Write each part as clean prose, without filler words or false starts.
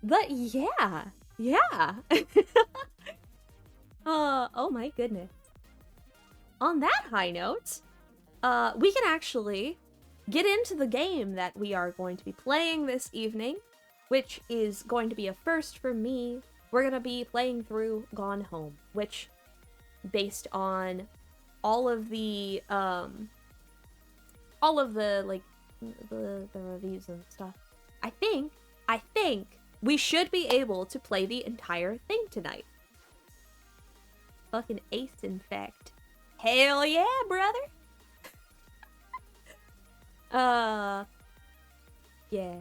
But yeah. Yeah. Oh my goodness. On that high note, we can actually get into the game that we are going to be playing this evening, which is going to be a first for me. We're going to be playing through Gone Home, which, based on all of the like the reviews and stuff, I think we should be able to play the entire thing tonight. Fucking ace, in fact. Hell yeah, brother. Yeah.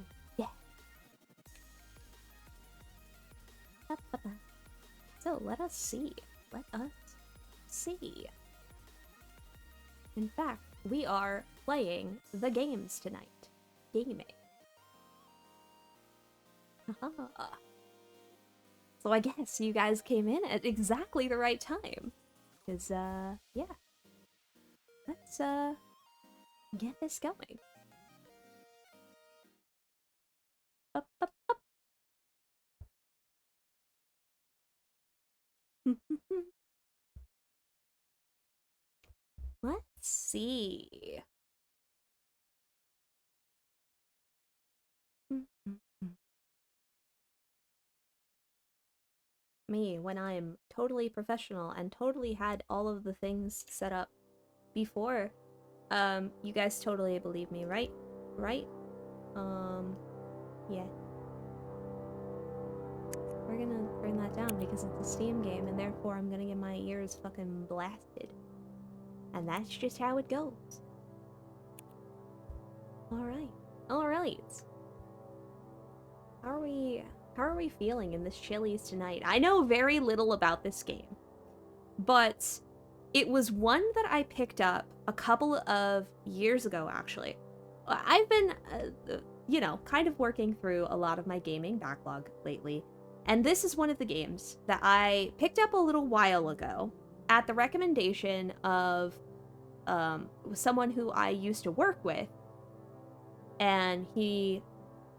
So let us see. In fact, we are playing the games tonight. Gaming. So I guess you guys came in at exactly the right time. Because, yeah. Let's, get this going. Up. Let's see. Me, when I'm totally professional and totally had all of the things set up before, you guys totally believe me, right? Right? Yeah. We're gonna turn that down because it's a Steam game, and therefore I'm gonna get my ears fucking blasted. And that's just how it goes. Alright. How are we feeling in this Chili's tonight? I know very little about this game, but it was one that I picked up a couple of years ago, actually. I've been, you know, kind of working through a lot of my gaming backlog lately, and this is one of the games that I picked up a little while ago at the recommendation of someone who I used to work with, and he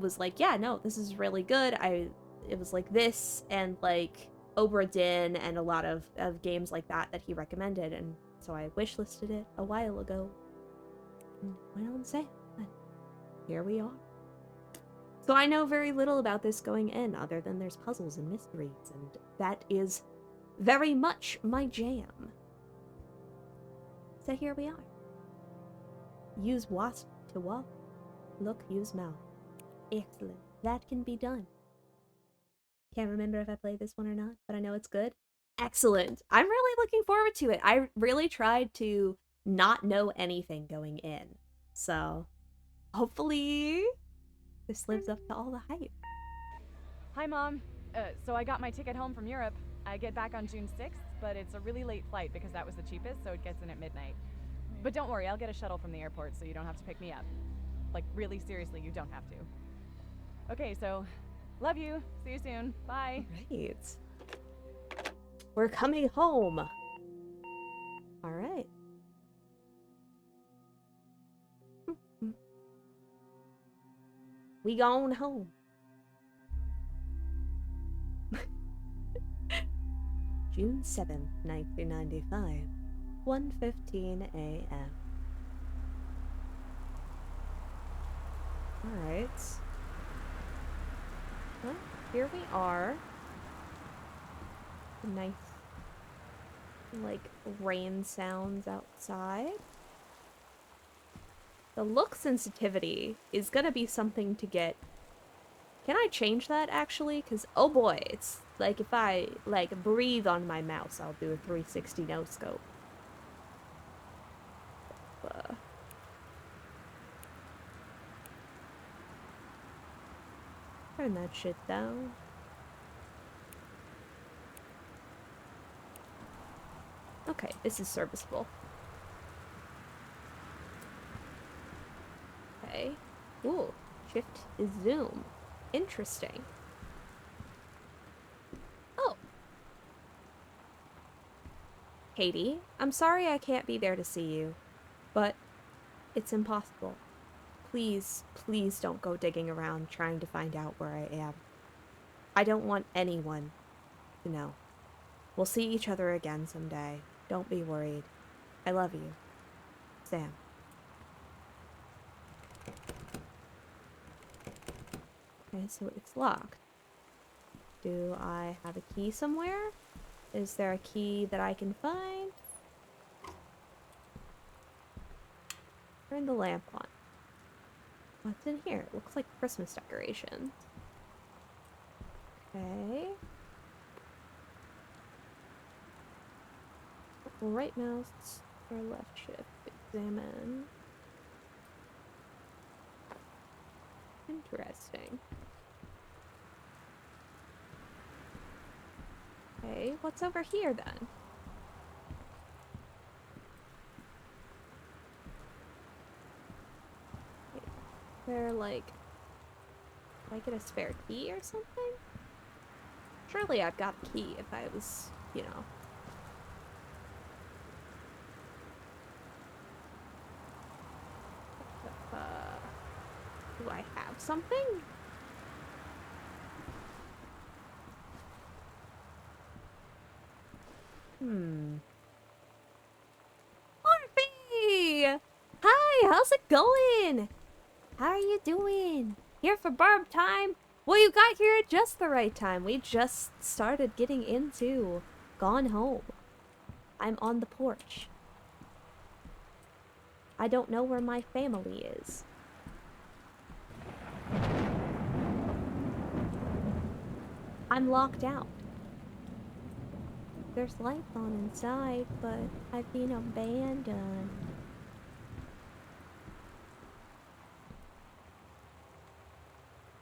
was like, yeah, no, this is really good. It was like this and like Obra Dinn and a lot of games like that he recommended, and so I wishlisted it a while ago and went on sale, and here we are. So I know very little about this going in, other than there's puzzles and mysteries, and that is very much my jam. So here we are. Use wasp to walk. Look, use mouth. Excellent. That can be done. Can't remember if I played this one or not, but I know it's good. Excellent. I'm really looking forward to it. I really tried to not know anything going in, so hopefully this lives up to all the hype. Hi, Mom. So I got my ticket home from Europe. I get back on June 6th, but it's a really late flight because that was the cheapest, so it gets in at midnight. But don't worry, I'll get a shuttle from the airport so you don't have to pick me up. Like, really seriously, you don't have to. Okay, so, love you. See you soon. Bye. Right. We're coming home. All right. We gone home. June 7th, 1995, 1:15 a.m. Alright. Well, here we are. Nice, like, rain sounds outside. The look sensitivity is gonna be something to get. Can I change that, actually? Because, oh boy, it's like if I, like, breathe on my mouse, I'll do a 360 no-scope. Turn that shit down. Okay, this is serviceable. Okay. Ooh, shift is zoom. Interesting. Oh. Katie, I'm sorry I can't be there to see you, but it's impossible. Please, please don't go digging around trying to find out where I am. I don't want anyone to know. We'll see each other again someday. Don't be worried. I love you. Sam. Okay, so it's locked. Do I have a key somewhere? Is there a key that I can find? Turn the lamp on. What's in here? It looks like Christmas decorations. Okay. Right mouse or left shift. Examine. Interesting. Okay, what's over here then? They're like... Did I get a spare key or something? Surely I've got a key if I was, you know... Do I have something? Harvey! Hi, how's it going? How are you doing? Here for burp time? Well, you got here at just the right time. We just started getting into Gone Home. I'm on the porch. I don't know where my family is. I'm locked out. There's lights on inside, but I've been abandoned.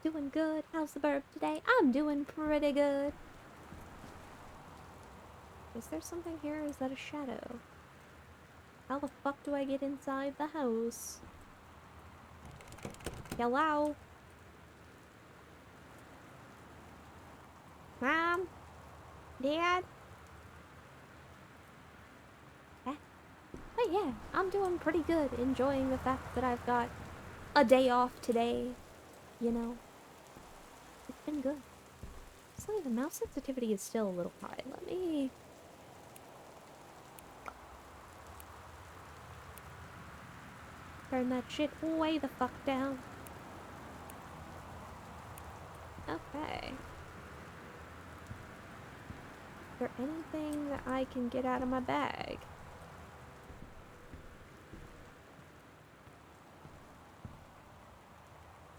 Doing good. How's the burp today? I'm doing pretty good. Is there something here or is that a shadow? How the fuck do I get inside the house? Hello? Mom? Dad? Oh yeah, I'm doing pretty good. Enjoying the fact that I've got a day off today. You know? It's been good. So the mouse sensitivity is still a little high. Let me... turn that shit way the fuck down. Okay. Is there anything that I can get out of my bag?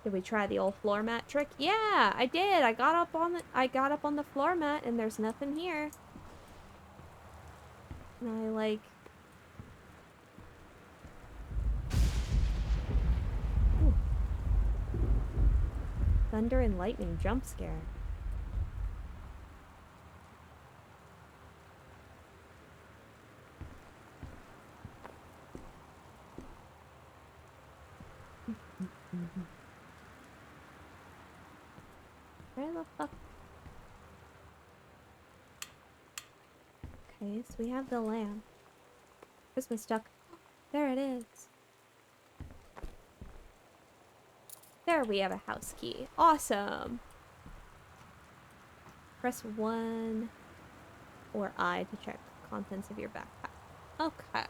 Did we try the old floor mat trick? Yeah, I did. I got up on the floor mat and there's nothing here. And I like... Ooh. Thunder and lightning jump scare. Where the fuck? Okay, so we have the lamp. Christmas duck. There it is. There we have a house key. Awesome! Press 1 or I to check the contents of your backpack. Okay.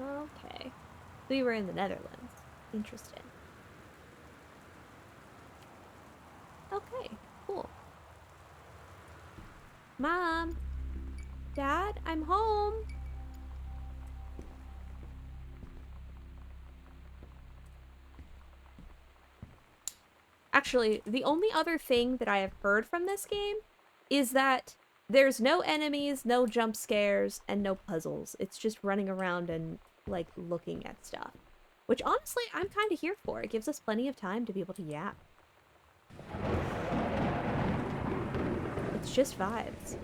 Okay. We were in the Netherlands. Interesting. Okay, cool. Mom! Dad, I'm home! Actually, the only other thing that I have heard from this game is that there's no enemies, no jump scares, and no puzzles. It's just running around and, like, looking at stuff. Which, honestly, I'm kind of here for. It gives us plenty of time to be able to yap. It's just vibes.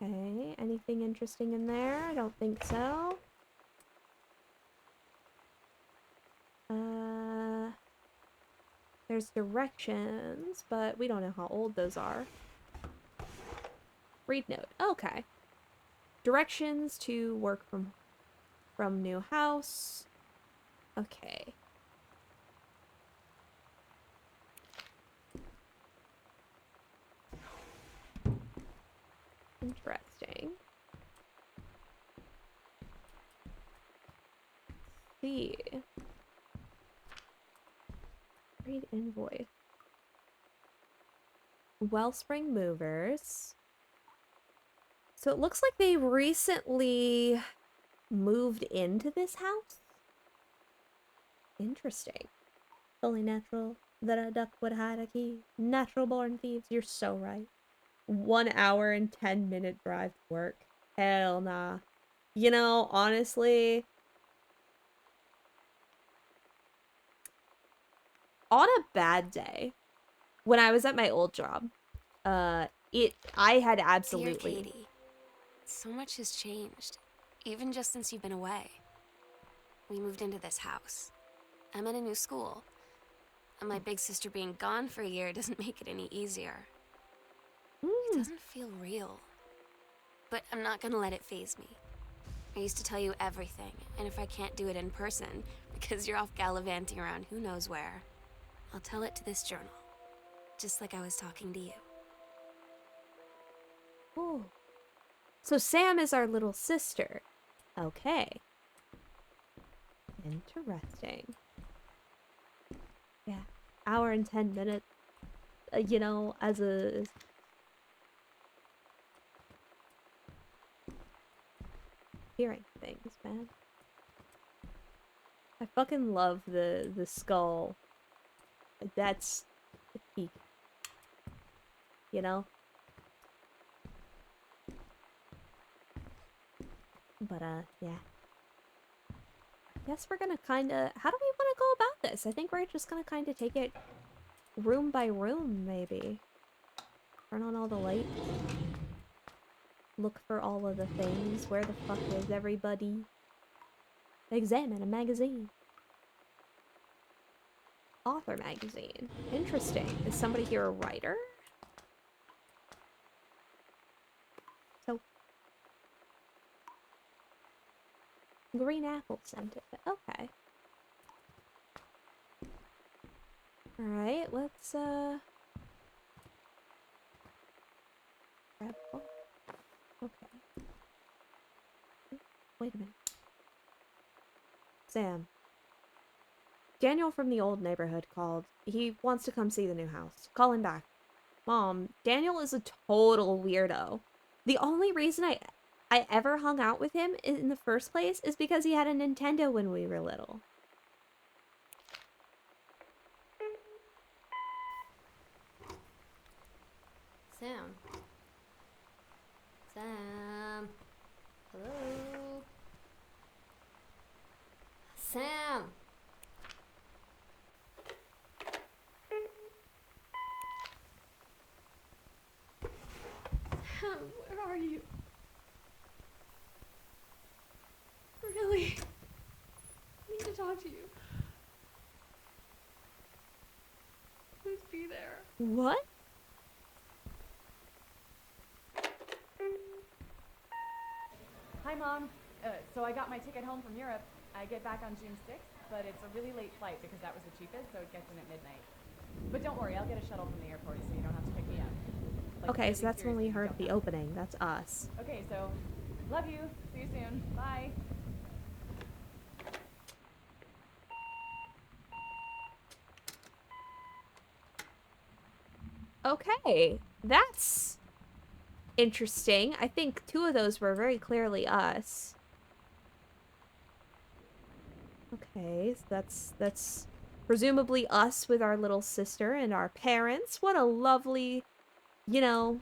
Okay, anything interesting in there? I don't think so. There's directions, but we don't know how old those are. Read note. Okay. Directions to work from from new house. Okay. Interesting. Let's see. Read invoice. Wellspring Movers. So it looks like they recently moved into this house. Interesting. Only natural that a duck would hide a key. Natural born thieves. You're so right. 1 hour and 10-minute drive to work. Hell nah. You know, honestly, on a bad day, when I was at my old job, I had absolutely... Dear Katie, so much has changed, even just since you've been away. We moved into this house. I'm in a new school, and my big sister being gone for a year doesn't make it any easier. It doesn't feel real, but I'm not gonna let it faze me. I used to tell you everything, and if I can't do it in person, because you're off gallivanting around who knows where, I'll tell it to this journal, just like I was talking to you. Oh. So Sam is our little sister. Okay. Interesting. Yeah. Hour and 10 minutes. You know, as a... hearing things, man. I fucking love the skull. That's the peak. You know? But, yeah. I guess we're gonna kinda... How do we want to go about this? I think we're just gonna kinda take it room by room, maybe. Turn on all the lights. Look for all of the things. Where the fuck is everybody? Examine a magazine. Author magazine. Interesting. Is somebody here a writer? So... Green apple scented. Okay. Alright, let's, grab... Oh. Okay. Wait a minute. Sam. Daniel from the old neighborhood called. He wants to come see the new house. Call him back. Mom, Daniel is a total weirdo. The only reason I ever hung out with him in the first place is because he had a Nintendo when we were little. Sam. Sam. Hello? Sam! Sam, where are you? Really? I need to talk to you. Please be there. What? Hi, Mom. So I got my ticket home from Europe. I get back on June 6th, but it's a really late flight because that was the cheapest, so it gets in at midnight. But don't worry, I'll get a shuttle from the airport so you don't have to pick me up. Like, Okay, really so that's when we seriously, heard don't the have to. opening. That's us. Okay, so love you. See you soon. Bye. Okay, that's interesting. I think 2 of those were very clearly us. Okay, so that's presumably us with our little sister and our parents. What a lovely, you know,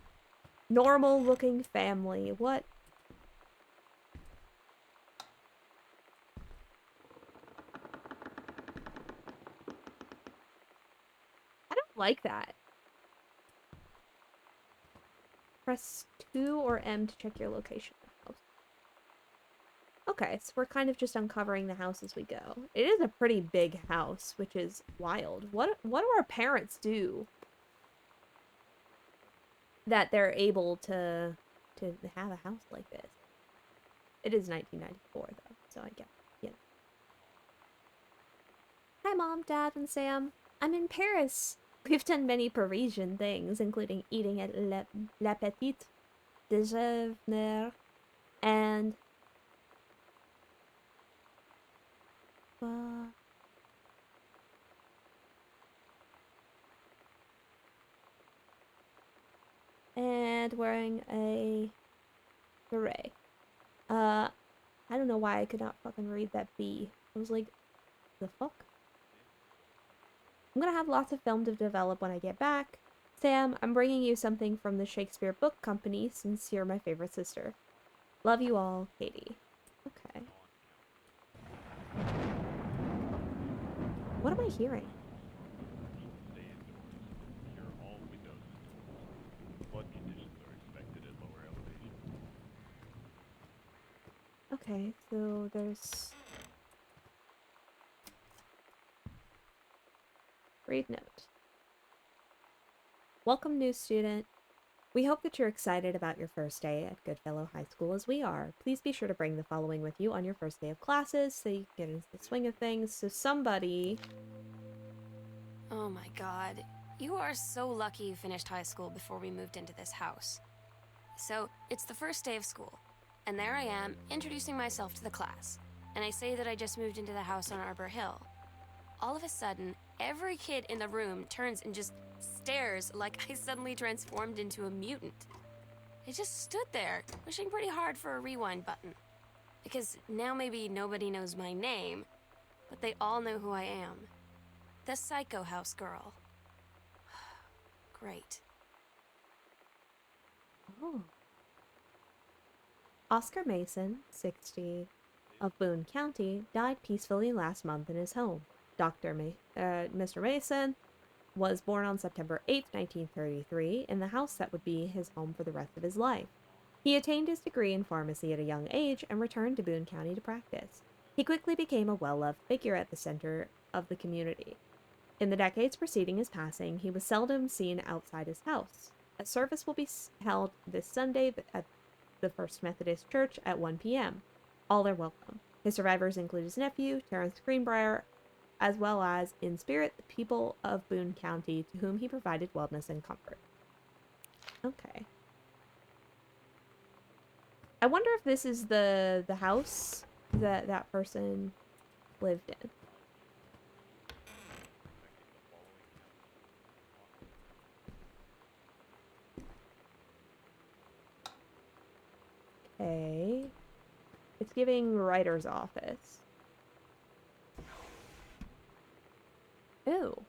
normal looking family. What? I don't like that. Press 2 or M to check your location. Okay, so we're kind of just uncovering the house as we go. It is a pretty big house, which is wild. What do our parents do that they're able to have a house like this? It is 1994 though. so I get, you know. Hi, Mom, Dad, and Sam. I'm in Paris. We've done many Parisian things, including eating at La Petite Déjeuner and wearing a beret. I don't know why I could not fucking read that B. I was like, the fuck? I'm gonna have lots of film to develop when I get back. Sam, I'm bringing you something from the Shakespeare Book Company since you're my favorite sister. Love you all, Katie. Okay. What am I hearing? Okay, so there's... Read note. Welcome, new student. We hope that you're excited about your first day at Goodfellow High School as we are. Please be sure to bring the following with you on your first day of classes so you can get into the swing of things. So somebody... Oh my god. You are so lucky you finished high school before we moved into this house. So, it's the first day of school, and there I am, introducing myself to the class. And I say that I just moved into the house on Arbor Hill. All of a sudden, every kid in the room turns and just stares like I suddenly transformed into a mutant. I just stood there, wishing pretty hard for a rewind button. Because now maybe nobody knows my name, but they all know who I am. The Psycho House girl. Great. Oh. Oscar Mason, 60, of Boone County, died peacefully last month in his home. Mr. Mason was born on September 8, 1933, in the house that would be his home for the rest of his life. He attained his degree in pharmacy at a young age and returned to Boone County to practice. He quickly became a well-loved figure at the center of the community. In the decades preceding his passing, he was seldom seen outside his house. A service will be held this Sunday at the First Methodist Church at 1 p.m. All are welcome. His survivors include his nephew, Terrence Greenbrier, as well as, in spirit, the people of Boone County to whom he provided wellness and comfort. Okay. I wonder if this is the house that that person lived in. Okay. It's giving writer's office. Ooh.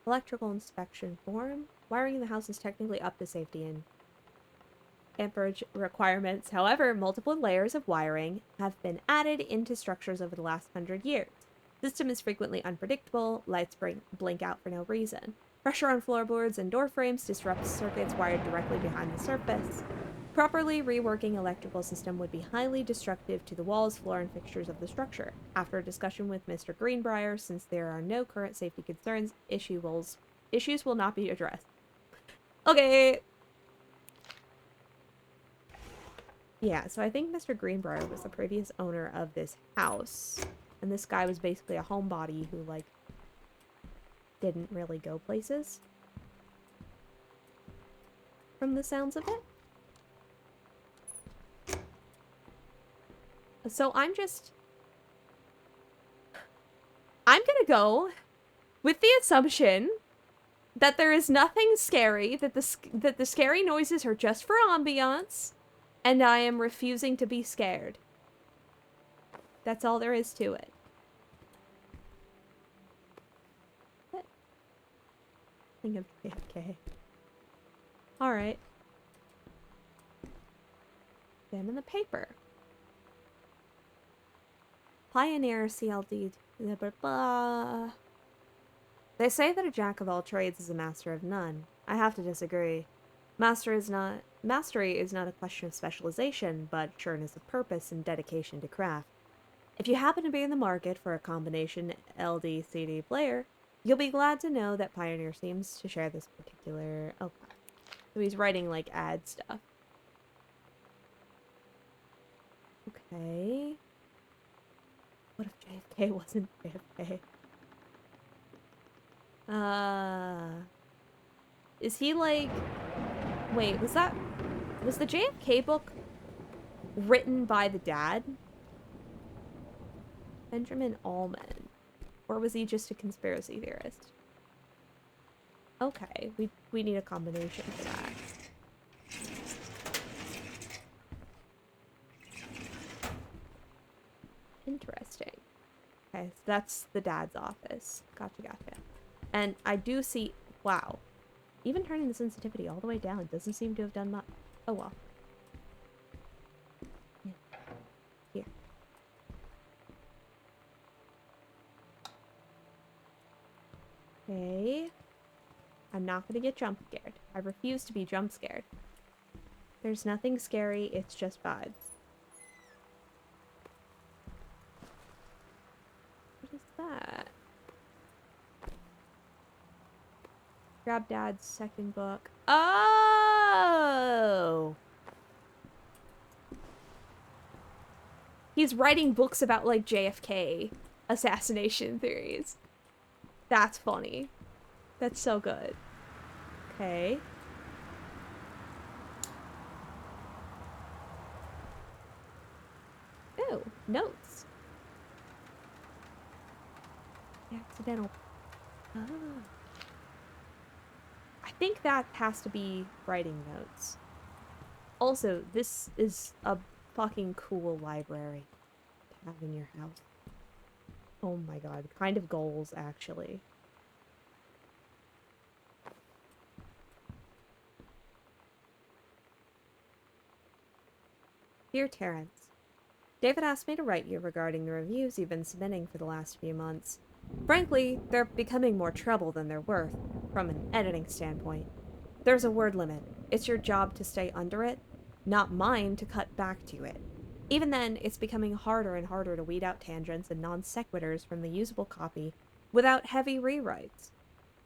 Electrical inspection form. Wiring in the house is technically up to safety and amperage requirements. However, multiple layers of wiring have been added into structures over the last 100 years. The system is frequently unpredictable. Lights blink out for no reason. Pressure on floorboards and door frames disrupts circuits wired directly behind the surface. Properly reworking electrical system would be highly destructive to the walls, floor, and fixtures of the structure. After a discussion with Mr. Greenbrier, since there are no current safety concerns, issues will not be addressed. Okay. Yeah, so I think Mr. Greenbrier was the previous owner of this house. And this guy was basically a homebody who, like, didn't really go places. From the sounds of it. So I'm gonna go with the assumption that there is nothing scary, that the scary noises are just for ambiance, and I am refusing to be scared. That's all there is to it. What? I think I'm JFK. Alright. Examine the paper. Pioneer CLD. Blah, blah, blah. They say that a jack of all trades is a master of none. I have to disagree. Mastery is not a question of specialization, but sureness of purpose and dedication to craft. If you happen to be in the market for a combination LD-CD player, you'll be glad to know that Pioneer seems to share this particular... Okay. So he's writing, like, ad stuff. Okay. JFK wasn't JFK. Is he like... Wait, was the JFK book written by the dad? Benjamin Allman. Or was he just a conspiracy theorist? Okay, we need a combination for that. Interesting. Okay, so that's the dad's office. Gotcha. And I do see... Wow. Even turning the sensitivity all the way down doesn't seem to have done much. Oh well. Yeah. Here. Okay. I'm not gonna get jump scared. I refuse to be jump scared. There's nothing scary, it's just vibes. What is that? Grab Dad's second book. Oh! He's writing books about, like, JFK assassination theories. That's funny. That's so good. Okay. Oh, notes. Accidental. Oh. I think that has to be writing notes. Also, this is a fucking cool library to have in your house. Oh my god, kind of goals, actually. Dear Terrence, David asked me to write you regarding the reviews you've been submitting for the last few months. Frankly, they're becoming more trouble than they're worth, from an editing standpoint. There's a word limit. It's your job to stay under it, not mine to cut back to it. Even then, it's becoming harder and harder to weed out tangents and non sequiturs from the usable copy without heavy rewrites.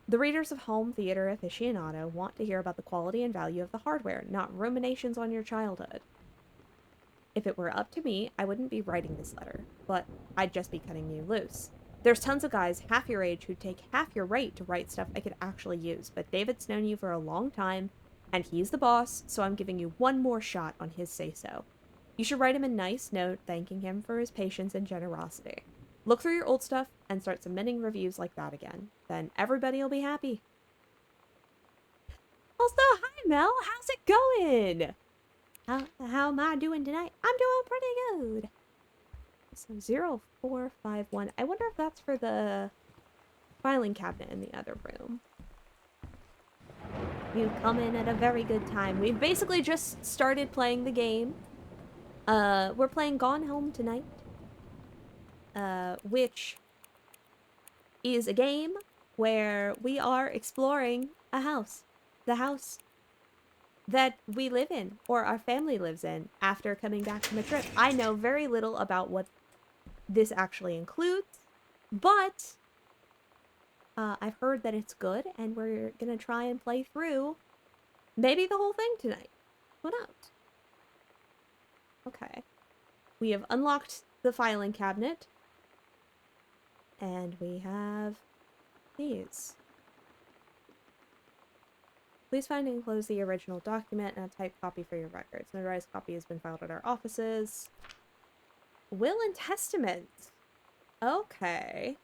The readers of Home Theater Aficionado want to hear about the quality and value of the hardware, not ruminations on your childhood. If it were up to me, I wouldn't be writing this letter, but I'd just be cutting you loose. There's tons of guys half your age who'd take half your rate to write stuff I could actually use, but David's known you for a long time, and he's the boss, so I'm giving you one more shot on his say-so. You should write him a nice note thanking him for his patience and generosity. Look through your old stuff and start submitting reviews like that again. Then everybody'll be happy. Also, hi Mel, how's it going? How am I doing tonight? I'm doing pretty good. So 0451. I wonder if that's for the filing cabinet in the other room. You come in at a very good time. We've basically just started playing the game. We're playing Gone Home tonight. Which is a game where we are exploring a house. The house that we live in, or our family lives in, after coming back from a trip. I know very little about what this actually includes, but I've heard that it's good, and we're gonna try and play through maybe the whole thing tonight. Who knows? Okay. We have unlocked the filing cabinet, and we have these. Please find and enclose the original document and a typed copy for your records. Notarized copy has been filed at our offices. Will and testament. Okay.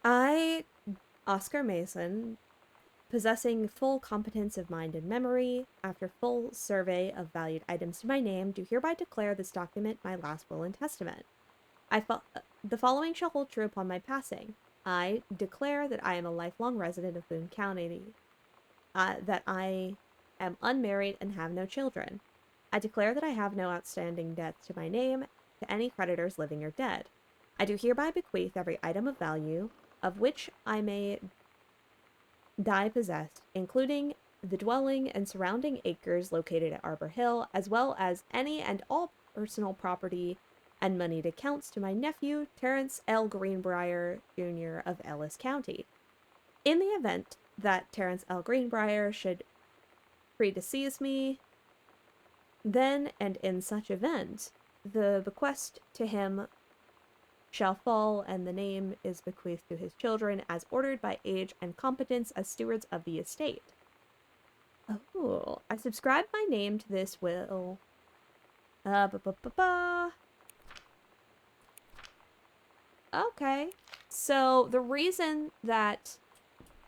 I, Oscar Mason, possessing full competence of mind and memory, after full survey of valued items to my name, do hereby declare this document my last will and testament. The following shall hold true upon my passing. I declare that I am a lifelong resident of Boone County, that I am unmarried and have no children. I declare that I have no outstanding debts to my name to any creditors living or dead. I do hereby bequeath every item of value of which I may die possessed, including the dwelling and surrounding acres located at Arbor Hill, as well as any and all personal property and moneyed accounts to my nephew, Terrence L. Greenbrier, Jr. of Ellis County. In the event that Terrence L. Greenbrier should predecease me, then and in such event, the bequest to him shall fall, and the name is bequeathed to his children as ordered by age and competence as stewards of the estate. Oh, I subscribe my name to this will. Okay. So the reason that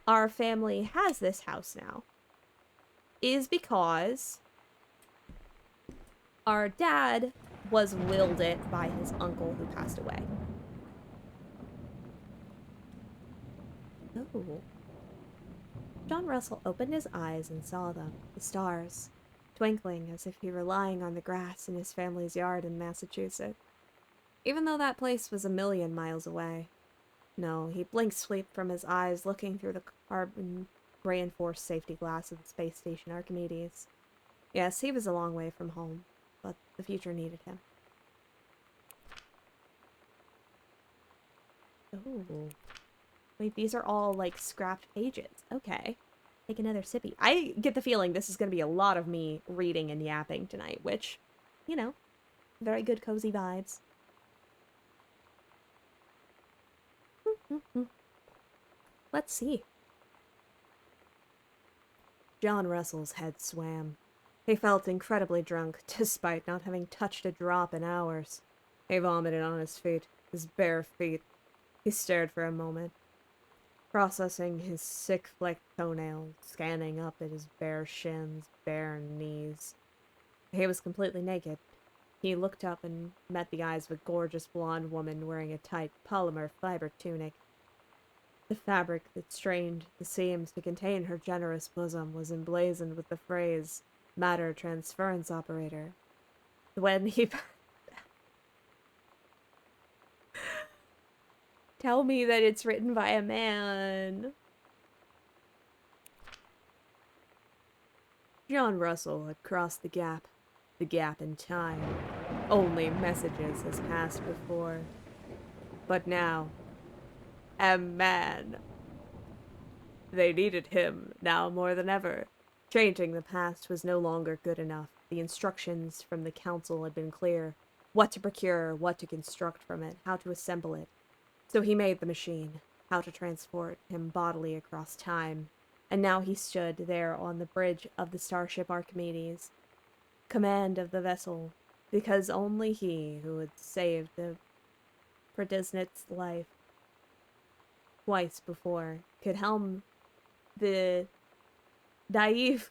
our family has this house now is because our dad was willed it by his uncle who passed away. Oh. John Russell opened his eyes and saw them, the stars, twinkling as if he were lying on the grass in his family's yard in Massachusetts. Even though that place was a million miles away. No, he blinked sleep from his eyes, looking through the carbon-reinforced safety glass of the space station Archimedes. Yes, he was a long way from home, but the future needed him. Oh. Wait, these are all, like, scrapped pages. Okay. Take another sippy. I get the feeling this is going to be a lot of me reading and yapping tonight, which, you know, very good cozy vibes. Let's see. John Russell's head swam. He felt incredibly drunk, despite not having touched a drop in hours. He vomited on his feet, his bare feet. He stared for a moment, processing his sick-flecked toenails, scanning up at his bare shins, bare knees. He was completely naked. He looked up and met the eyes of a gorgeous blonde woman wearing a tight polymer fiber tunic. The fabric that strained the seams to contain her generous bosom was emblazoned with the phrase, "Matter Transference Operator." When he... Tell me that it's written by a man. John Russell had crossed the gap in time. Only messages has passed before. But now, a man. They needed him now more than ever. Changing the past was no longer good enough. The instructions from the council had been clear. What to procure, what to construct from it, how to assemble it. So he made the machine, how to transport him bodily across time. And now he stood there on the bridge of the starship Archimedes, command of the vessel, because only he who had saved the Predesnit's life twice before could helm the naive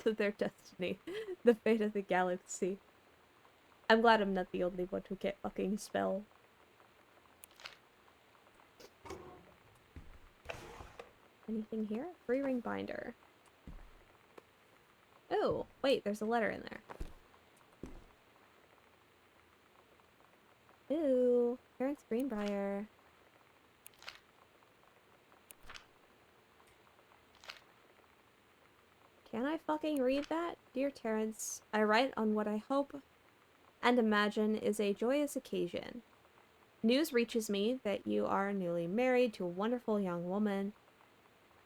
to their destiny, the fate of the galaxy. I'm glad I'm not the only one who can't fucking spell. Anything here? Free ring binder. Oh, wait, there's a letter in there. Ooh, Terrence Greenbrier. Can I fucking read that? Dear Terrence, I write on what I hope and imagine is a joyous occasion. News reaches me that you are newly married to a wonderful young woman.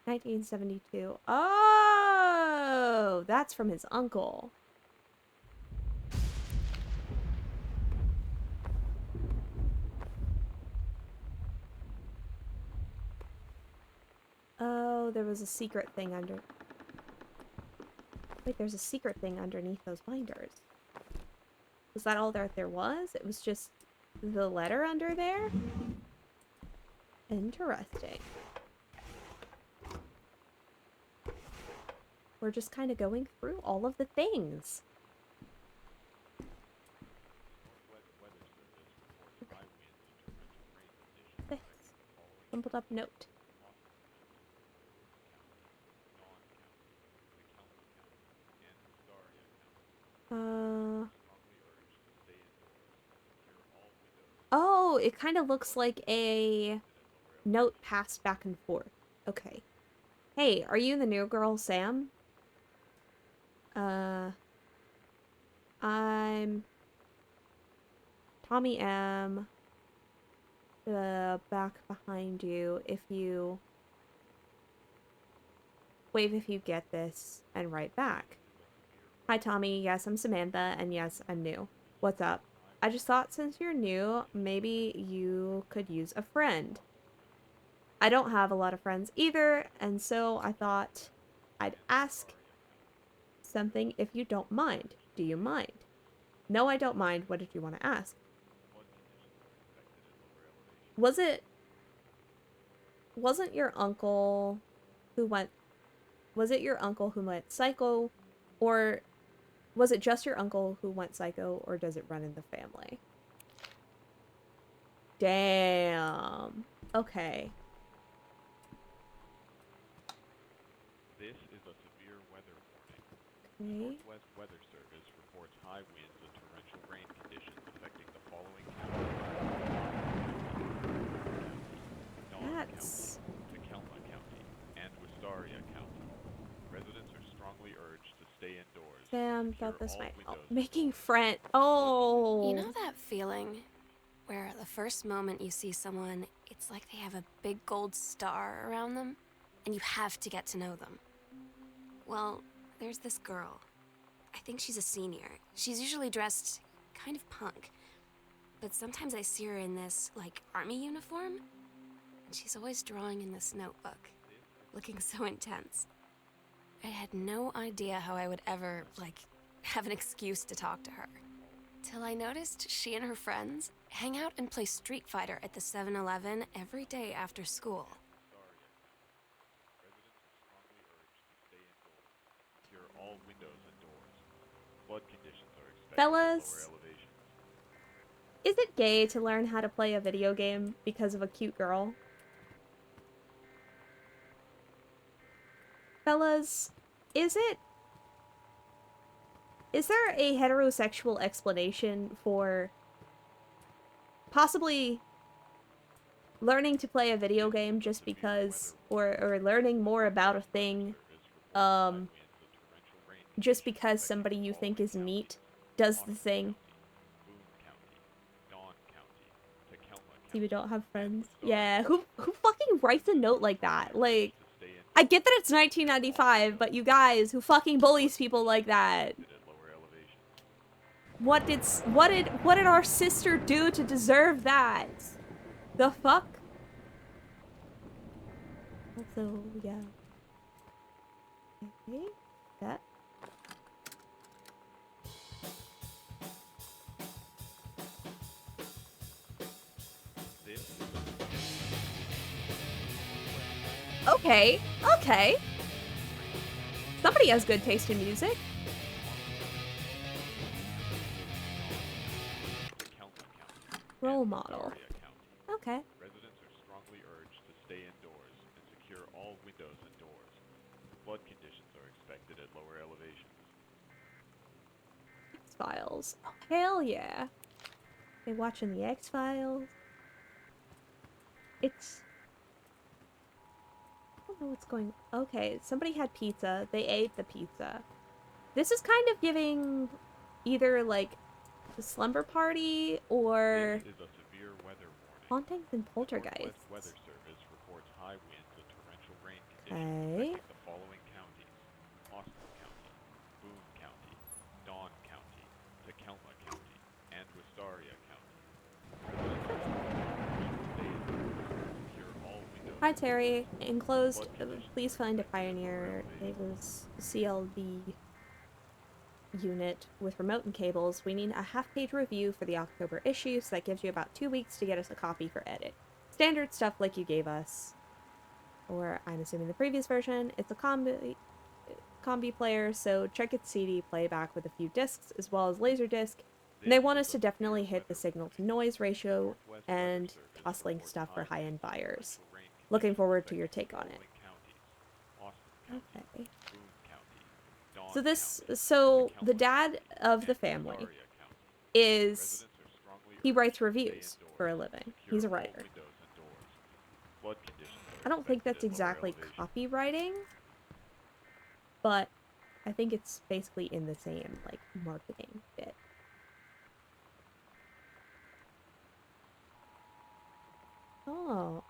1972. Oh, that's from his uncle. Oh, there was a secret thing under... Wait, there's a secret thing underneath those binders. Was that all there was? It was just the letter under there? Interesting. We're just kind of going through all of the things. This crumpled up note. Oh, it kind of looks like a note passed back and forth. Okay. Hey, are you the new girl, Sam? I'm Tommy M. Back behind you if you wave if you get this and write back. Hi, Tommy. Yes, I'm Samantha, and yes, I'm new. What's up? I just thought since you're new, maybe you could use a friend. I don't have a lot of friends either, and so I thought I'd ask something if you don't mind. Do you mind? No, I don't mind. What did you want to ask? Was it wasn't your uncle who went was it your uncle who went psycho, or was it just your uncle who went psycho, or does it run in the family? Damn. Okay. This is a severe weather warning. The Okay. Northwest Weather Service reports high winds and torrential rain conditions affecting the following counties: Dawn That's County, Tacoma County, and Wistaria County. Residents are strongly urged to stay indoors, Sam secure thought this all might help. windows and Making doors. friend. You Oh. know that feeling where the first moment you see someone, it's like they have a big gold star around them, and you have to get to know them? Well, there's this girl. I think she's a senior. She's usually dressed kind of punk, but sometimes I see her in this, like, army uniform, and she's always drawing in this notebook, looking so intense. I had no idea how I would ever, like, have an excuse to talk to her. Till I noticed she and her friends hang out and play Street Fighter at the 7-Eleven every day after school. Secure all windows and doors. Flood conditions are expected at lower Fellas, elevations. is it gay to learn how to play a video game because of a cute girl? Fellas, is it? Is there a heterosexual explanation for possibly learning to play a video game just because, or learning more about a thing, just because somebody you think is neat does the thing? See, we don't have friends. Yeah, who fucking writes a note like that? Like, I get that it's 1995, but you guys, who fucking bullies people like that? What did our sister do to deserve that? The fuck? Also, yeah. Okay, that. Okay, okay. Somebody has good taste in music. Role model. Okay. Residents are strongly urged to stay indoors and secure all windows and doors. Flood conditions are expected at lower elevations. X-Files. Oh, hell yeah. They watching the X-Files. It's... I don't know what's going... Okay, somebody had pizza. They ate the pizza. This is kind of giving either, like, the Slumber Party or This is a severe weather warning. Hauntings and Poltergeists. Northwest Weather Service reports high winds and torrential rain conditions affecting the following counties: Austin County, Boone County, Dawn County, Tacoma County, and Wistaria County. Secure all windows. Hi Terry, enclosed, please find a pioneer. It was CLD unit with remote and cables. We need a half-page review for the October issue, so that gives you about 2 weeks to get us a copy for edit. Standard stuff like you gave us, or I'm assuming the previous version. It's a combi player, so check its CD playback with a few discs as well as Laserdisc. And they want us to definitely hit the signal to noise ratio and toss-link stuff for high-end buyers. Looking forward to your take on it. Okay. So the dad of the family is, he writes reviews for a living. He's a writer. I don't think that's exactly copywriting, but I think it's basically in the same, like, marketing bit. Oh.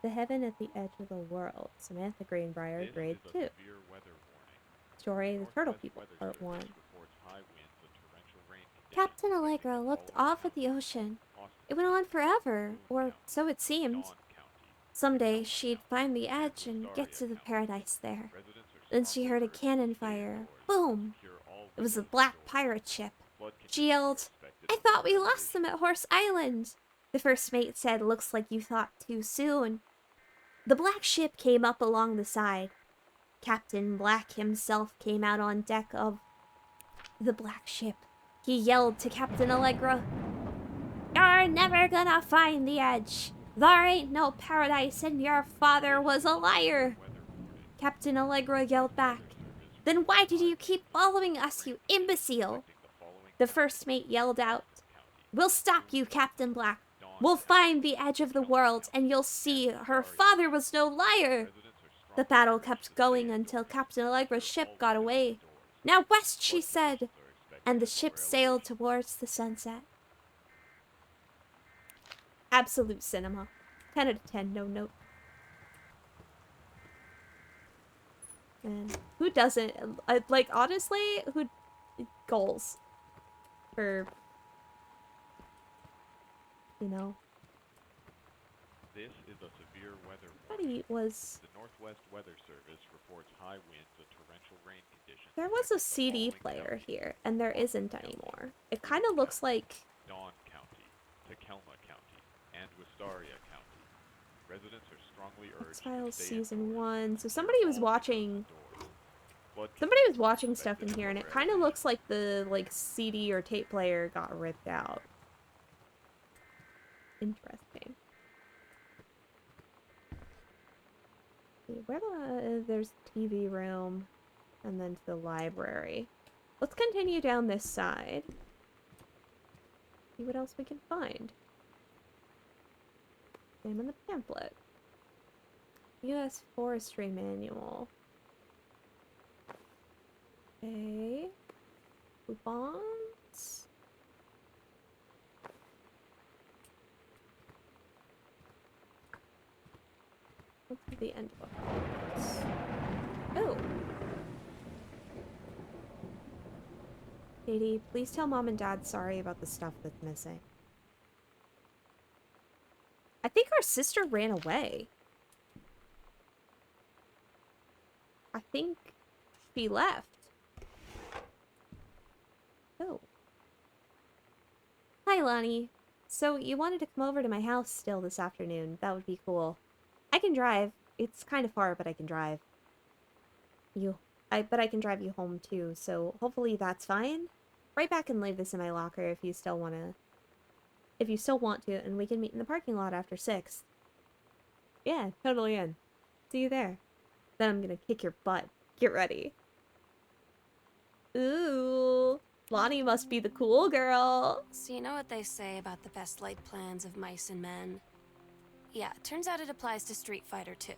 The Heaven at the Edge of the World. Samantha Greenbrier, grade 2. Severe weather warning. story, The Turtle Northwest People, Weather Part Service 1. reports high winds and torrential rain conditions Captain affecting Allegra the looked following off at the counties: ocean. Austin It went on County, forever, Boone or County, so it seemed. Dawn County, Someday Tacoma she'd County, find the and edge and get Wistaria to the County. paradise there. Residents are Then she strongly heard a urged to cannon stay fire. indoors, Boom! secure all It was a windows and black doors. pirate ship. Flood She conditions are yelled, expected I to thought we prevent lost them at Horse Island. The first mate said, looks like you thought too soon. The black ship came up along the side. Captain Black himself came out on deck of the black ship. He yelled to Captain Allegra, You're never gonna find the edge. There ain't no paradise and your father was a liar. Captain Allegra yelled back, Then why did you keep following us, you imbecile? The first mate yelled out, We'll stop you, Captain Black. We'll find the edge of the world, and you'll see her father was no liar. The battle kept going until Captain Allegra's ship got away. Now west, she said, and the ship sailed towards the sunset. Absolute cinema. 10 out of 10, no note. And who doesn't? Like, honestly, who... Goals. For... You know. This is a severe weather Buddy was... The Northwest Weather Service reports high winds and torrential rain conditions. There was a affecting the CD following player counties: here, and there isn't anymore. It kind of looks like... Dawn County, Tacoma County, and Wistaria County. Residents are strongly urged to X-Files stay Season indoors, 1. So secure somebody was all windows watching... and doors. Flood Somebody was conditions are watching stuff in expected here, and it over kind of elevation. looks like the, like, CD or tape player got ripped out. Interesting. Where the... there's the TV room, and then to the library. Let's continue down this side. See what else we can find. Examine the pamphlet. U.S. Forestry Manual. Okay. Coupons. What's at the end of it? Oh. Katie, please tell Mom and Dad sorry about the stuff that's missing. I think our sister ran away. I think she left. Oh. Hi, Lonnie. So, you wanted to come over to my house still this afternoon. That would be cool. I can drive. It's kind of far, but I can drive. But I can drive you home too, so hopefully that's fine. Right back and leave this in my locker if you still want to, and we can meet in the parking lot after 6. Yeah, totally in. See you there. Then I'm gonna kick your butt. Get ready. Ooh, Lonnie must be the cool girl. So you know what they say about the best laid plans of mice and men? Yeah, turns out it applies to Street Fighter too.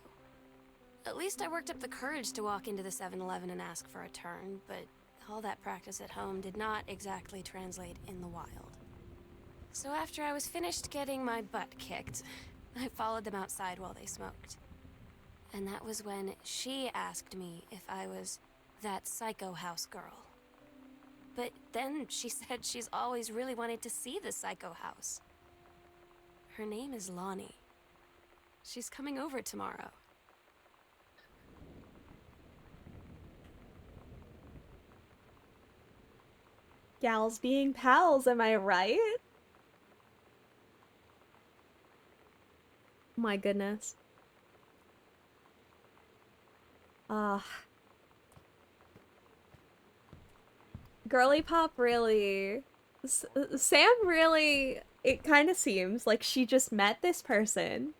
At least I worked up the courage to walk into the 7-Eleven and ask for a turn, but all that practice at home did not exactly translate in the wild. So after I was finished getting my butt kicked, I followed them outside while they smoked. And that was when she asked me if I was that psycho house girl. But then she said she's always really wanted to see the psycho house. Her name is Lonnie. She's coming over tomorrow. Gals being pals, am I right? My goodness. Girly Pop really... Sam really... It kind of seems like she just met this person.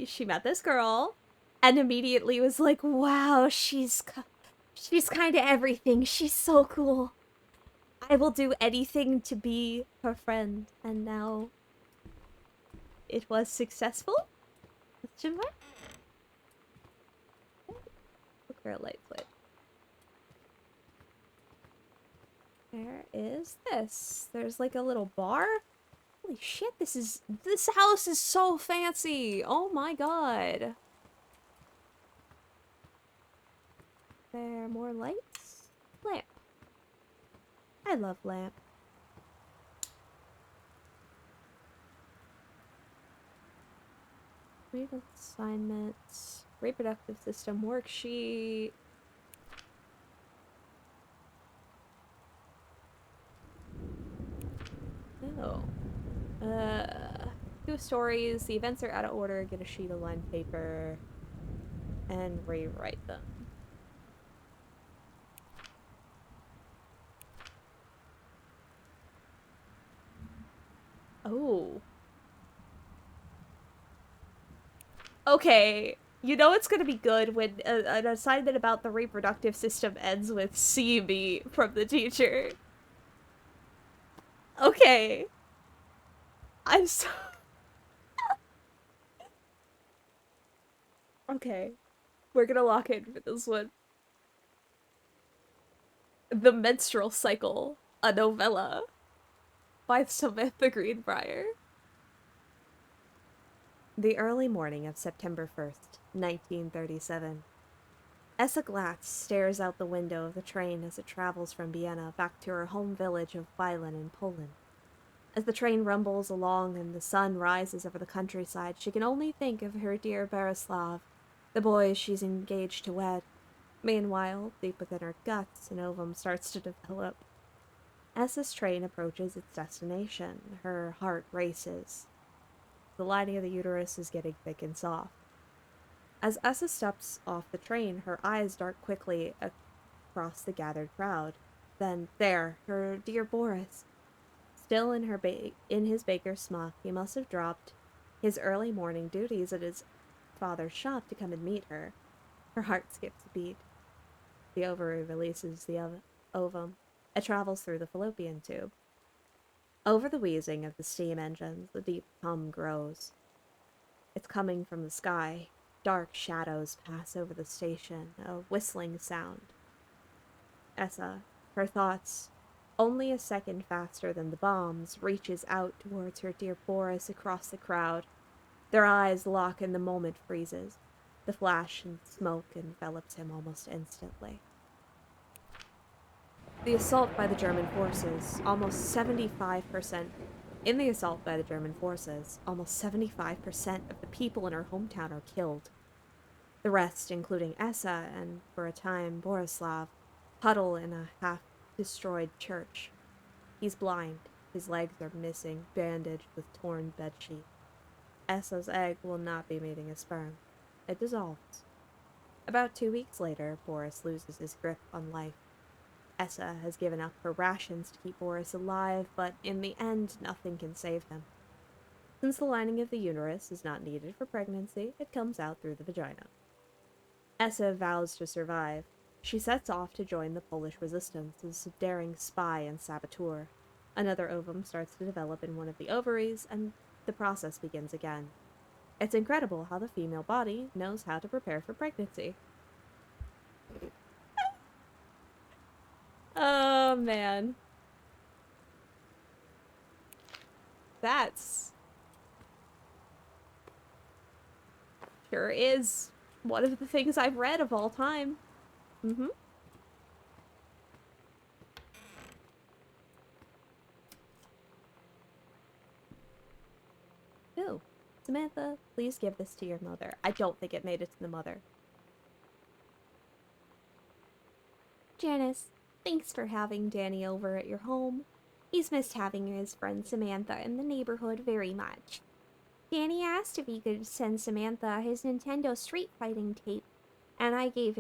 She met this girl, and immediately was like, wow, she's kind of everything. She's so cool. I will do anything to be her friend. And now... It was successful? Question mark? Look for a light switch. Where is this? There's like a little bar? Holy shit, this house is so fancy! Oh my god. There more lights? I love Lamp. Read assignments. Reproductive system worksheet. Oh. Two stories. The events are out of order. Get a sheet of lined paper and rewrite them. Oh. Okay. You know it's gonna be good when an assignment about the reproductive system ends with "see me" from the teacher. Okay. I'm so... Okay. We're gonna lock in for this one. The Menstrual Cycle, a novella by Samantha Greenbrier. The early morning of September 1st, 1937. Essa Glatz stares out the window of the train as it travels from Vienna back to her home village of Weilen in Poland. As the train rumbles along and the sun rises over the countryside, she can only think of her dear Borislav, the boy she's engaged to wed. Meanwhile, deep within her guts, an ovum starts to develop. As this train approaches its destination, her heart races. The lining of the uterus is getting thick and soft. As Essa steps off the train, her eyes dart quickly across the gathered crowd. Then, there, her dear Boris. Still in his baker's smock, he must have dropped his early morning duties at his father's shop to come and meet her. Her heart skips a beat. The ovary releases the ovum. It travels through the fallopian tube. Over the wheezing of the steam engines, the deep hum grows. It's coming from the sky. Dark shadows pass over the station, a whistling sound. Essa, her thoughts only a second faster than the bombs, reaches out towards her dear Boris across the crowd. Their eyes lock and the moment freezes. The flash and smoke envelops him almost instantly. The assault by the German forces, almost 75%. In the assault by the German forces, almost 75% of the people in her hometown are killed. The rest, including Essa and, for a time, Borislav, huddle in a half-destroyed church. He's blind. His legs are missing, bandaged with torn bedsheet. Essa's egg will not be meeting a sperm. It dissolves. About 2 weeks later, Boris loses his grip on life. Essa has given up her rations to keep Boris alive, but in the end, nothing can save him. Since the lining of the uterus is not needed for pregnancy, it comes out through the vagina. Essa vows to survive. She sets off to join the Polish resistance as a daring spy and saboteur. Another ovum starts to develop in one of the ovaries, and the process begins again. It's incredible how the female body knows how to prepare for pregnancy. Oh, man. That's... sure is one of the things I've read of all time. Mm-hmm. Ooh. Samantha, please give this to your mother. I don't think it made it to the mother. Janice, thanks for having Danny over at your home. He's missed having his friend Samantha in the neighborhood very much. Danny asked if he could send Samantha his Nintendo Street Fighting tape, and I gave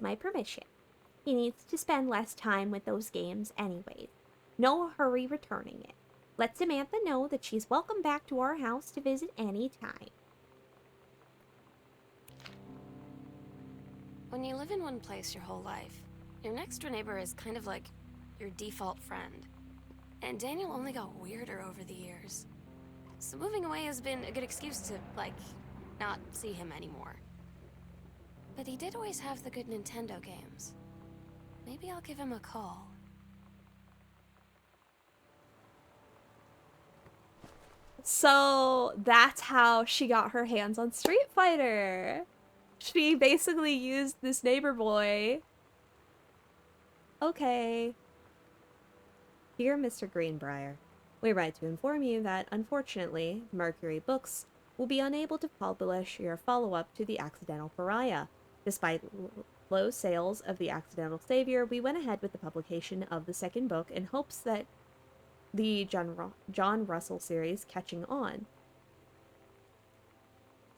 my permission. He needs to spend less time with those games anyways. No hurry returning it. Let Samantha know that she's welcome back to our house to visit any time. When you live in one place your whole life, your next door neighbor is kind of like your default friend. And Daniel only got weirder over the years. So moving away has been a good excuse to, not see him anymore. But he did always have the good Nintendo games. Maybe I'll give him a call. So that's how she got her hands on Street Fighter. She basically used this neighbor boy. Okay. Dear Mr. Greenbrier, we write to inform you that, unfortunately, Mercury Books will be unable to publish your follow-up to The Accidental Pariah. Despite low sales of The Accidental Savior, we went ahead with the publication of the second book in hopes that the John Russell series catching on.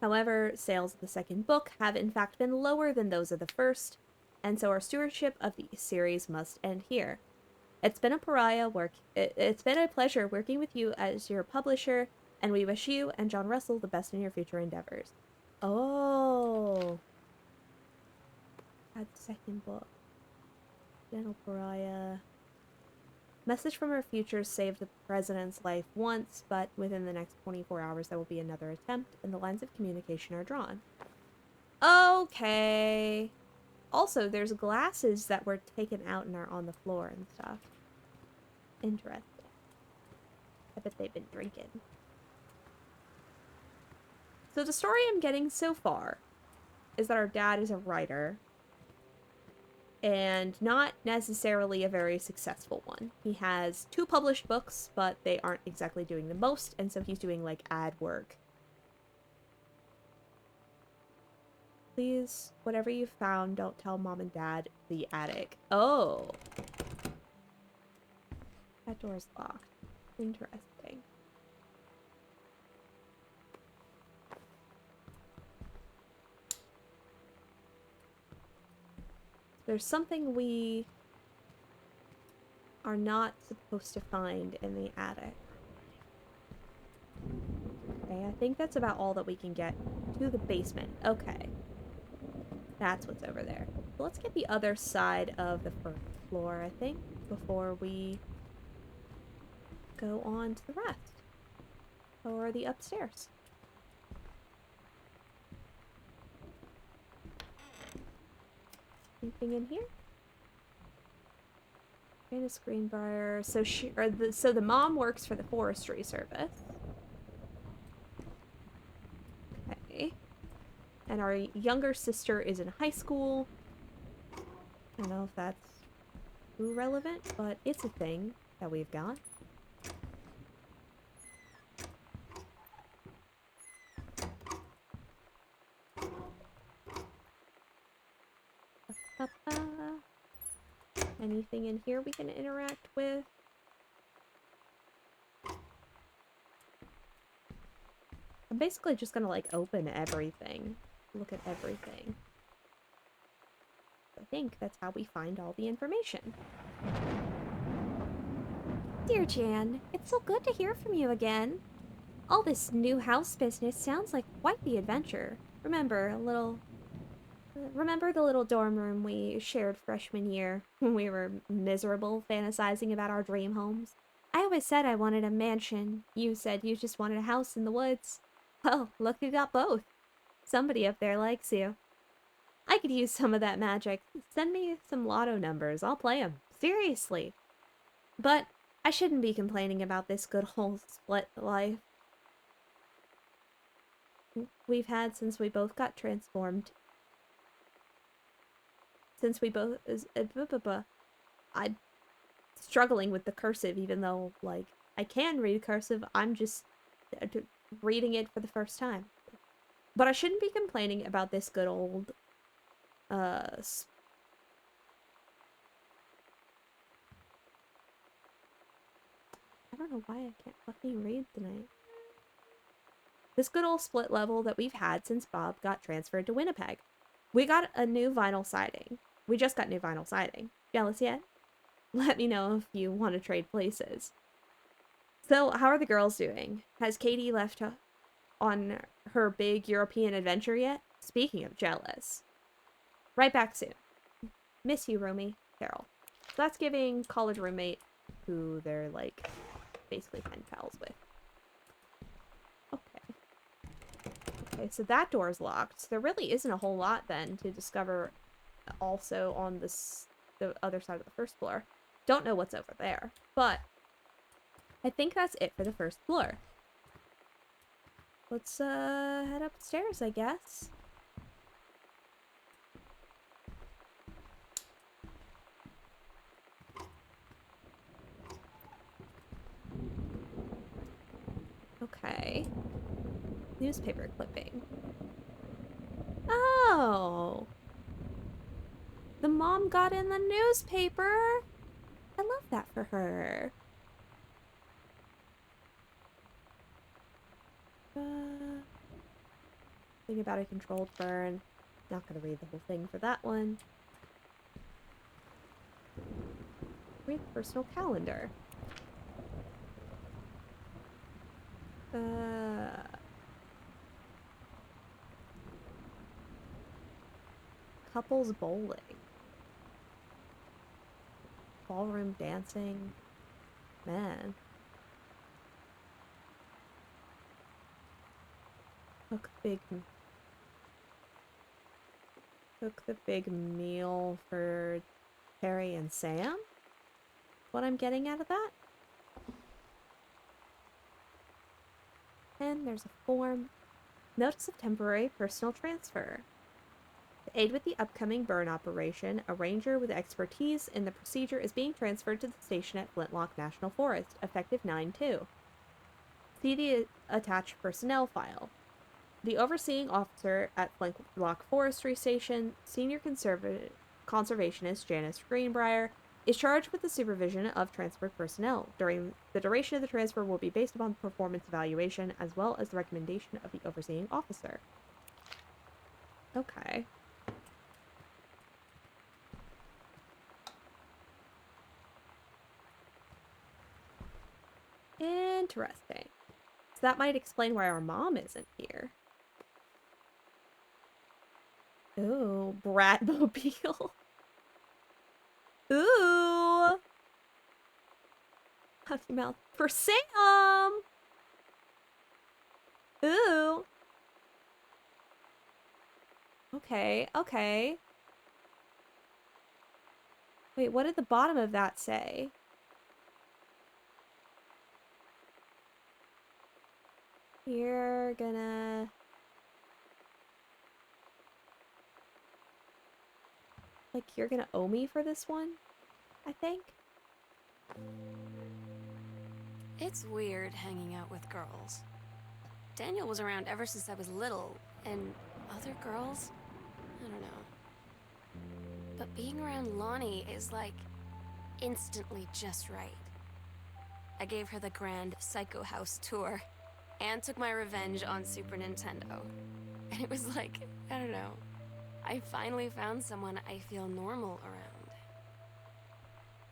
However, sales of the second book have in fact been lower than those of the first, and so our stewardship of the series must end here. It's been a pleasure working with you as your publisher, and we wish you and John Russell the best in your future endeavors. Oh. Had second book. Gentle Pariah. Message from our future saved the president's life once, but within the next 24 hours there will be another attempt, and the lines of communication are drawn. Okay. Also, there's glasses that were taken out and are on the floor and stuff. Interesting. I bet they've been drinking. So the story I'm getting so far is that our dad is a writer, and not necessarily a very successful one. He has 2 published books, but they aren't exactly doing the most, and so he's doing, like, ad work. Please, whatever you found, don't tell Mom and Dad. The attic. Oh. That door's locked. Interesting. There's something we are not supposed to find in the attic. Okay, I think that's about all that we can get to the basement. Okay. That's what's over there. So let's get the other side of the first floor, I think, before we go on to the rest. Or the upstairs. Anything in here? Janice Greenbrier. So the mom works for the Forestry Service. Okay. And our younger sister is in high school. I don't know if that's too relevant, but it's a thing that we've got. Anything in here we can interact with? I'm basically just gonna, like, open everything. Look at everything. I think that's how we find all the information. Dear Jan, it's so good to hear from you again. All this new house business sounds like quite the adventure. Remember the little dorm room we shared freshman year when we were miserable fantasizing about our dream homes? I always said I wanted a mansion. You said you just wanted a house in the woods. Well, look who got both. Somebody up there likes you. I could use some of that magic. Send me some lotto numbers. I'll play them. Seriously. But I shouldn't be complaining about this good old split life we've had since we both got transformed. Since we both... I'm struggling with the cursive, even though, like, I can read cursive. I'm just reading it for the first time. But I shouldn't be complaining about this good old... I don't know why I can't fucking read tonight. This good old split level that we've had since Bob got transferred to Winnipeg. We got a new vinyl siding. We just got new vinyl siding. Jealous yet? Let me know if you want to trade places. So, how are the girls doing? Has Katie left on her big European adventure yet? Speaking of jealous. Right back soon. Miss you, Romy. Carol. So that's giving college roommate who they're, like, basically pen pals with. Okay, so that door's locked. So there really isn't a whole lot, then, to discover also on the other side of the first floor. Don't know what's over there, but I think that's it for the first floor. Let's, head upstairs, I guess. Okay. Newspaper clipping. Oh. The mom got in the newspaper. I love that for her. Think about a controlled burn. Not gonna read the whole thing for that one. Read personal calendar. Couples bowling. Ballroom dancing. Man. Cook the big meal for Terry and Sam? What I'm getting out of that? And there's a form. Notice of temporary personal transfer. To aid with the upcoming burn operation, a ranger with expertise in the procedure is being transferred to the station at Flintlock National Forest, effective 9/2. See the attached personnel file. The overseeing officer at Flintlock Forestry Station, senior conservationist Janice Greenbrier, is charged with the supervision of transferred personnel. During the duration of the transfer will be based upon performance evaluation as well as the recommendation of the overseeing officer. Okay. Interesting. So that might explain why our mom isn't here. Ooh, Bratmobile. Ooh. Hockey mouth for Sam. Ooh. Okay, okay. Wait, what did the bottom of that say? You're gonna... Like, you're gonna owe me for this one? I think? It's weird hanging out with girls. Daniel was around ever since I was little, and other girls? I don't know. But being around Lonnie is like instantly just right. I gave her the grand Psycho House tour and took my revenge on Super Nintendo. And it was like, I don't know, I finally found someone I feel normal around.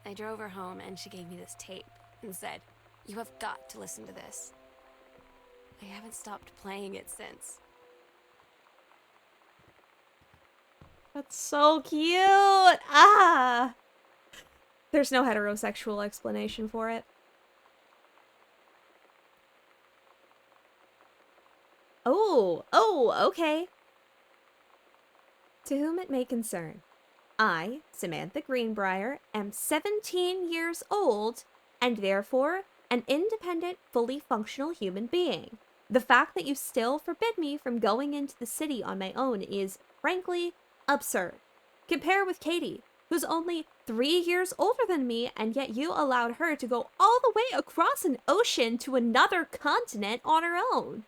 I drove her home and she gave me this tape and said, "You have got to listen to this." I haven't stopped playing it since. That's so cute! Ah! There's no heterosexual explanation for it. Oh, okay. To whom it may concern, I, Samantha Greenbrier, am 17 years old and therefore an independent, fully functional human being. The fact that you still forbid me from going into the city on my own is, frankly, absurd. Compare with Katie, who's only 3 years older than me, and yet you allowed her to go all the way across an ocean to another continent on her own.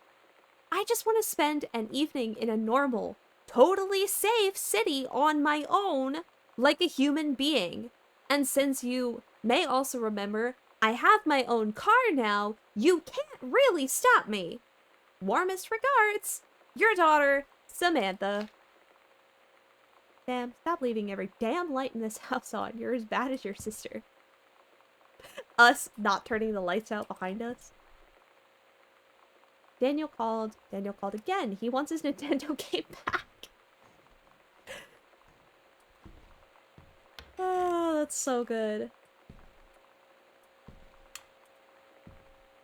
I just want to spend an evening in a normal, totally safe city on my own, like a human being. And since you may also remember, I have my own car now, you can't really stop me. Warmest regards, your daughter, Samantha. Sam, stop leaving every damn light in this house on. You're as bad as your sister. Us not turning the lights out behind us. Daniel called. Daniel called again. He wants his Nintendo game back. Oh, that's so good.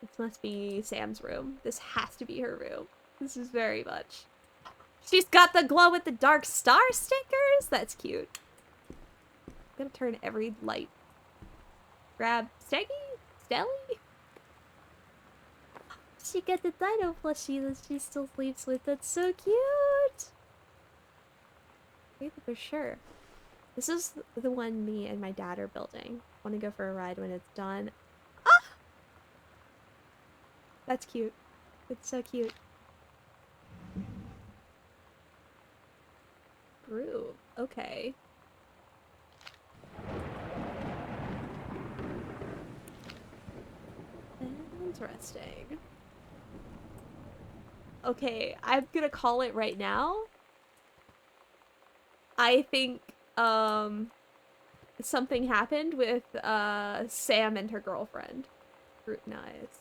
This must be Sam's room. This has to be her room. This is very much. She's got the glow with the dark star stickers. That's cute. I'm gonna turn every light. Grab Steggy? Stelly? She got the dino plushie that she still sleeps with. That's so cute. Wait, for sure. This is the one me and my dad are building. Want to go for a ride when it's done. Ah! That's cute. It's so cute. Groove. Okay. Interesting. Okay, I'm gonna call it right now. I think, something happened with, Sam and her girlfriend. Scrutinize.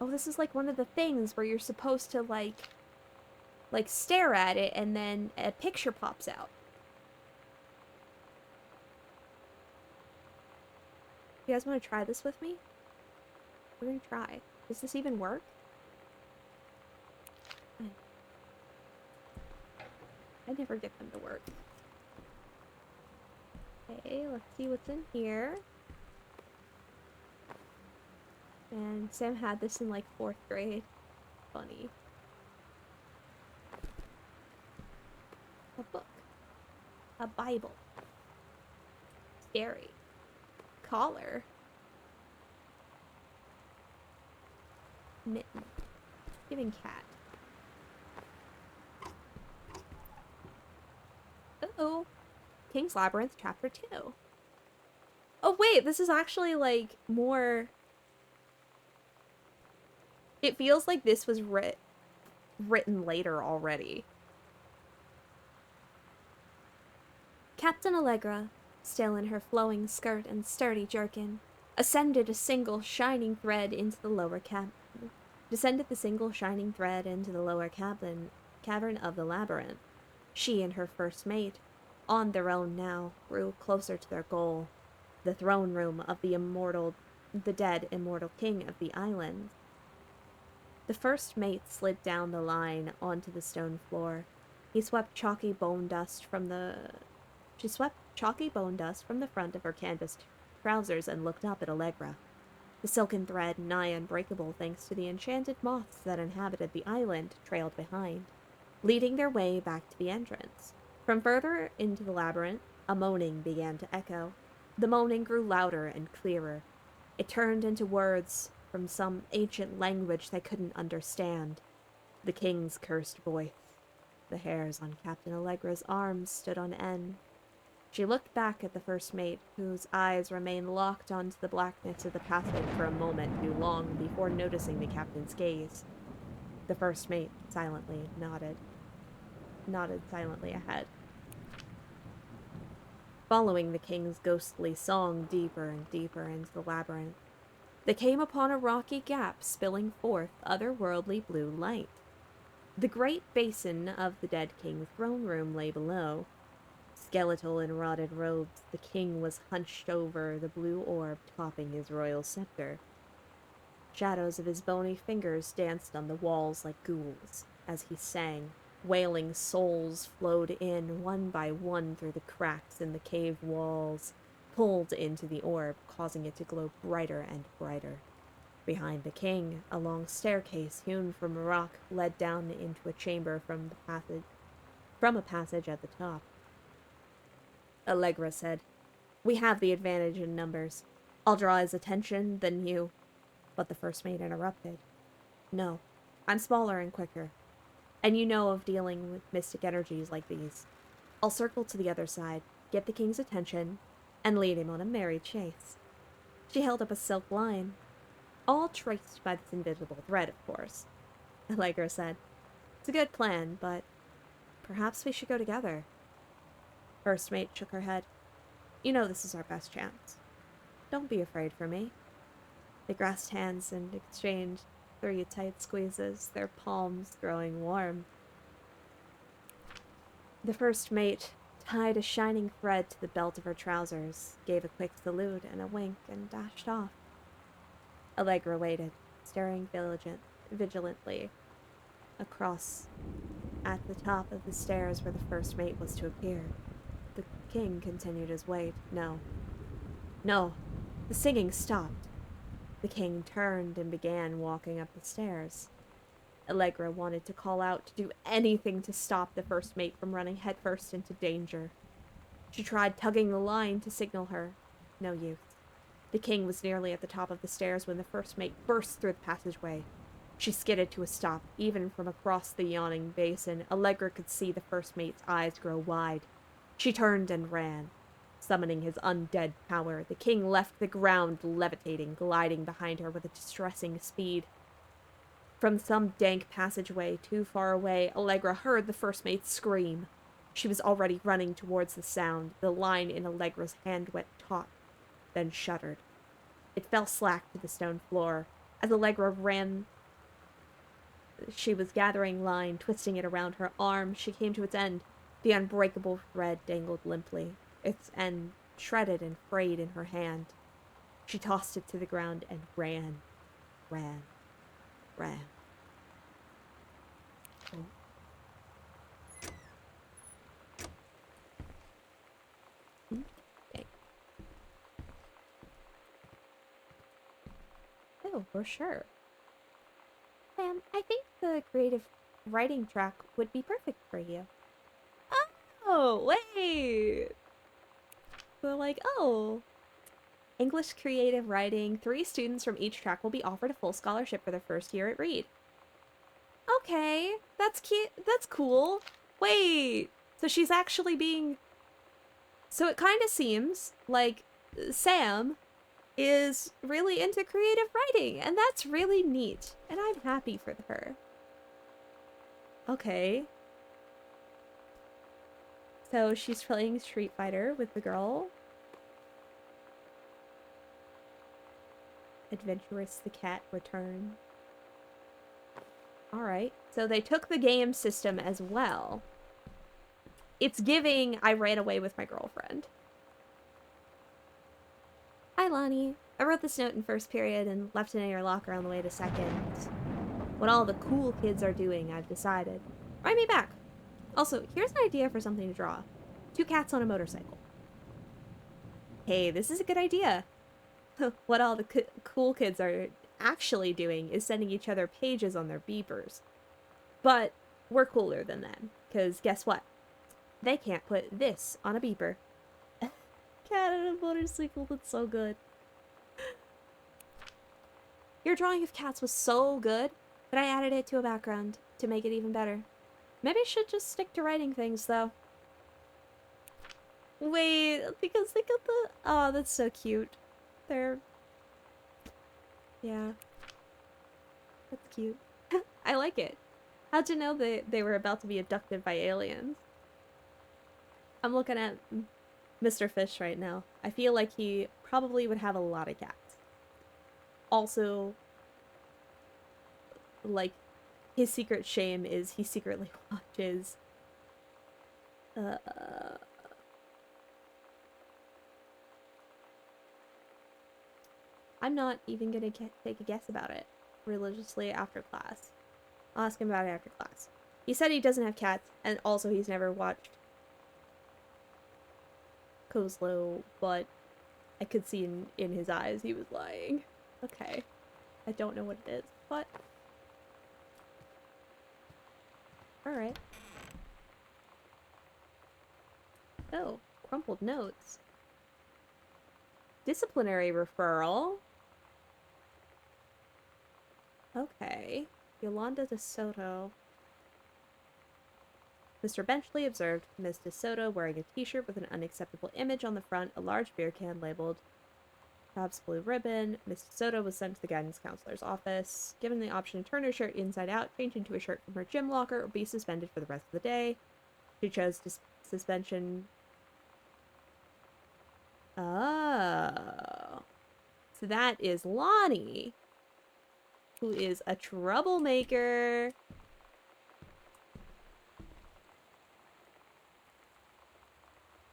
Oh, this is like one of the things where you're supposed to, like stare at it and then a picture pops out. You guys want to try this with me? We're gonna try. Does this even work? I never get them to work. Okay, let's see what's in here. And Sam had this in like 4th grade. Funny. A book. A Bible. Scary. Collar. Mitten. Giving cat. Uh-oh. King's Labyrinth Chapter 2. Oh wait, this is actually like more... It feels like this was written later already. Captain Allegra, still in her flowing skirt and sturdy jerkin, ascended a single shining thread into the lower descended the single shining thread into the lower cavern of the labyrinth. She and her first mate, on their own now, grew closer to their goal, the throne room of the dead immortal king of the island. The first mate slid down the line onto the stone floor. She swept chalky bone dust from the front of her canvas trousers and looked up at Allegra. The silken thread, nigh unbreakable thanks to the enchanted moths that inhabited the island, trailed behind, leading their way back to the entrance. From further into the labyrinth, a moaning began to echo. The moaning grew louder and clearer. It turned into words from some ancient language they couldn't understand. The king's cursed voice. The hairs on Captain Allegra's arms stood on end. She looked back at the first mate, whose eyes remained locked onto the blackness of the passage for a moment too long before noticing the captain's gaze. The first mate silently nodded silently ahead. Following the king's ghostly song deeper and deeper into the labyrinth, they came upon a rocky gap spilling forth otherworldly blue light. The great basin of the dead king's throne room lay below. Skeletal in rotted robes, the king was hunched over the blue orb topping his royal scepter. Shadows of his bony fingers danced on the walls like ghouls as he sang. Wailing souls flowed in one by one through the cracks in the cave walls, pulled into the orb, causing it to glow brighter and brighter. Behind the king, a long staircase hewn from rock led down into a chamber from a passage at the top. Allegra said, "We have the advantage in numbers. I'll draw his attention, then you." But the first mate interrupted. "No, I'm smaller and quicker. And you know of dealing with mystic energies like these. I'll circle to the other side, get the king's attention, and lead him on a merry chase." She held up a silk line, all traced by this invisible thread, of course. Allegra said, "It's a good plan, but perhaps we should go together." First mate shook her head. "You know this is our best chance. Don't be afraid for me." They grasped hands and exchanged 3 tight squeezes, their palms growing warm. The first mate tied a shining thread to the belt of her trousers, gave a quick salute and a wink, and dashed off. Allegra waited, staring vigilantly across at the top of the stairs where the first mate was to appear. The king continued his way. No. The singing stopped. The king turned and began walking up the stairs. Allegra wanted to call out, to do anything to stop the first mate from running headfirst into danger. She tried tugging the line to signal her. No use. The king was nearly at the top of the stairs when the first mate burst through the passageway. She skidded to a stop. Even from across the yawning basin, Allegra could see the first mate's eyes grow wide. She turned and ran. Summoning his undead power, the king left the ground levitating, gliding behind her with a distressing speed. From some dank passageway too far away, Allegra heard the first mate scream. She was already running towards the sound. The line in Allegra's hand went taut, then shuddered. It fell slack to the stone floor. As Allegra ran, she was gathering line, twisting it around her arm. She came to its end. The unbreakable thread dangled limply, its end shredded and frayed in her hand. She tossed it to the ground and ran. Ran. Oh. Okay. Oh, for sure. Sam, I think the creative writing track would be perfect for you. Oh, wait! So like, oh, English creative writing, 3 students from each track will be offered a full scholarship for their first year at Reed. Okay, that's cute. That's cool. Wait, so she's actually being... So it kind of seems like Sam is really into creative writing, and that's really neat, and I'm happy for her. Okay. So she's playing Street Fighter with the girl. Adventurous the cat return. Alright, so they took the game system as well. It's giving I ran away with my girlfriend. Hi, Lonnie. I wrote this note in first period and left it in your locker on the way to second. What all the cool kids are doing, I've decided. Write me back. Also, here's an idea for something to draw. 2 cats on a motorcycle. Hey, this is a good idea. What all the cool kids are actually doing is sending each other pages on their beepers. But we're cooler than them, because guess what? They can't put this on a beeper. Cat on a motorcycle, that's so good. Your drawing of cats was so good that I added it to a background to make it even better. Maybe I should just stick to writing things, though. Wait, because they got the... Oh, that's so cute. They're... Yeah. That's cute. I like it. How'd you know they were about to be abducted by aliens? I'm looking at Mr. Fish right now. I feel like he probably would have a lot of cats. Also, like, his secret shame is he secretly watches... I'm not even gonna take a guess about it religiously after class. I'll ask him about it after class. He said he doesn't have cats, and also he's never watched Kozlo, but I could see in his eyes he was lying. Okay. I don't know what it is, but... Alright. Oh, crumpled notes. Disciplinary referral. Okay. Yolanda DeSoto. Mr. Benchley observed Miss DeSoto wearing a t-shirt with an unacceptable image on the front, a large beer can labeled Bob's Blue Ribbon. Miss DeSoto was sent to the guidance counselor's office. Given the option to turn her shirt inside out, change into a shirt from her gym locker, or be suspended for the rest of the day, she chose suspension. Oh. So that is Lonnie, who is a troublemaker.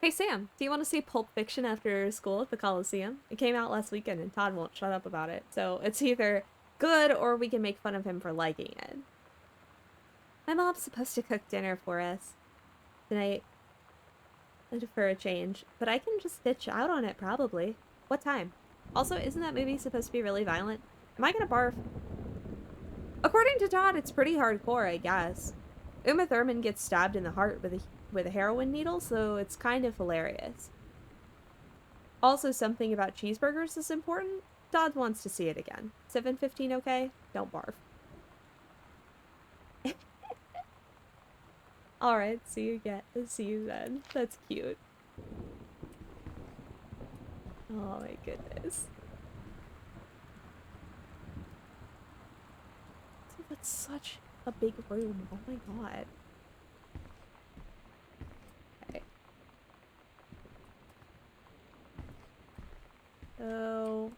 Hey Sam, do you want to see Pulp Fiction after school at the Coliseum? It came out last weekend and Todd won't shut up about it. So it's either good or we can make fun of him for liking it. My mom's supposed to cook dinner for us tonight for a change, but I can just ditch out on it probably. What time? Also, isn't that movie supposed to be really violent? Am I gonna barf? According to Todd, it's pretty hardcore, I guess. Uma Thurman gets stabbed in the heart with a heroin needle, so it's kind of hilarious. Also, something about cheeseburgers is important. Dodd wants to see it again. 7:15, okay? Don't barf. Alright, see you again. See you then. That's cute. Oh my goodness. Dude, that's such a big room. Oh my god. Okay. So...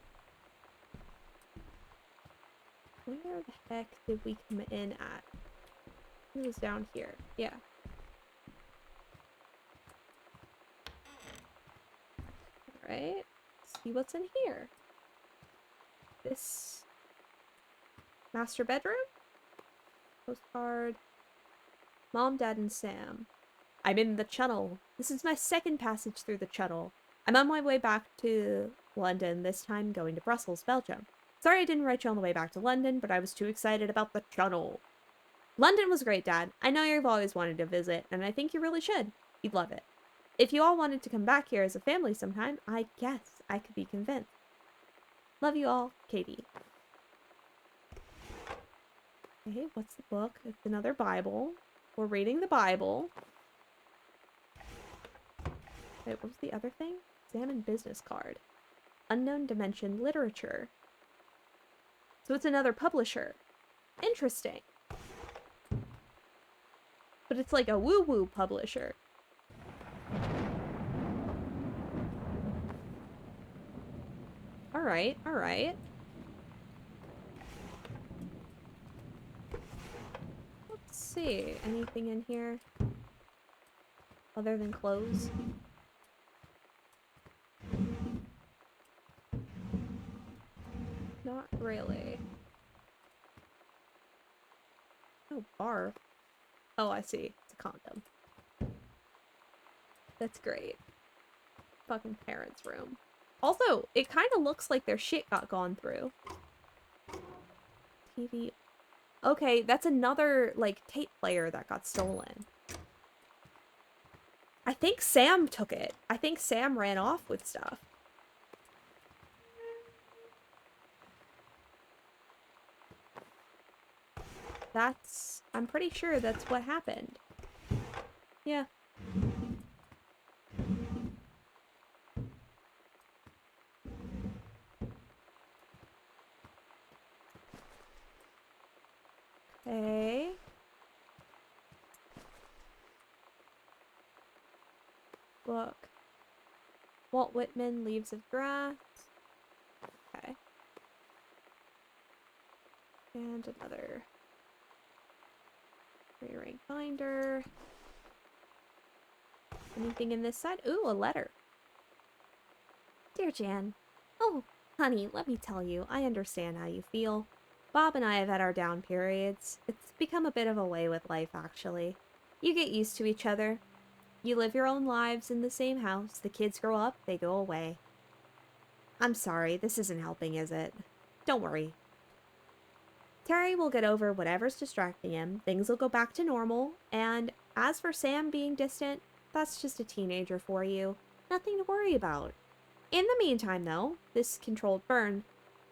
where the heck did we come in at? It was down here. Yeah. Alright. See what's in here. This... master bedroom? Postcard. Mom, Dad, and Sam. I'm in the tunnel. This is my second passage through the tunnel. I'm on my way back to London, this time going to Brussels, Belgium. Sorry I didn't write you on the way back to London, but I was too excited about the tunnel. London was great, Dad. I know you've always wanted to visit, and I think you really should. You'd love it. If you all wanted to come back here as a family sometime, I guess I could be convinced. Love you all, Katie. Okay, what's the book? It's another Bible. We're reading the Bible. Wait, what was the other thing? Examine business card. Unknown Dimension Literature. So it's another publisher. Interesting. But it's like a woo-woo publisher. Alright, alright. Let's see. Anything in here? Other than clothes? Not really. Oh, barf. Oh, I see. It's a condom. That's great. Fucking parents' room. Also, it kind of looks like their shit got gone through. TV. Okay, that's another, like, tape player that got stolen. I think Sam took it. I think Sam ran off with stuff. I'm pretty sure that's what happened. Yeah. Okay. Book. Walt Whitman, Leaves of Grass. Okay. And another rearrange binder. Anything in this side? Ooh, a letter. Dear Jan. Oh, honey, let me tell you, I understand how you feel. Bob and I have had our down periods. It's become a bit of a way with life, actually. You get used to each other. You live your own lives in the same house. The kids grow up, they go away. I'm sorry, this isn't helping, is it? Don't worry. Terry will get over whatever's distracting him. Things will go back to normal. And as for Sam being distant, that's just a teenager for you. Nothing to worry about. In the meantime, though, this controlled burn,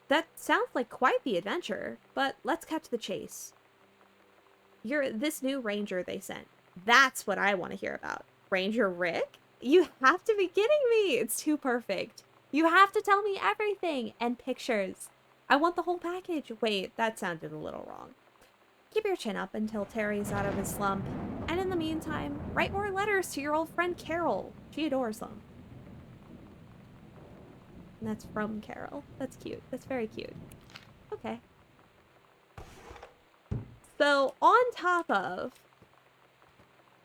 that sounds like quite the adventure, but let's cut to the chase. You're this new ranger they sent. That's what I want to hear about. Ranger Rick? You have to be kidding me! It's too perfect. You have to tell me everything! And pictures. I want the whole package. Wait, that sounded a little wrong. Keep your chin up until Terry's out of his slump. And in the meantime, write more letters to your old friend Carol. She adores them. And that's from Carol. That's cute. That's very cute. Okay. So, on top of...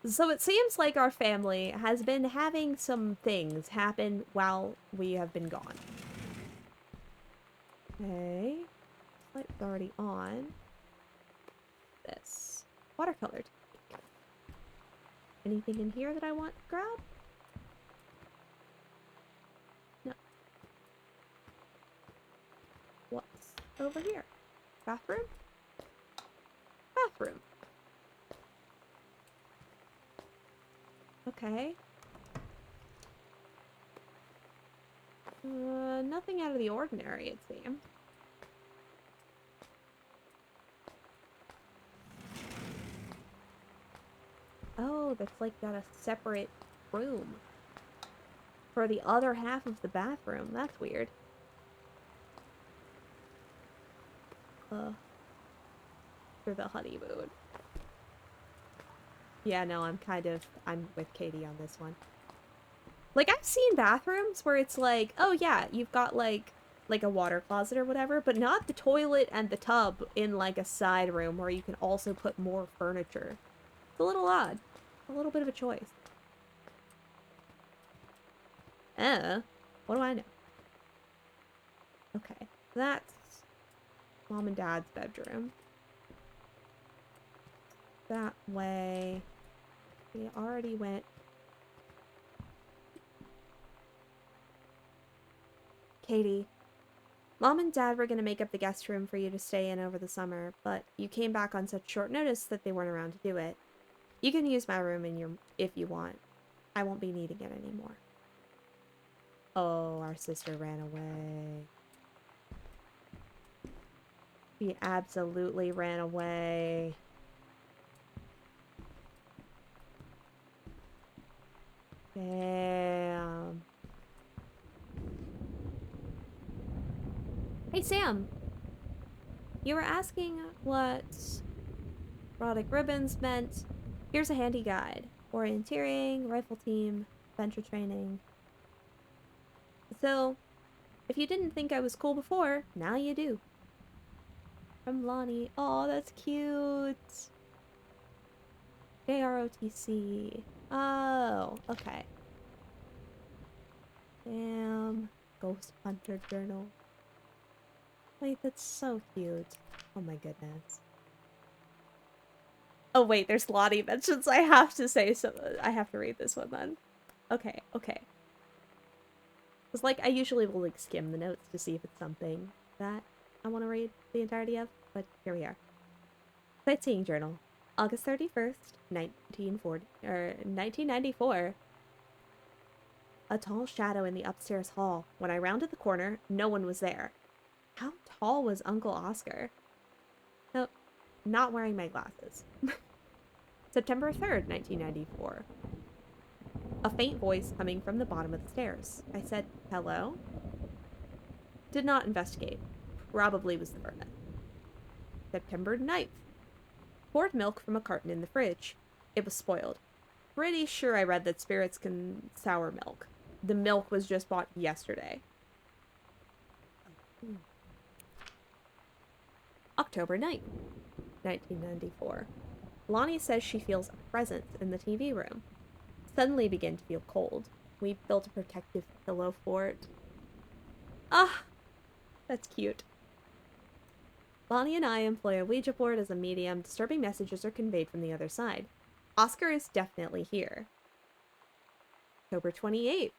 So it seems like our family has been having some things happen while we have been gone. Okay. Light's already on. This. Watercolor technique. Anything in here that I want to grab? No. What's over here? Bathroom? Bathroom. Okay. Nothing out of the ordinary, it seems. Oh, that's like got a separate room for the other half of the bathroom. That's weird. For the honeymoon. Yeah, no, I'm with Katie on this one. Like, I've seen bathrooms where it's like, oh yeah, you've got like a water closet or whatever, but not the toilet and the tub in like a side room where you can also put more furniture. It's a little odd. A little bit of a choice. What do I know? Okay, that's mom and dad's bedroom. That way. We already went. Katie, mom and dad were gonna make up the guest room for you to stay in over the summer, but you came back on such short notice that they weren't around to do it. You can use my room if you want. I won't be needing it anymore. Oh, our sister ran away. She absolutely ran away. Damn. Hey, Sam. You were asking what erotic ribbons meant. Here's a handy guide. Orienteering, rifle team, adventure training. So, if you didn't think I was cool before, now you do. From Lonnie. Oh, that's cute. JROTC. Oh, okay. Damn. Ghost Hunter Journal. Wait, that's so cute. Oh my goodness. Oh wait, there's Lottie mentions. I have to say so. I have to read this one then. Okay, okay. Because like I usually will like skim the notes to see if it's something that I want to read the entirety of, but here we are. Sightseeing Journal, August 31st, 1994. A tall shadow in the upstairs hall. When I rounded the corner, no one was there. How tall was Uncle Oscar? Nope, not wearing my glasses. September 3rd, 1994. A faint voice coming from the bottom of the stairs. I said, hello? Did not investigate. Probably was the vermin. September 9th. Poured milk from a carton in the fridge. It was spoiled. Pretty sure I read that spirits can sour milk. The milk was just bought yesterday. October 9th, 1994. Lonnie says she feels a presence in the TV room. Suddenly begin to feel cold. We built a protective pillow for it. Ah, that's cute. Lonnie and I employ a Ouija board as a medium. Disturbing messages are conveyed from the other side. Oscar is definitely here. October 28th.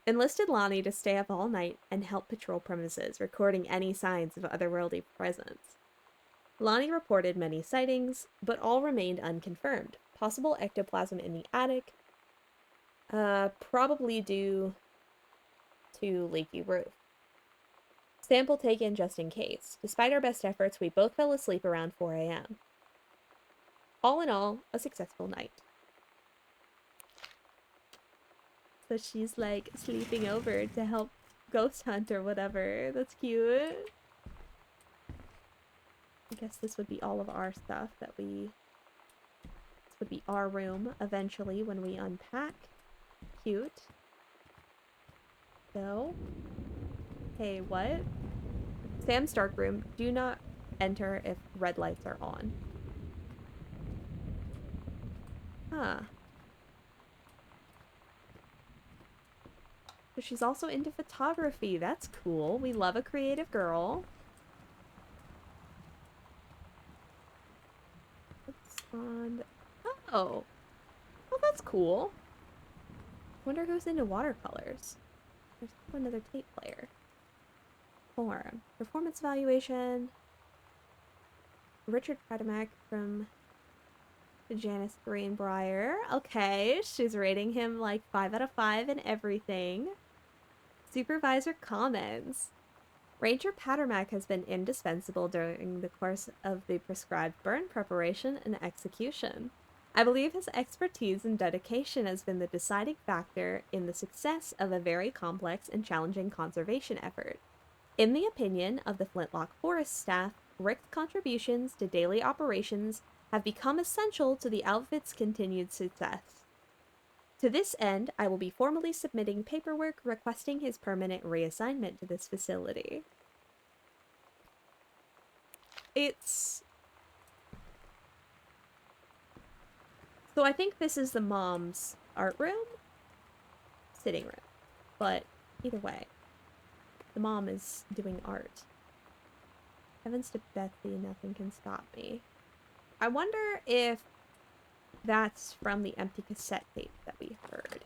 Enlisted Lonnie to stay up all night and help patrol premises, recording any signs of otherworldly presence. Lonnie reported many sightings, but all remained unconfirmed. Possible ectoplasm in the attic, probably due to leaky roof. Sample taken just in case. Despite our best efforts, we both fell asleep around 4 a.m. All in all, a successful night. So she's like sleeping over to help ghost hunt or whatever. That's cute. I guess this would be all of our stuff that we... This would be our room eventually when we unpack. Cute. So... Hey, what? Sam's dark room. Do not enter if red lights are on. Huh. So she's also into photography. That's cool. We love a creative girl. On... Oh. Oh, that's cool. Wonder who's into watercolors. There's another tape player. Form. Performance evaluation. Richard Pradamek from Janice Greenbrier. Okay, she's rating him like 5 out of 5 and everything. Supervisor comments. Ranger Pattermack has been indispensable during the course of the prescribed burn preparation and execution. I believe his expertise and dedication has been the deciding factor in the success of a very complex and challenging conservation effort. In the opinion of the Flintlock Forest staff, Rick's contributions to daily operations have become essential to the outfit's continued success. To this end, I will be formally submitting paperwork requesting his permanent reassignment to this facility. So I think this is the mom's art room? Sitting room. But either way, the mom is doing art. Heavens to Betsy, nothing can stop me. I wonder if that's from the empty cassette tape that we heard.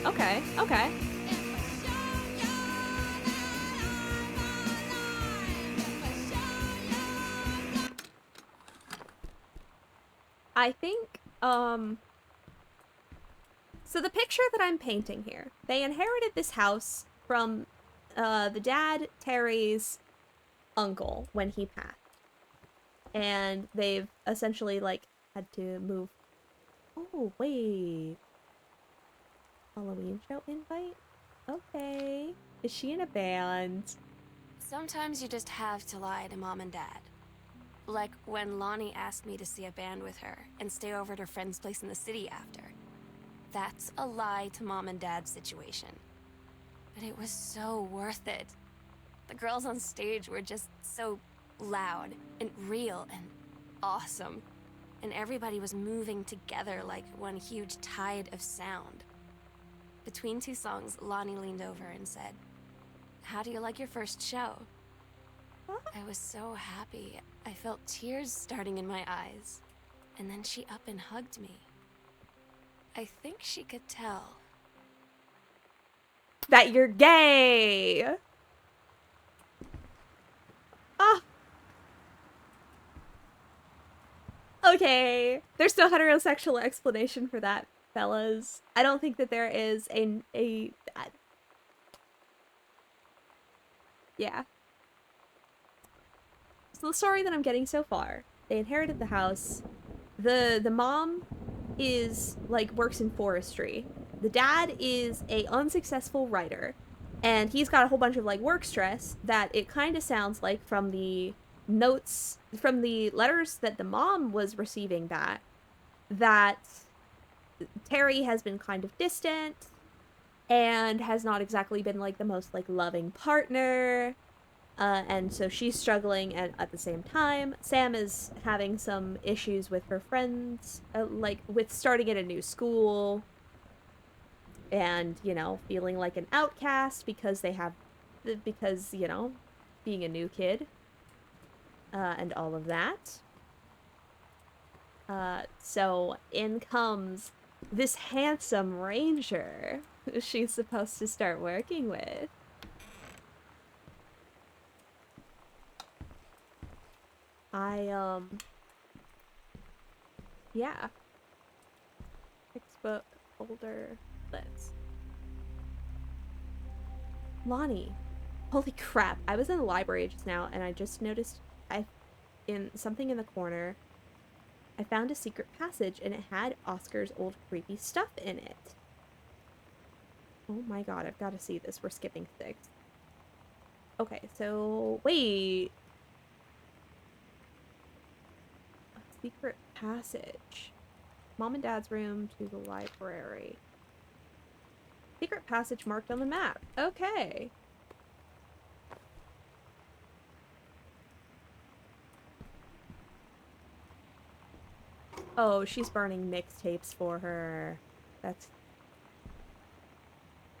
Okay, okay. I think, so the picture that I'm painting here, they inherited this house from, the dad, Terry's uncle, when he passed. And they've essentially, like, had to move. Oh, wait. Halloween show invite? Okay. Is she in a band? Sometimes you just have to lie to Mom and Dad. Like when Lonnie asked me to see a band with her and stay over at her friend's place in the city after. That's a lie to Mom and Dad's situation. But it was so worth it. The girls on stage were just so loud and real and awesome. And everybody was moving together like one huge tide of sound. Between two songs, Lonnie leaned over and said, "How do you like your first show?" I was so happy. I felt tears starting in my eyes. And then she up and hugged me. I think she could tell. That you're gay! Ah! Okay. There's no heterosexual explanation for that, fellas. I don't think that there is yeah. So the story that I'm getting so far, they inherited the house. The mom is, like, works in forestry. The dad is a unsuccessful writer. And he's got a whole bunch of, like, work stress that it kind of sounds like from the notes, from the letters that the mom was receiving back, that Terry has been kind of distant and has not exactly been, like, the most, like, loving partner. And so she's struggling, and at the same time, Sam is having some issues with her friends, like, with starting at a new school, and, you know, feeling like an outcast because you know, being a new kid, and all of that. So in comes this handsome ranger who she's supposed to start working with. Yeah. Textbook, folder, list. Lonnie. Holy crap. I was in the library just now and I just noticed in something in the corner, I found a secret passage and it had Oscar's old creepy stuff in it. Oh my god, I've got to see this. We're skipping 6. Okay, so wait. Secret passage. Mom and Dad's room to the library. Secret passage marked on the map. Okay. Oh, she's burning mixtapes for her. That's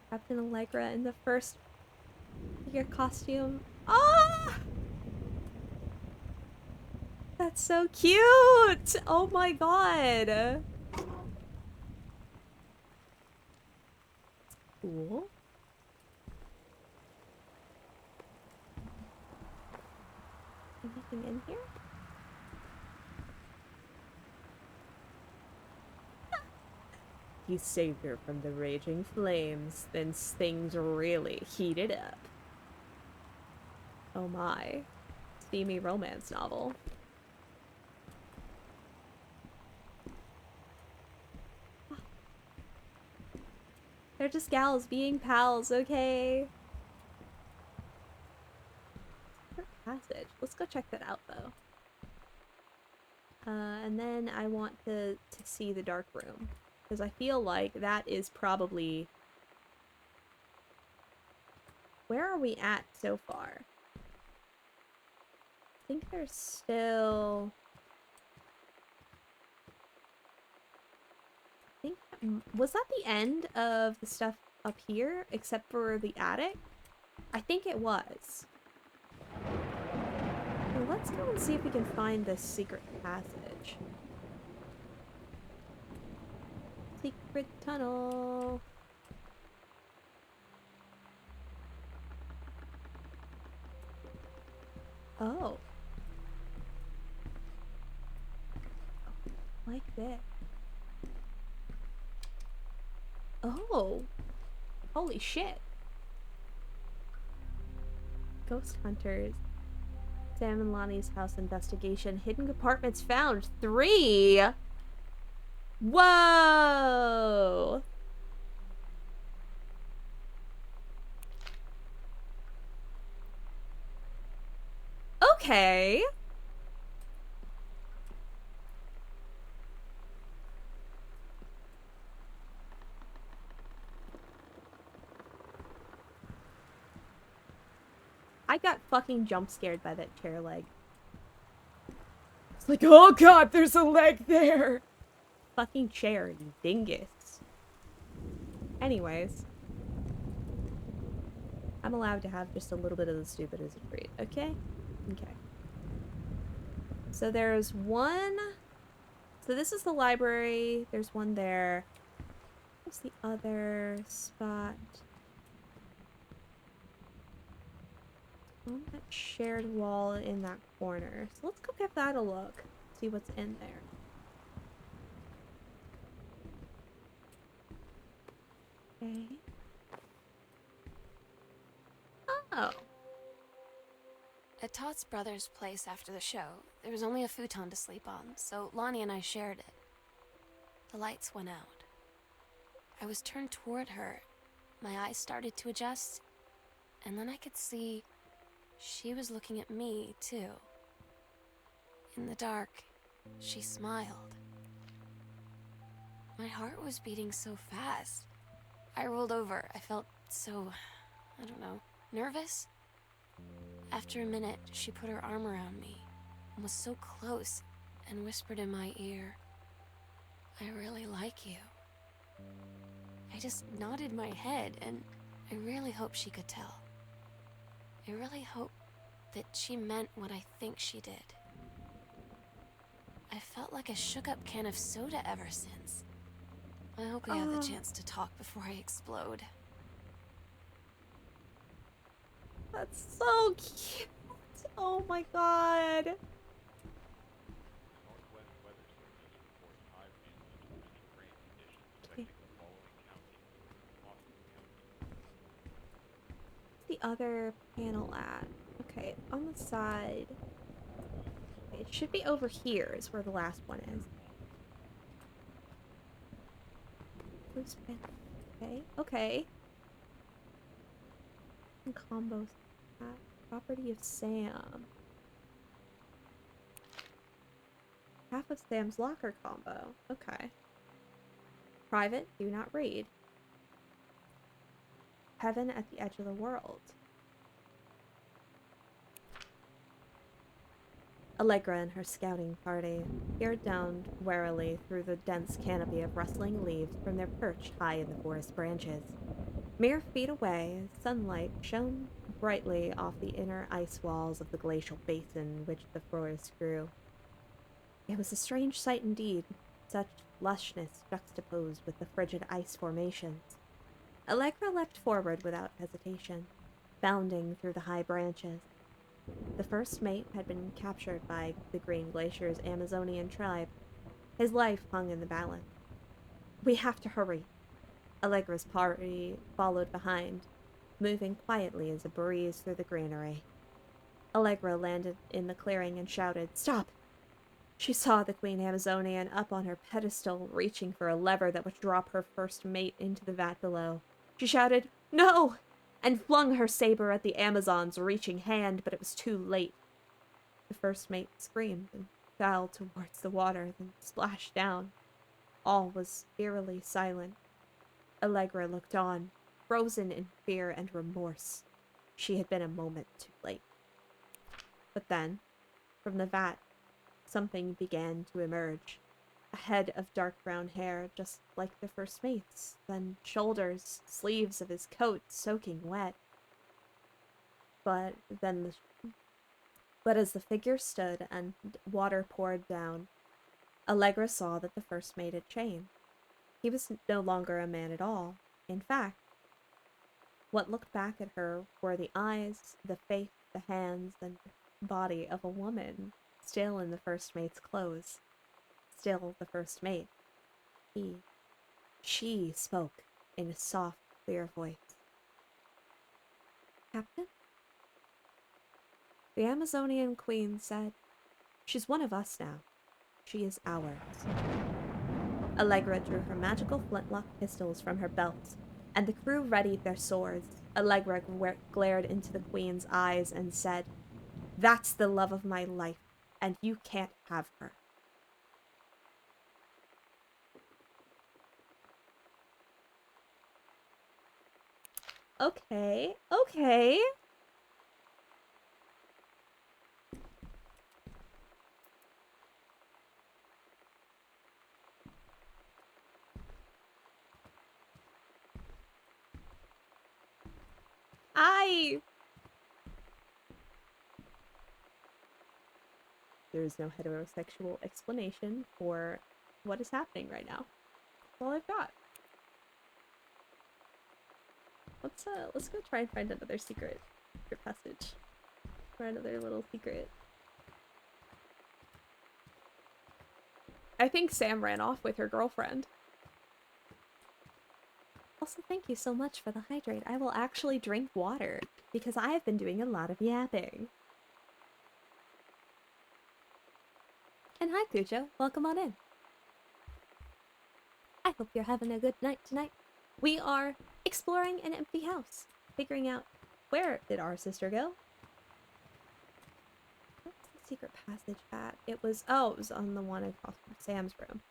Captain Allegra in the first figure costume. Ah! That's so cute! Oh my god! Cool. Anything in here? You saved her from the raging flames, then things really heated up. Oh my. Steamy romance novel. They're just gals being pals, okay? Passage. Let's go check that out, though. And then I want to see the dark room. Because I feel like that is probably... Where are we at so far? I think there's still... I think... Was that the end of the stuff up here? Except for the attic? I think it was. Well, let's go and see if we can find this secret passage. Secret tunnel. Oh. Like this. Oh. Holy shit. Ghost hunters. Sam and Lonnie's house investigation. Hidden compartments found. 3! Whoa! Okay. I got fucking jump scared by that chair leg. It's like, oh god, there's a leg there! Fucking chair, you dingus. Anyways. I'm allowed to have just a little bit of the stupid as a treat, okay? Okay. So there's one... So this is the library. There's one there. What's the other spot? On that shared wall in that corner. So let's go give that a look. See what's in there. Okay. Oh. At Todd's brother's place after the show, there was only a futon to sleep on, so Lonnie and I shared it. The lights went out. I was turned toward her. My eyes started to adjust, and then I could see she was looking at me, too. In the dark, she smiled. My heart was beating so fast. I rolled over. I felt so, I don't know, nervous? After a minute, she put her arm around me and was so close and whispered in my ear, "I really like you." I just nodded my head, and I really hope she could tell. I really hope that she meant what I think she did. I felt like a shook-up can of soda ever since. I hope we have the chance to talk before I explode. That's so cute. Oh my god. Northwest Weather Service reports high winds and torrential rain conditions affecting the following counties: Austin County. The other panel at? Okay, on the side. Okay, it should be over here is where the last one is. Bruce Banner. Okay, okay. And combos. Property of Sam. Half of Sam's locker combo. Okay. Private, do not read. Heaven at the edge of the world. Allegra and her scouting party peered down warily through the dense canopy of rustling leaves from their perch high in the forest branches. Mere feet away, sunlight shone brightly off the inner ice walls of the glacial basin in which the forest grew. It was a strange sight indeed, such lushness juxtaposed with the frigid ice formations. Allegra leapt forward without hesitation, bounding through the high branches. The first mate had been captured by the Green Glacier's Amazonian tribe. His life hung in the balance. We have to hurry. Allegra's party followed behind, moving quietly as a breeze through the greenery. Allegra landed in the clearing and shouted, "Stop!" She saw the Queen Amazonian up on her pedestal, reaching for a lever that would drop her first mate into the vat below. She shouted, "No!" and flung her saber at the Amazon's reaching hand, but it was too late. The first mate screamed and fell towards the water, then splashed down. All was eerily silent. Allegra looked on, frozen in fear and remorse. She had been a moment too late. But then, from the vat, something began to emerge. A head of dark brown hair, just like the first mate's, then shoulders, sleeves of his coat soaking wet. But as the figure stood and water poured down, Allegra saw that the first mate had changed. He was no longer a man at all. In fact, what looked back at her were the eyes, the face, the hands, and body of a woman, still in the first mate's clothes. Still the first mate. She spoke in a soft, clear voice. "Captain?" The Amazonian queen said, "She's one of us now. She is ours." Allegra drew her magical flintlock pistols from her belt, and the crew readied their swords. Allegra glared into the queen's eyes and said, "That's the love of my life, and you can't have her." Okay, okay. There is no heterosexual explanation for what is happening right now. That's all I've got. Let's go try and find another secret passage. Or another little secret. I think Sam ran off with her girlfriend. Also, thank you so much for the hydrate. I will actually drink water, because I have been doing a lot of yapping. And hi, Cujo. Welcome on in. I hope you're having a good night tonight. We are exploring an empty house, figuring out where did our sister go? What's the secret passage at? It was on the one across from Sam's room.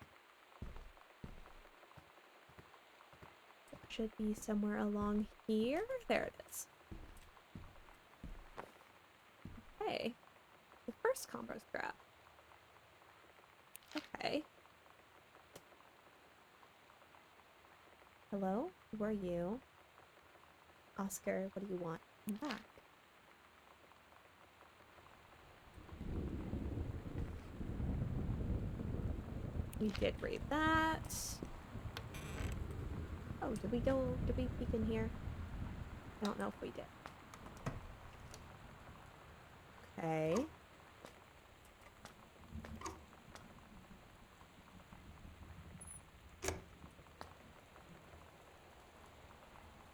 It should be somewhere along here. There it is. Okay. The first combo scrap. Okay. Hello? Who are you? Oscar, what do you want? I'm back. We did read that. Oh, did we peek in here? I don't know if we did. Okay.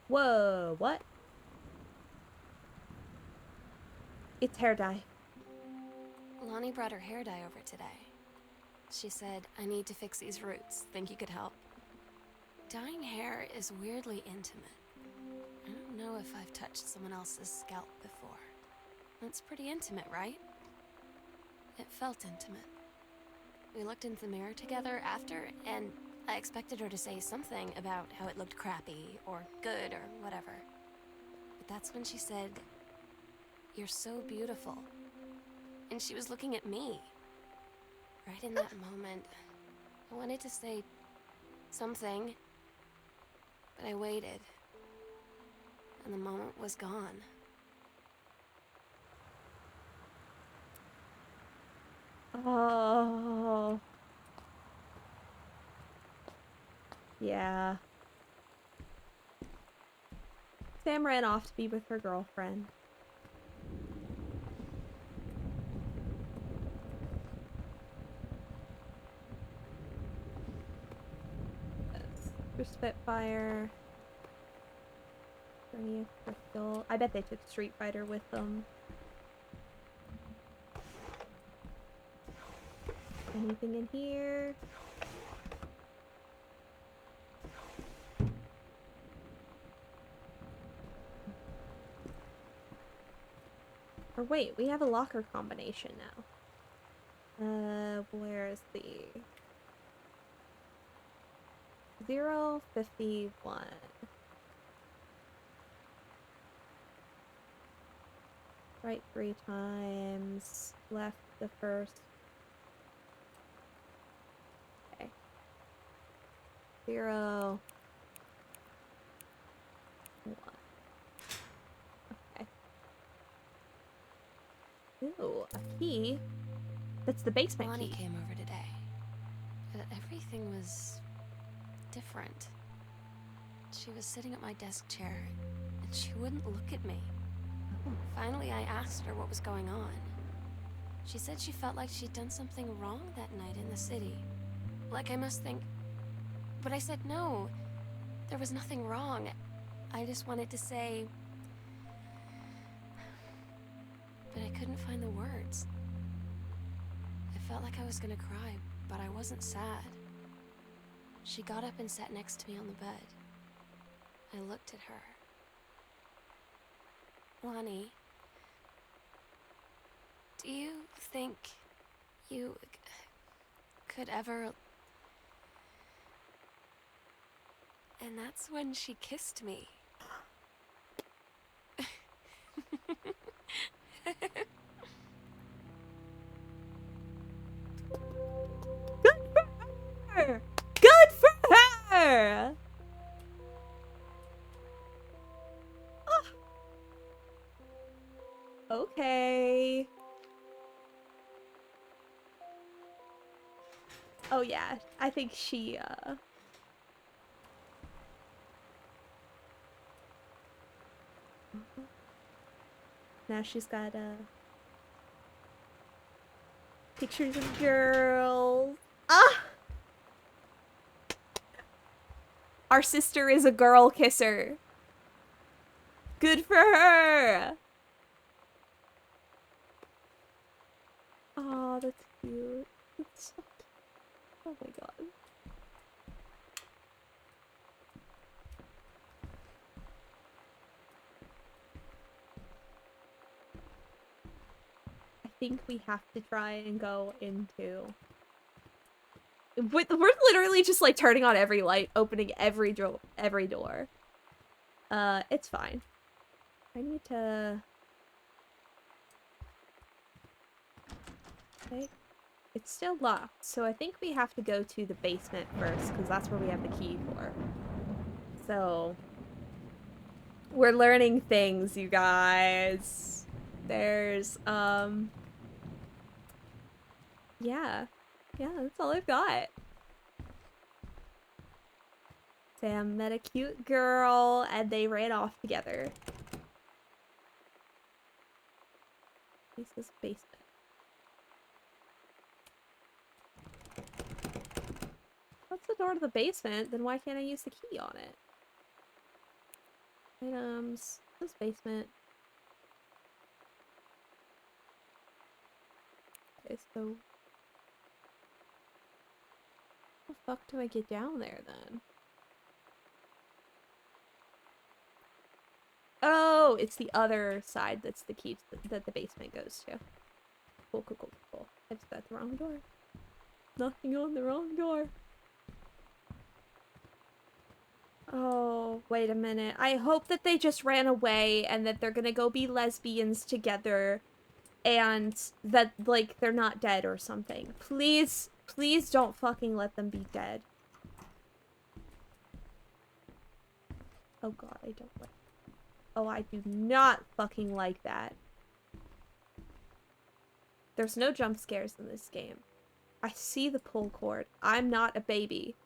Whoa, what? It's hair dye. Lonnie brought her hair dye over today. She said, "I need to fix these roots. Think you could help?" Dyeing hair is weirdly intimate. I don't know if I've touched someone else's scalp before. That's pretty intimate, right? It felt intimate. We looked in the mirror together after, and I expected her to say something about how it looked crappy or good or whatever. But that's when she said, "You're so beautiful." And she was looking at me. Right in that moment, I wanted to say something, but I waited. And the moment was gone. Oh. Yeah. Sam ran off to be with her girlfriend. For Spitfire. Bring a crystal. I bet they took Street Fighter with them. Anything in here? Or wait, we have a locker combination now. Where's the 051? Right 3 times. Left the first. Okay. 0 1. Okay. Ooh, a key. That's the basement Lonnie key. came over today. Everything was different. She was sitting at my desk chair, and she wouldn't look at me. Finally, I asked her what was going on. She said she felt like she'd done something wrong that night in the city. Like I must think... But I said no. There was nothing wrong. I just wanted to say... But I couldn't find the words. I felt like I was gonna cry, but I wasn't sad. She got up and sat next to me on the bed. I looked at her. Lonnie, do you think you could ever... And that's when she kissed me. Good for her! Good for her! Oh. Okay. Oh yeah, I think she, now she's got, pictures of girls. Ah! Our sister is a girl kisser. Good for her! Oh, that's cute. That's so cute. Oh my god. I think we have to try and go into... We're literally just like turning on every light, opening every door. It's fine. I need to... Okay. It's still locked, so I think we have to go to the basement first, because that's where we have the key for. So... We're learning things, you guys. There's, yeah. Yeah, that's all I've got. Sam met a cute girl, and they ran off together. This is basement. What's the door to the basement? Then why can't I use the key on it? Items. This basement. Okay, so... How the fuck do I get down there, then? Oh, it's the other side that's the key that the basement goes to. Cool. I just got the wrong door. Knocking on the wrong door. Oh, wait a minute. I hope that they just ran away and that they're gonna go be lesbians together and that, like, they're not dead or something. Please, please don't fucking let them be dead. Oh god, I don't like... Oh, I do not fucking like that. There's no jump scares in this game. I see the pull cord. I'm not a baby.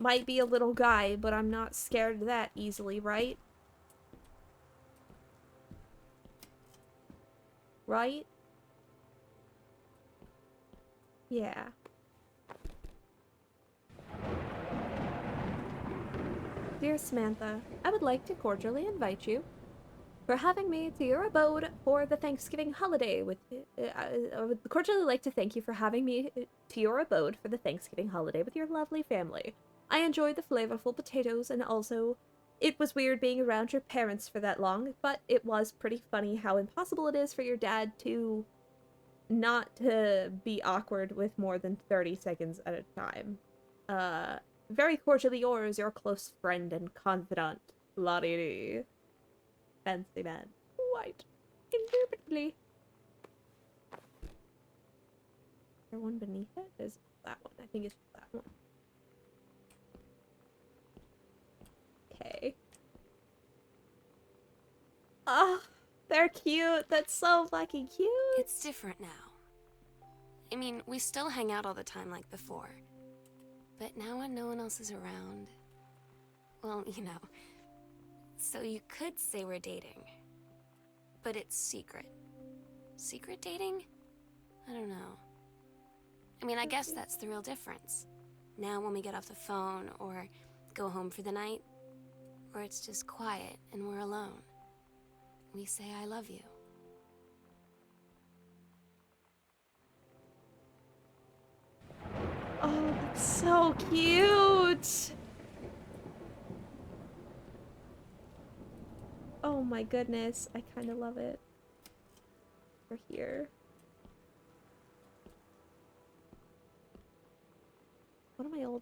Might be a little guy, but I'm not scared that easily, right? Right? Yeah. Dear Samantha, I would like to cordially invite you for having me to your abode for the Thanksgiving holiday. I would cordially like to thank you for having me to your abode for the Thanksgiving holiday with your lovely family. I enjoyed the flavorful potatoes, and also it was weird being around your parents for that long, but it was pretty funny how impossible it is for your dad to not to be awkward with more than 30 seconds at a time. Very cordially yours, your close friend and confidant, Lottie. Fancy man. Quite indubitably. Is there one beneath it? Is that one? I think it's that one. Okay. Ah, they're cute. That's so fucking cute. It's different now. I mean, we still hang out all the time like before. But now when no one else is around, well, you know. So you could say we're dating. But it's secret. Secret dating? I don't know. I mean, I guess that's the real difference. Now when we get off the phone or go home for the night, or it's just quiet and we're alone, we say I love you. Oh, that's so cute. Oh my goodness, I kind of love it. We're here. One of my old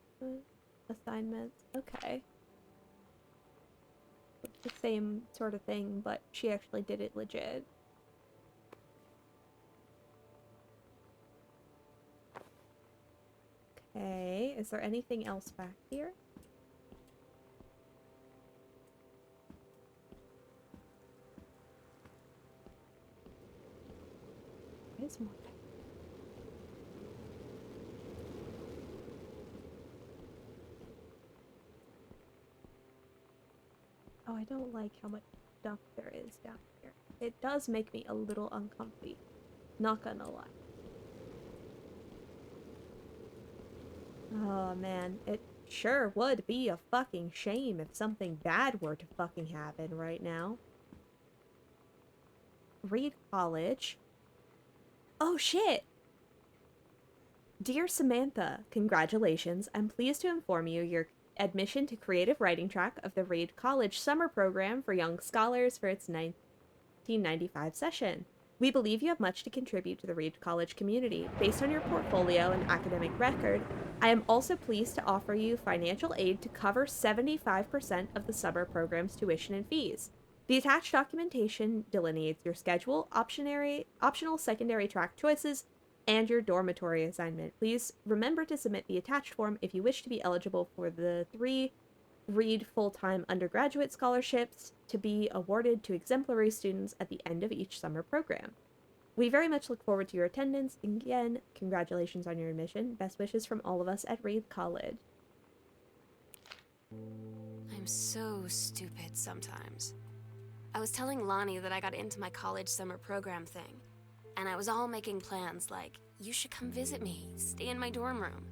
assignments. Okay. It's the same sort of thing, but she actually did it legit. Okay, is there anything else back here? There's more. Oh, I don't like how much stuff there is down here. It does make me a little uncomfy. Not gonna lie. Oh man, it sure would be a fucking shame if something bad were to fucking happen right now. Reed College. Oh shit! Dear Samantha, congratulations. I'm pleased to inform you your admission to creative writing track of the Reed College summer program for young scholars for its 1995 session. We believe you have much to contribute to the Reed College community. Based on your portfolio and academic record, I am also pleased to offer you financial aid to cover 75% of the summer program's tuition and fees. The attached documentation delineates your schedule, optional secondary track choices, and your dormitory assignment. Please remember to submit the attached form if you wish to be eligible for the 3 Reed full-time undergraduate scholarships to be awarded to exemplary students at the end of each summer program. We very much look forward to your attendance. Again, congratulations on your admission. Best wishes from all of us at Reed College. I'm so stupid sometimes. I was telling Lonnie that I got into my college summer program thing, and I was all making plans like, you should come visit me, stay in my dorm room.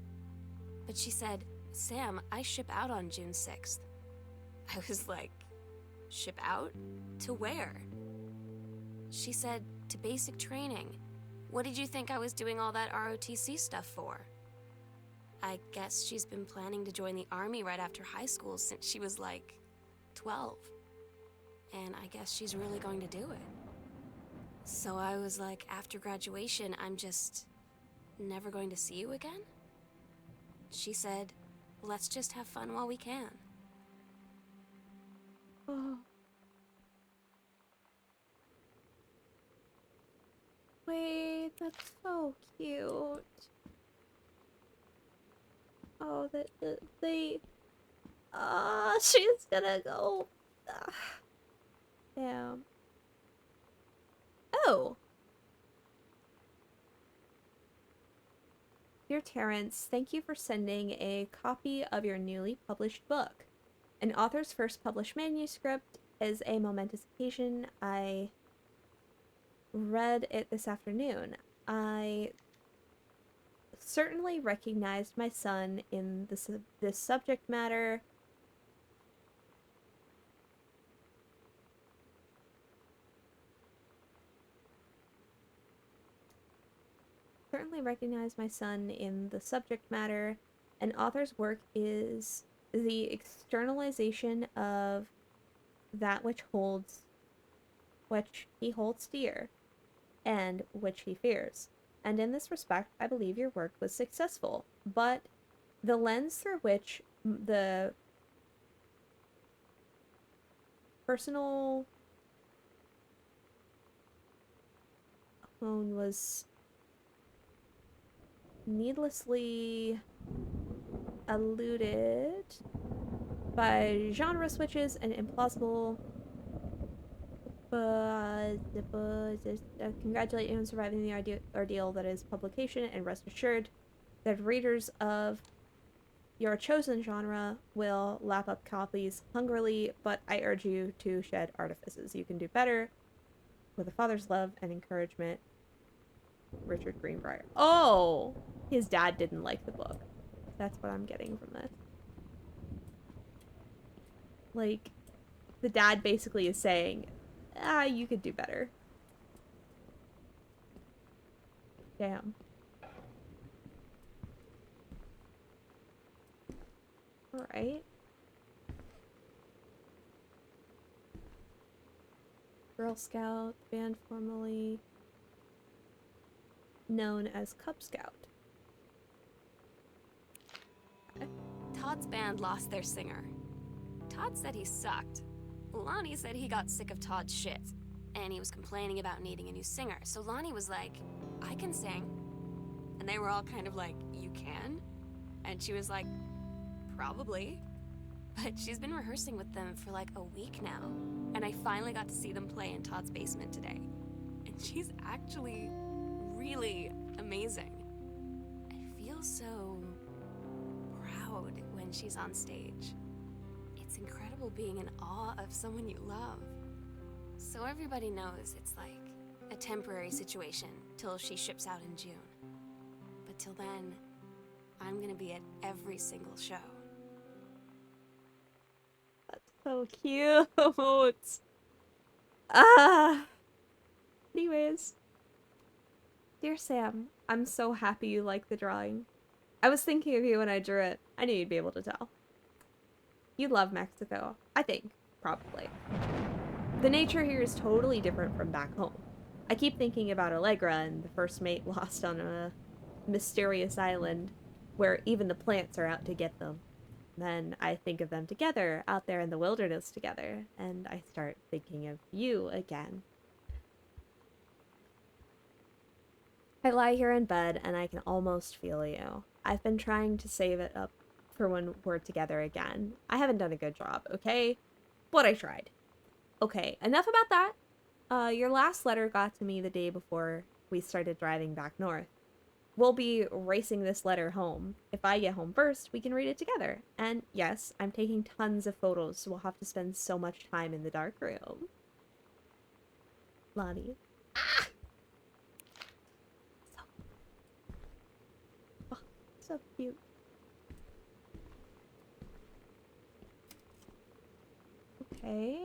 But she said, Sam, I ship out on June 6th. I was like, ship out? To where? She said, to basic training. What did you think I was doing all that ROTC stuff for? I guess she's been planning to join the army right after high school since she was like 12. And I guess she's really going to do it. So I was like, after graduation, I'm just never going to see you again? She said, let's just have fun while we can. Oh. Wait, that's so cute. Oh, they... Ah, she's gonna go... Ah. Damn. Oh! Dear Terrence, thank you for sending a copy of your newly published book. An author's first published manuscript is a momentous occasion. I read it this afternoon. I certainly recognized my son in this subject matter certainly recognize my son in the subject matter. An author's work is the externalization of that which he holds dear, and which he fears. And in this respect, I believe your work was successful. But the lens through which the personal tone was needlessly eluded by genre switches and implausible. Congratulate you on surviving the ordeal that is publication, and rest assured that readers of your chosen genre will lap up copies hungrily, but I urge you to shed artifices. You can do better. With a father's love and encouragement, Richard Greenbrier. Oh! His dad didn't like the book. That's what I'm getting from this. Like, the dad basically is saying, you could do better. Damn. Alright. Girl Scout, band formerly known as Cub Scout. Todd's band lost their singer. Todd said he sucked. Lonnie said he got sick of Todd's shit, and he was complaining about needing a new singer. So Lonnie was like, I can sing. And they were all kind of like, you can? And she was like, probably. But she's been rehearsing with them for like a week now. And I finally got to see them play in Todd's basement today. And she's actually really amazing. I feel so proud when she's on stage. It's incredible being in awe of someone you love. So everybody knows it's like a temporary situation till she ships out in June. But till then, I'm gonna be at every single show. That's so cute. Ah. Anyways. Dear Sam, I'm so happy you like the drawing. I was thinking of you when I drew it. I knew you'd be able to tell. You love Mexico. I think. Probably. The nature here is totally different from back home. I keep thinking about Allegra and the first mate lost on a mysterious island where even the plants are out to get them. Then I think of them together, out there in the wilderness together, and I start thinking of you again. I lie here in bed and I can almost feel you. I've been trying to save it up for when we're together again. I haven't done a good job, okay? But I tried. Okay, enough about that. Your last letter got to me the day before we started driving back north. We'll be racing this letter home. If I get home first, we can read it together. And yes, I'm taking tons of photos, so we'll have to spend so much time in the dark room. Lonnie. Ah! So cute. Okay.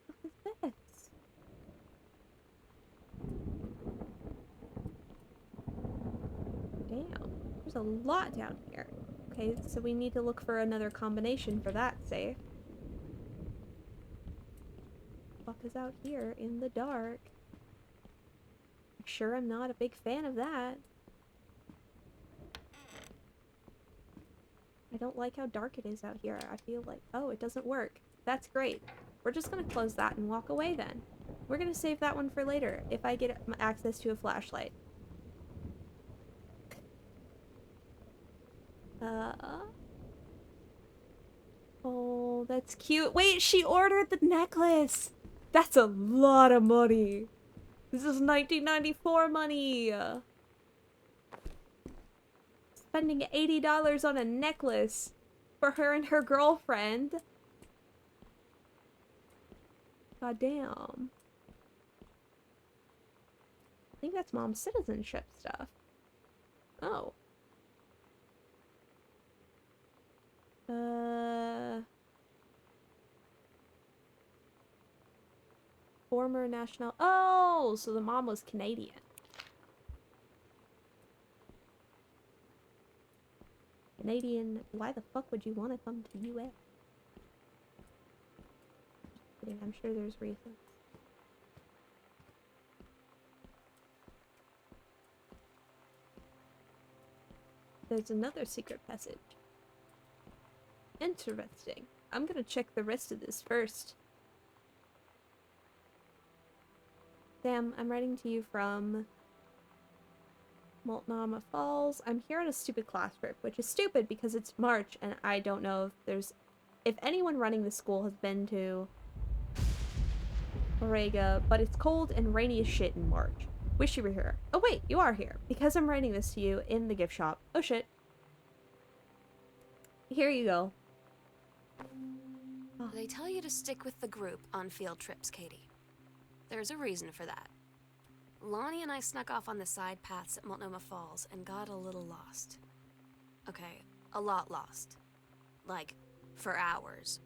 What is this? Damn. There's a lot down here. Okay, so we need to look for another combination for that safe. What is out here in the dark? Sure, I'm not a big fan of that. I don't like how dark it is out here. I feel like, oh, it doesn't work. That's great. We're just gonna close that and walk away then. We're gonna save that one for later, if I get access to a flashlight. Oh, that's cute. Wait, she ordered the necklace! That's a lot of money! This is 1994 money! Spending $80 on a necklace for her and her girlfriend. God damn. I think that's mom's citizenship stuff. Oh. Former national. Oh, so the mom was Canadian. Canadian. Why the fuck would you want to come to US? Just kidding, I'm sure there's reasons. There's another secret passage. Interesting. I'm gonna check the rest of this first. Sam, I'm writing to you from Multnomah Falls. I'm here on a stupid class trip, which is stupid because it's March and I don't know if anyone running the school has been to Orega, but it's cold and rainy as shit in March. Wish you were here. Oh wait, you are here, because I'm writing this to you in the gift shop. Oh shit. Here you go. Oh. They tell you to stick with the group on field trips, Katie. There's a reason for that. Lonnie and I snuck off on the side paths at Multnomah Falls and got a little lost. Okay, a lot lost. Like, for hours.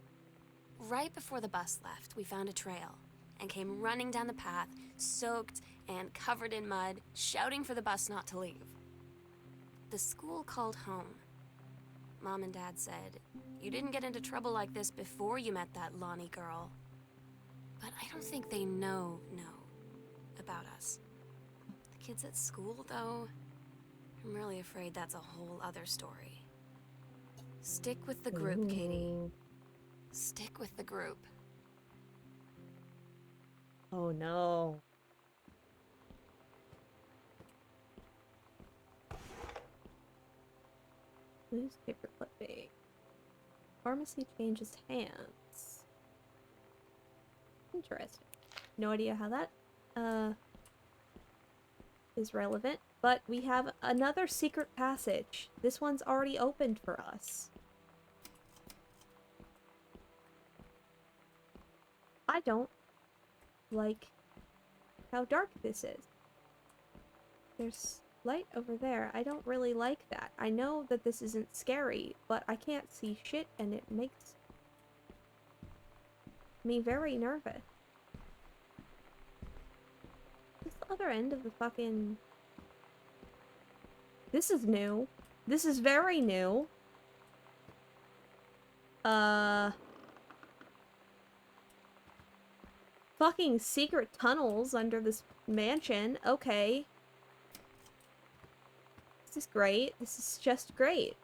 Right before the bus left, we found a trail and came running down the path, soaked and covered in mud, shouting for the bus not to leave. The school called home. Mom and Dad said, "You didn't get into trouble like this before you met that Lonnie girl." But I don't think they know about us. The kids at school, though, I'm really afraid that's a whole other story. Stick with the group, Katie. Stick with the group. Oh no. Newspaper clipping. Pharmacy changes hands. Interesting. No idea how that is relevant, but we have another secret passage. This one's already opened for us. I don't like how dark this is. There's light over there. I don't really like that. I know that this isn't scary, but I can't see shit and it makes me very nervous. This the other end of the fucking... This is new. This is very new. Fucking secret tunnels under this mansion. Okay. This is great. This is just great.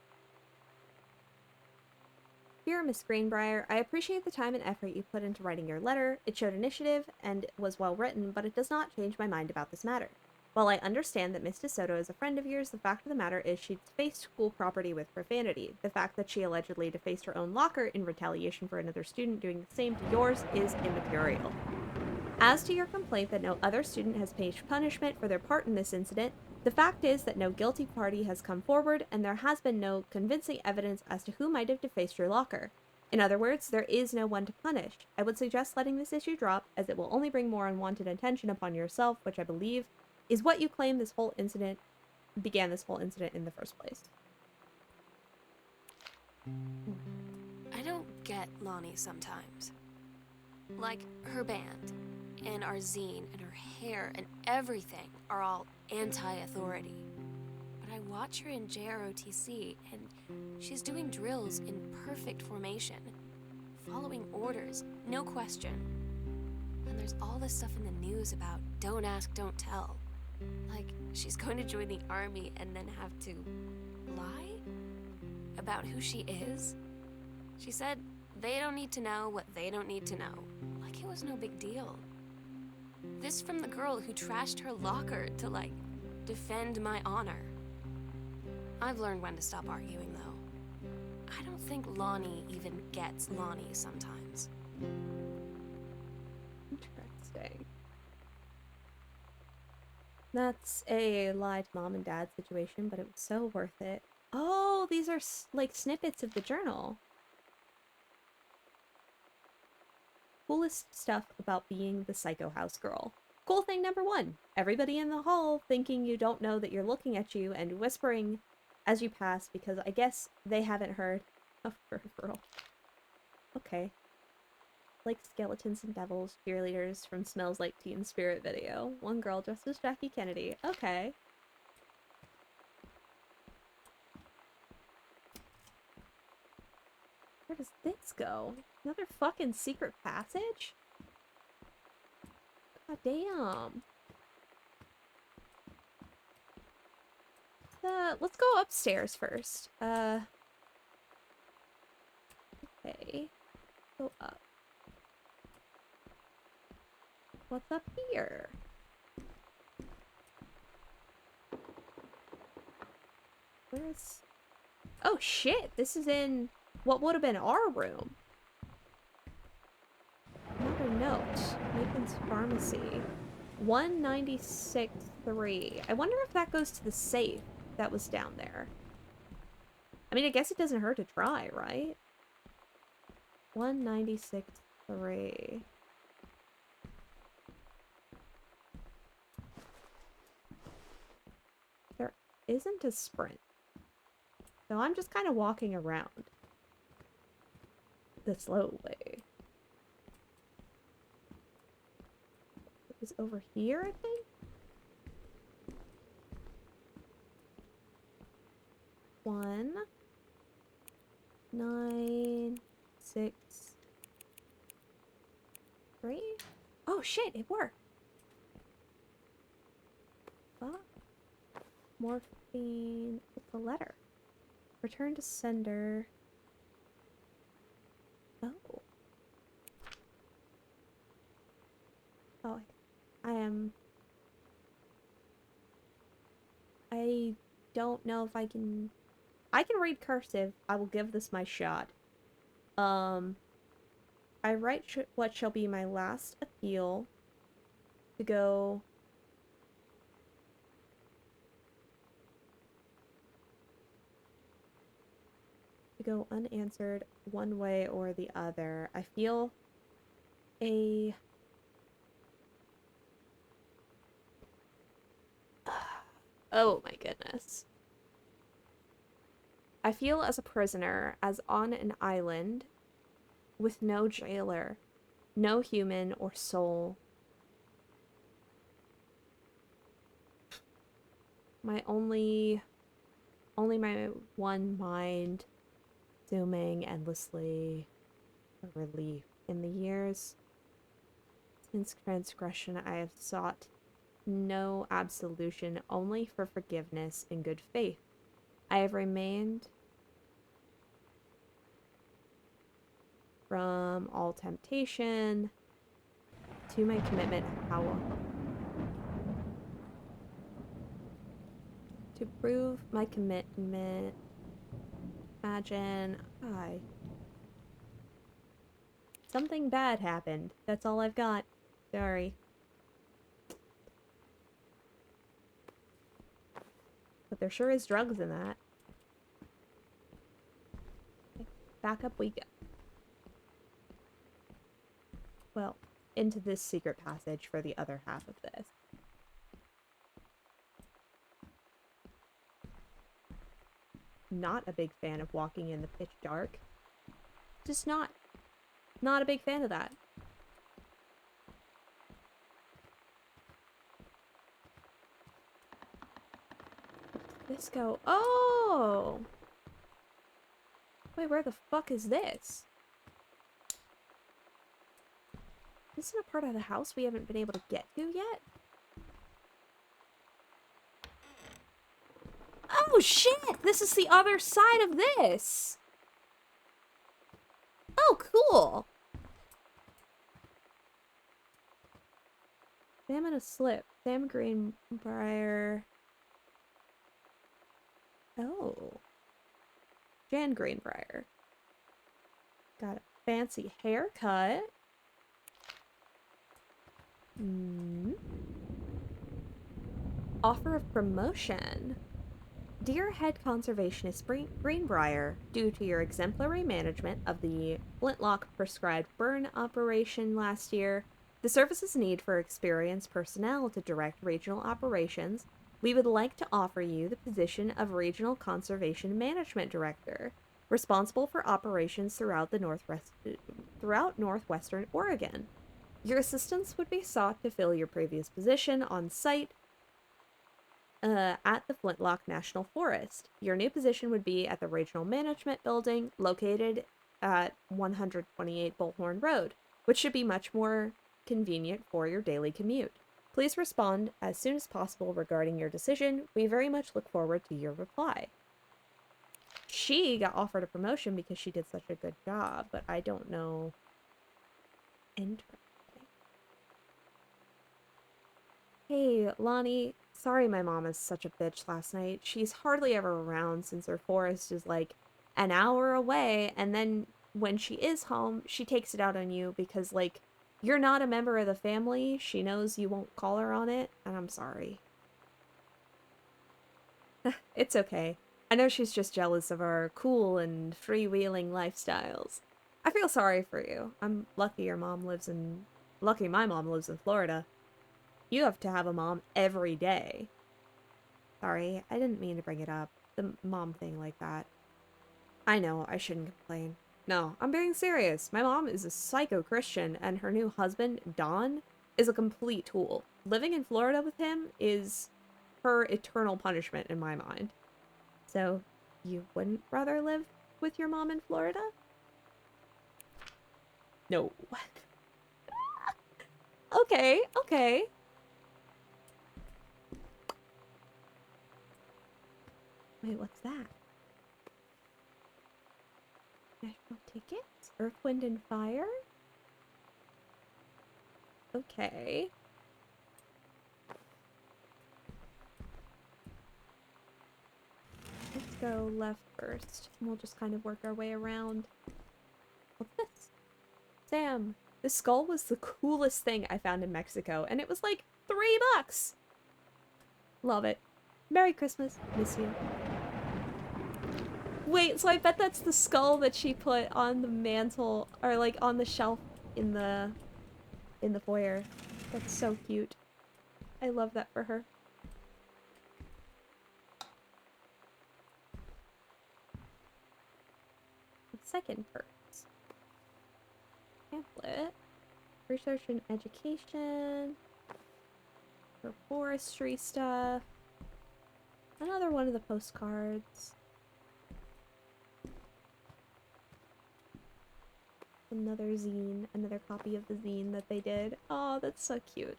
Dear Miss Greenbrier, I appreciate the time and effort you put into writing your letter. It showed initiative and was well written, but it does not change my mind about this matter. While I understand that Miss DeSoto is a friend of yours, the fact of the matter is she defaced school property with profanity. The fact that she allegedly defaced her own locker in retaliation for another student doing the same to yours is immaterial. As to your complaint that no other student has faced punishment for their part in this incident, the fact is that no guilty party has come forward, and there has been no convincing evidence as to who might have defaced your locker. In other words, there is no one to punish. I would suggest letting this issue drop, as it will only bring more unwanted attention upon yourself, which I believe is what you claim this whole incident began this whole incident in the first place. I don't get Lonnie sometimes. Like, her band, and our zine, and her hair, and everything are all anti-authority. But I watch her in JROTC, and she's doing drills in perfect formation, following orders, no question. And there's all this stuff in the news about don't ask, don't tell. Like, she's going to join the army and then have to lie about who she is. She said they don't need to know what they don't need to know. Like it was no big deal. This from the girl who trashed her locker to, like, defend my honor. I've learned when to stop arguing, though. I don't think Lonnie even gets Lonnie sometimes. Interesting. That's a lie to mom and dad situation, but it was so worth it. Oh, these are like snippets of the journal. Coolest stuff about being the psycho house girl. Cool thing number 1. Everybody in the hall thinking you don't know that you're looking at you and whispering as you pass because I guess they haven't heard of peripheral. Okay. Like skeletons and devils, cheerleaders from Smells Like Teen Spirit video. One girl dressed as Jackie Kennedy. Okay. go? Another fucking secret passage? God damn. Let's go upstairs first. Okay. Go up. What's up here? Where's... Oh shit, this is in what would have been our room. Another note. Nathan's Pharmacy. 196.3. I wonder if that goes to the safe that was down there. I mean, I guess it doesn't hurt to try, right? 196.3. There isn't a sprint. So I'm just kind of walking around the slow way. Is over here, I think? One, 9, 6, 3. Oh shit, it worked. Fuck. Morphine. It's a letter. Return to sender. Oh. Oh, I don't know if I can read cursive. I will give this my shot. I write what shall be my last appeal to go unanswered one way or the other. I feel a oh my goodness. I feel as a prisoner, as on an island, with no jailer, no human or soul. My only my one mind, zooming endlessly for relief. In the years since transgression, I have sought no absolution, only for forgiveness in good faith. I have remained from all temptation to my commitment, how to prove my commitment. Imagine something bad happened. That's all I've got. Sorry. But there sure is drugs in that. Okay, back up we go. Well, into this secret passage for the other half of this. Not a big fan of walking in the pitch dark. Just not a big fan of that. Let's go. Oh! Wait, where the fuck is this? This isn't a part of the house we haven't been able to get to yet? Oh shit! This is the other side of this! Oh, cool! Sam in a slip. Sam Greenbrier. Oh. Jan Greenbrier. Got a fancy haircut. Offer of promotion. Dear Head Conservationist Greenbrier, due to your exemplary management of the Flintlock prescribed burn operation last year, the service's need for experienced personnel to direct regional operations, we would like to offer you the position of Regional Conservation Management Director, responsible for operations throughout northwestern Oregon. Your assistance would be sought to fill your previous position on site at the Flintlock National Forest. Your new position would be at the Regional Management Building, located at 128 Bullhorn Road, which should be much more convenient for your daily commute. Please respond as soon as possible regarding your decision. We very much look forward to your reply. She got offered a promotion because she did such a good job, but I don't know. Interesting. Hey, Lonnie. Sorry my mom is such a bitch last night. She's hardly ever around since her forest is like an hour away, and then when she is home, she takes it out on you because, like, you're not a member of the family. She knows you won't call her on it, and I'm sorry. It's okay. I know she's just jealous of our cool and freewheeling lifestyles. I feel sorry for you. I'm lucky lucky my mom lives in Florida. You have to have a mom every day. Sorry, I didn't mean to bring it up. The mom thing like that. I know, I shouldn't complain. No, I'm being serious. My mom is a psycho Christian, and her new husband, Don, is a complete tool. Living in Florida with him is her eternal punishment in my mind. So, you wouldn't rather live with your mom in Florida? No. Okay, okay. Wait, what's that? National tickets? Earth, Wind, and Fire? Okay. Let's go left first. And we'll just kind of work our way around. What's this? Sam, this skull was the coolest thing I found in Mexico, and it was like $3. Love it. Merry Christmas. Miss you. Wait, so I bet that's the skull that she put on the mantle, or like on the shelf in the foyer. That's so cute. I love that for her. The second part. Pamphlet. Research and education. For forestry stuff. Another one of the postcards. Another zine, another copy of the zine that they did. Oh, that's so cute.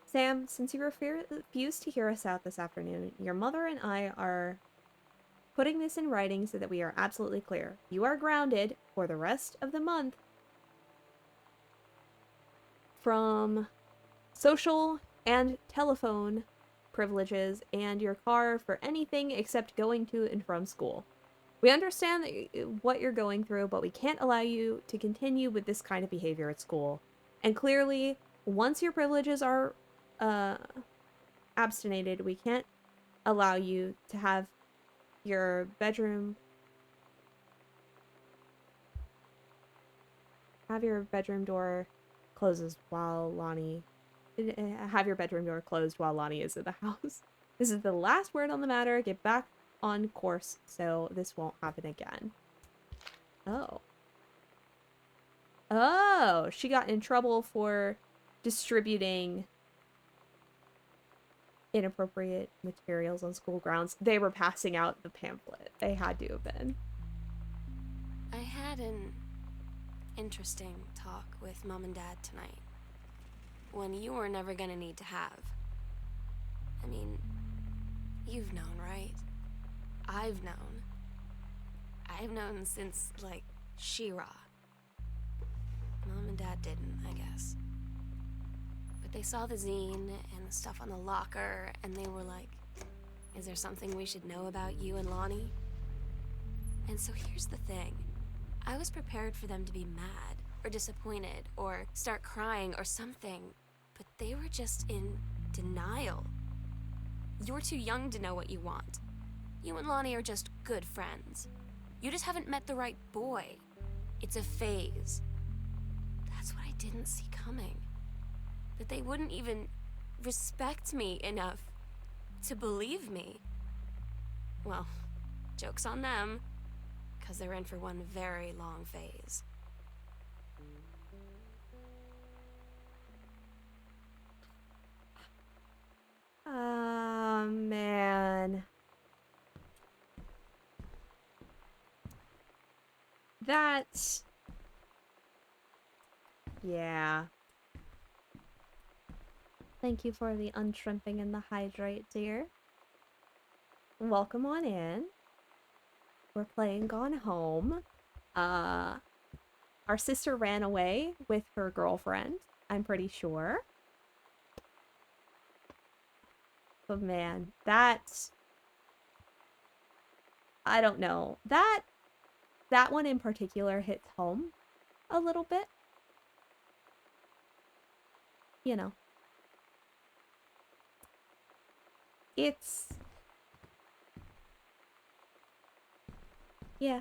Sam, since you refused to hear us out this afternoon, your mother and I are putting this in writing so that we are absolutely clear. You are grounded for the rest of the month from social and telephone privileges and your car for anything except going to and from school. We understand what you're going through, but we can't allow you to continue with this kind of behavior at school. And clearly, once your privileges are abstinated, we can't allow you to have your bedroom door closes while Lonnie have your bedroom door closed while Lonnie is in the house. This is the last word on the matter. Get back on course so this won't happen again. Oh, she got in trouble for distributing inappropriate materials on school grounds. They were passing out the pamphlet. They had to have been. I had an interesting talk with Mom and Dad tonight. One you were never gonna need to have. I mean, you've known, right? I've known. I've known since, like, She-Ra. Mom and Dad didn't, I guess. But they saw the zine and the stuff on the locker, and they were like, is there something we should know about you and Lonnie? And so here's the thing. I was prepared for them to be mad, or disappointed, or start crying, or something. But they were just in denial. You're too young to know what you want. You and Lonnie are just good friends. You just haven't met the right boy. It's a phase. That's what I didn't see coming. That they wouldn't even respect me enough to believe me. Well, joke's on them, 'cause they're in for one very long phase. Oh, man. That... Yeah. Thank you for the unshrimping and the hydrate, dear. Welcome on in. We're playing Gone Home. Our sister ran away with her girlfriend, I'm pretty sure. But man, that... I don't know. That one in particular hits home a little bit. You know. It's... Yeah.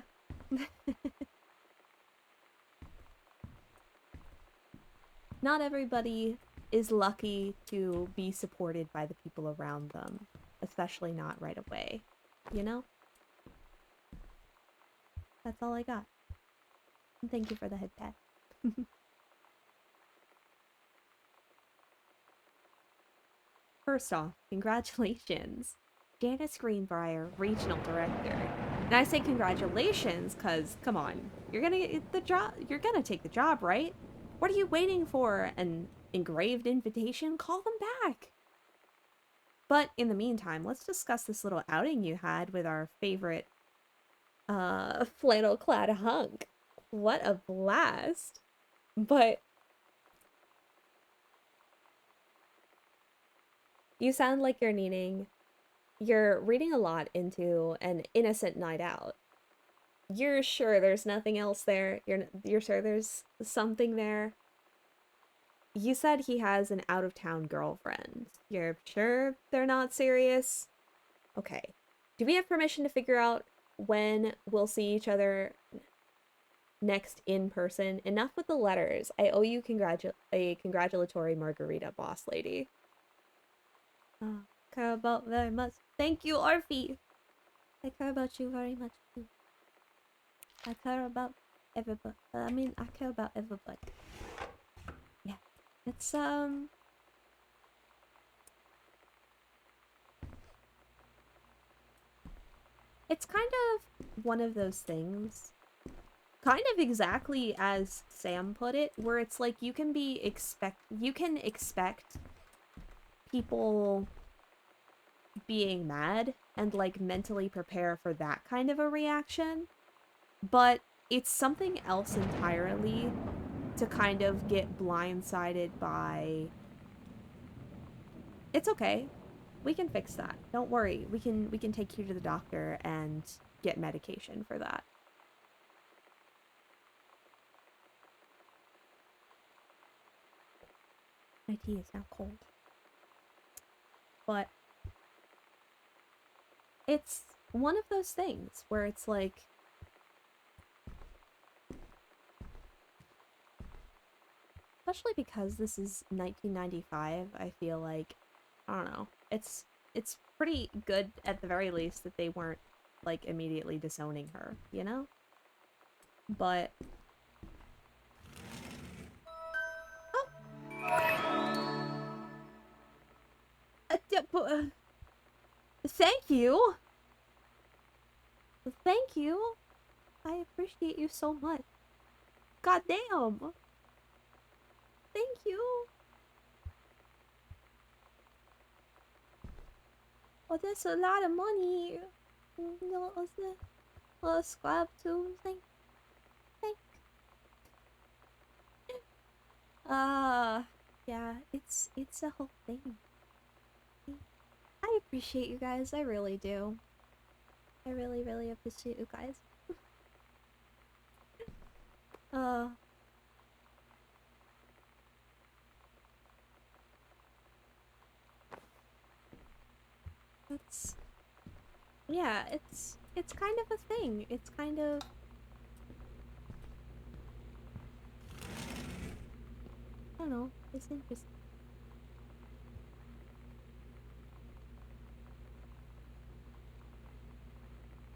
Not everybody is lucky to be supported by the people around them, especially not right away, you know? That's all I got. And thank you for the head pat. First off, congratulations. Janice Greenbrier, Regional Director. And I say congratulations because, come on, you're gonna get the job. You're gonna take the job, right? What are you waiting for? An engraved invitation? Call them back. But in the meantime, let's discuss this little outing you had with our favorite flannel-clad hunk. What a blast. But you sound like you're reading a lot into an innocent night out. You're sure there's nothing else there? You're sure there's something there? You said he has an out-of-town girlfriend. You're sure they're not serious? Okay. Do we have permission to figure out when we'll see each other next in person? Enough with the letters. I owe you a congratulatory margarita, boss lady. Care about very much. Thank you, Arfie. I care about you very much too. I care about everybody. I care about everybody. Yeah. It's it's kind of one of those things, kind of exactly as Sam put it, where it's like you can expect people being mad and like mentally prepare for that kind of a reaction, but it's something else entirely to kind of get blindsided by. It's okay. We can fix that. Don't worry. We can take you to the doctor and get medication for that. My tea is now cold. But it's one of those things where it's like, especially because this is 1995, I feel like, I don't know, it's pretty good at the very least that they weren't like immediately disowning her, you know? But thank you. Thank you. I appreciate you so much. God damn. Thank you. Oh, that's a lot of money. No, a scrub too. Thank. Yeah, it's a whole thing. I appreciate you guys. I really do. I really, really appreciate you guys. It's yeah, it's kind of a thing. It's kind of I don't know. It's interesting.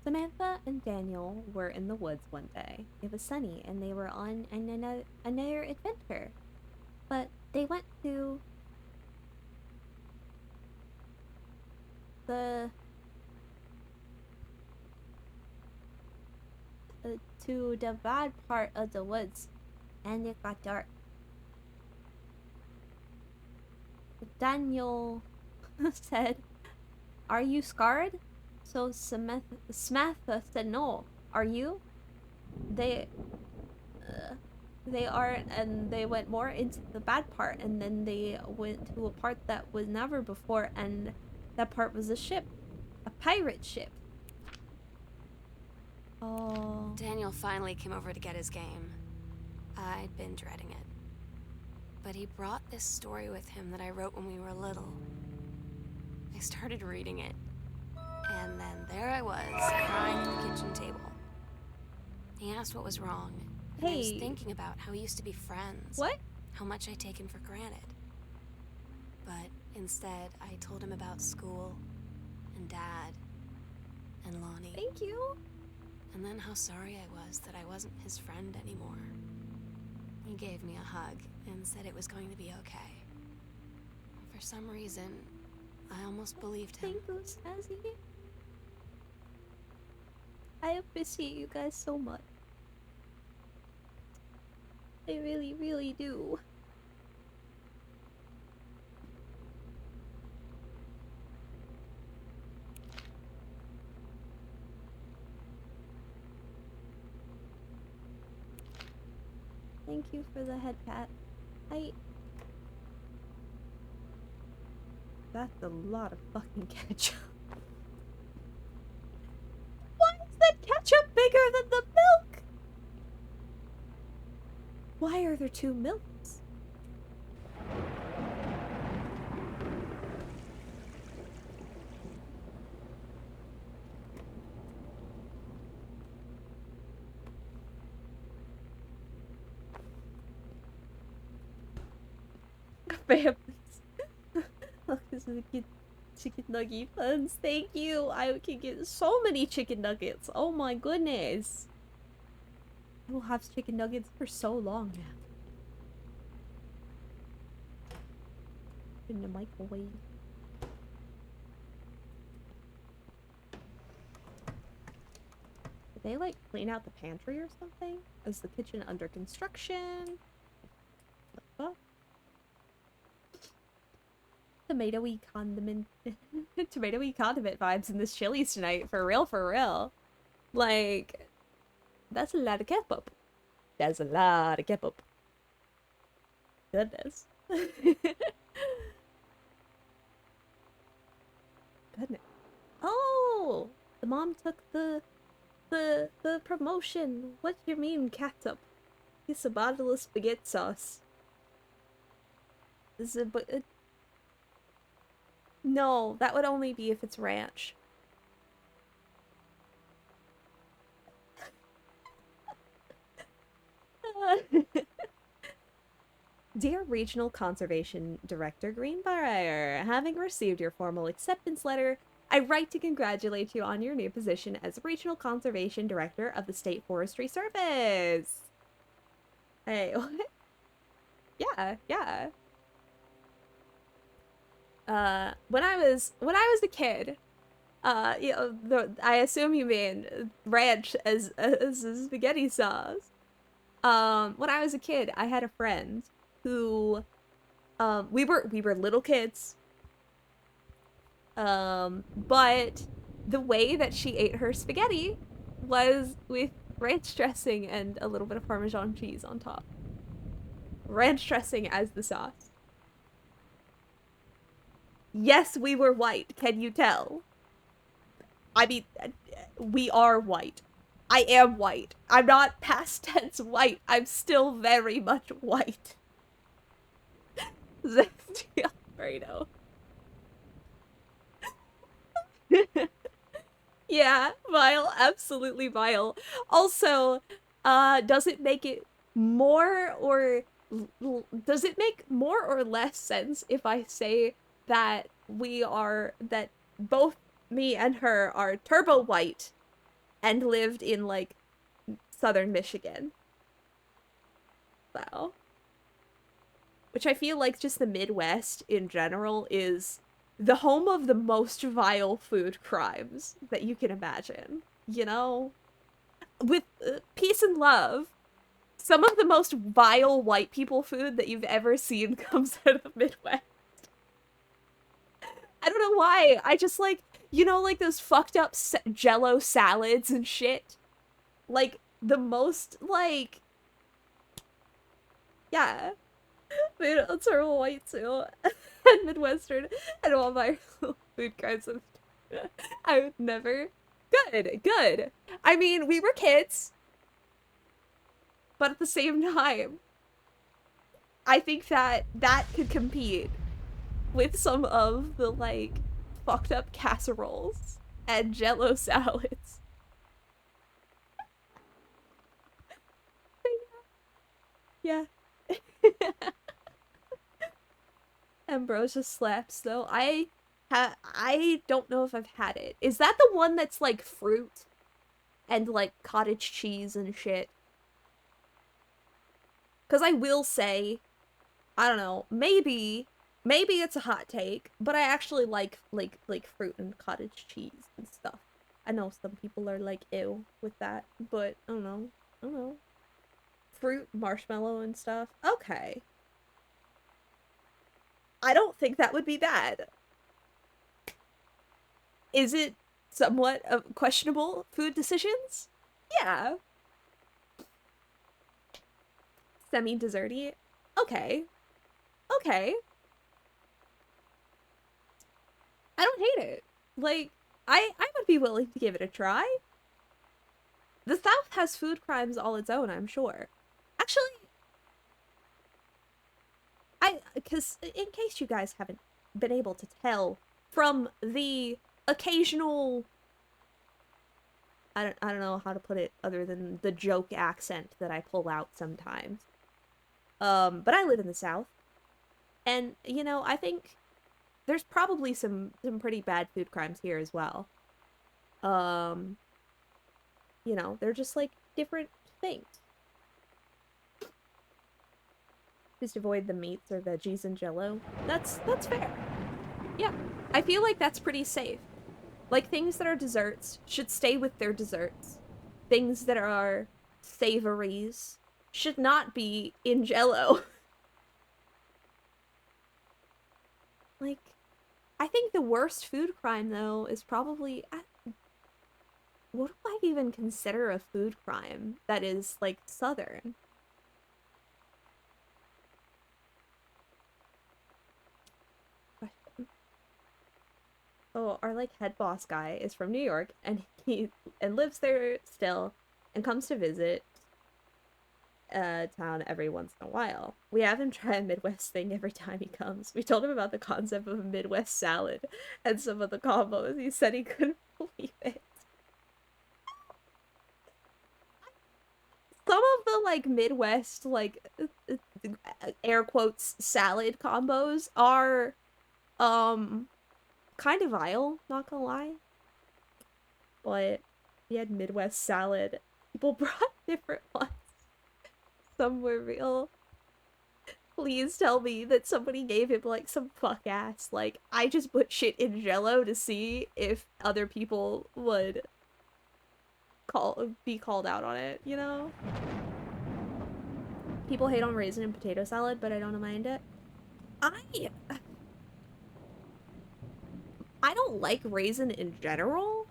Samantha and Daniel were in the woods one day. It was sunny and they were on another adventure. But they went to the to the bad part of the woods, and it got dark. Daniel said, "Are you scarred?" So Samantha said, "No. Are you?" They they aren't, and they went more into the bad part, and then they went to a part that was never before, and that part was a ship. A pirate ship. Oh. Daniel finally came over to get his game. I'd been dreading it. But he brought this story with him that I wrote when we were little. I started reading it, and then there I was, crying at the kitchen table. He asked what was wrong, and I was thinking about how we used to be friends. What? How much I'd taken for granted. But instead, I told him about school, and Dad, and Lonnie. Thank you. And then how sorry I was that I wasn't his friend anymore. He gave me a hug and said it was going to be okay. For some reason, I almost believed him. Thank you, Snazzy. I appreciate you guys so much. I really, really do. Thank you for the head pat. That's a lot of fucking ketchup. Why is that ketchup bigger than the milk? Why are there two milks? Bam. Look, this is a kid chicken nugget puns. Thank you. I can get so many chicken nuggets. Oh my goodness. I will have chicken nuggets for so long now. In the microwave. Did they like clean out the pantry or something? Is the kitchen under construction? What the fuck? Tomatoey condiment tomatoey condiment vibes in this Chili's tonight, for real, for real. Like, that's a lot of ketchup. That's a lot of ketchup. Goodness. Goodness. Oh, the mom took the promotion. What do you mean ketchup? It's a bottle of spaghetti sauce. This is a no, that would only be if it's ranch. Dear Regional Conservation Director Greenbrier, having received your formal acceptance letter, I write to congratulate you on your new position as Regional Conservation Director of the State Forestry Service. Hey, what? Yeah, yeah. When I was a kid, you know, I assume you mean ranch as spaghetti sauce. When I was a kid, I had a friend who, we were little kids. But the way that she ate her spaghetti was with ranch dressing and a little bit of Parmesan cheese on top. Ranch dressing as the sauce. Yes, we were white. Can you tell? I mean, we are white. I am white. I'm not past tense white. I'm still very much white. Zesty Alfredo. Yeah, vile. Absolutely vile. Also, does it make it more or... does it make more or less sense if I say that that both me and her are turbo white and lived in, like, southern Michigan? So. Which I feel like just the Midwest in general is the home of the most vile food crimes that you can imagine, you know? with peace and love, some of the most vile white people food that you've ever seen comes out of the Midwest. I don't know why. I just like, you know, like those fucked up Jello salads and shit. Like the most like, yeah, made of terrible white too, and Midwestern, and all my food kinds of. I would never. Good. I mean, we were kids, but at the same time, I think that that could compete with some of the like fucked up casseroles and Jello salads. Yeah. Ambrosia slaps though. I don't know if I've had it. Is that the one that's like fruit and like cottage cheese and shit? Cause I will say, I don't know, maybe it's a hot take, but I actually like fruit and cottage cheese and stuff. I know some people are like ew with that, but I don't know. Fruit, marshmallow and stuff. Okay. I don't think that would be bad. Is it somewhat of questionable food decisions? Yeah. Semi-desserty? Okay. Okay. I don't hate it. Like, I would be willing to give it a try. The South has food crimes all its own, I'm sure. Actually, because in case you guys haven't been able to tell from the occasional, I don't know how to put it other than the joke accent that I pull out sometimes. But I live in the South, and you know, I think there's probably some pretty bad food crimes here as well. You know, they're just like different things. Just avoid the meats or veggies and Jello. That's fair. Yeah, I feel like that's pretty safe. Like, things that are desserts should stay with their desserts. Things that are savories should not be in Jello. Like, I think the worst food crime, though, is probably... what do I even consider a food crime that is, like, Southern? Oh, our like head boss guy is from New York, and he lives there still, and comes to visit town every once in a while. We have him try a Midwest thing every time he comes. We told him about the concept of a Midwest salad and some of the combos. He said he couldn't believe it. Some of the like Midwest like air quotes salad combos are kind of vile, not gonna lie. But we had Midwest salad. People brought different ones. Some were real. Please tell me that somebody gave him like some fuck ass, like, I just put shit in Jello to see if other people would be called out on it, you know? People hate on raisin and potato salad, but I don't mind it. I don't like raisin in general.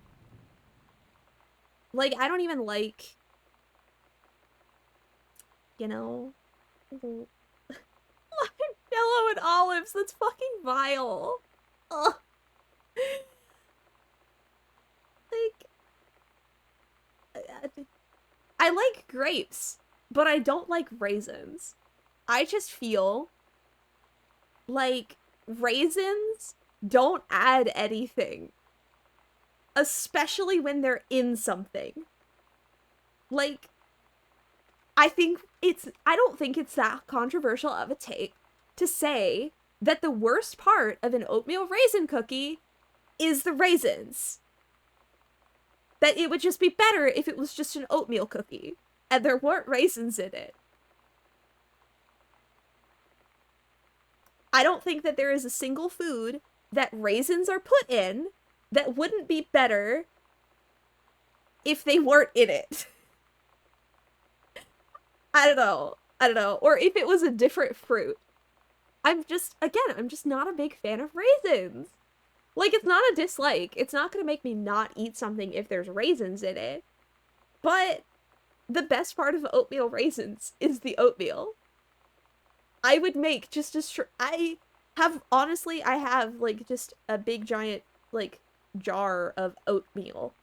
Like, I don't even like, you know, yellow and olives. That's fucking vile. Ugh. Like, I like grapes, but I don't like raisins. I just feel like raisins don't add anything. Especially when they're in something. Like, I don't think it's that controversial of a take to say that the worst part of an oatmeal raisin cookie is the raisins. That it would just be better if it was just an oatmeal cookie and there weren't raisins in it. I don't think that there is a single food that raisins are put in that wouldn't be better if they weren't in it. I don't know. I don't know. Or if it was a different fruit. I'm just not a big fan of raisins. Like, it's not a dislike. It's not gonna make me not eat something if there's raisins in it. But the best part of oatmeal raisins is the oatmeal. I would make just a I have like just a big giant like jar of oatmeal.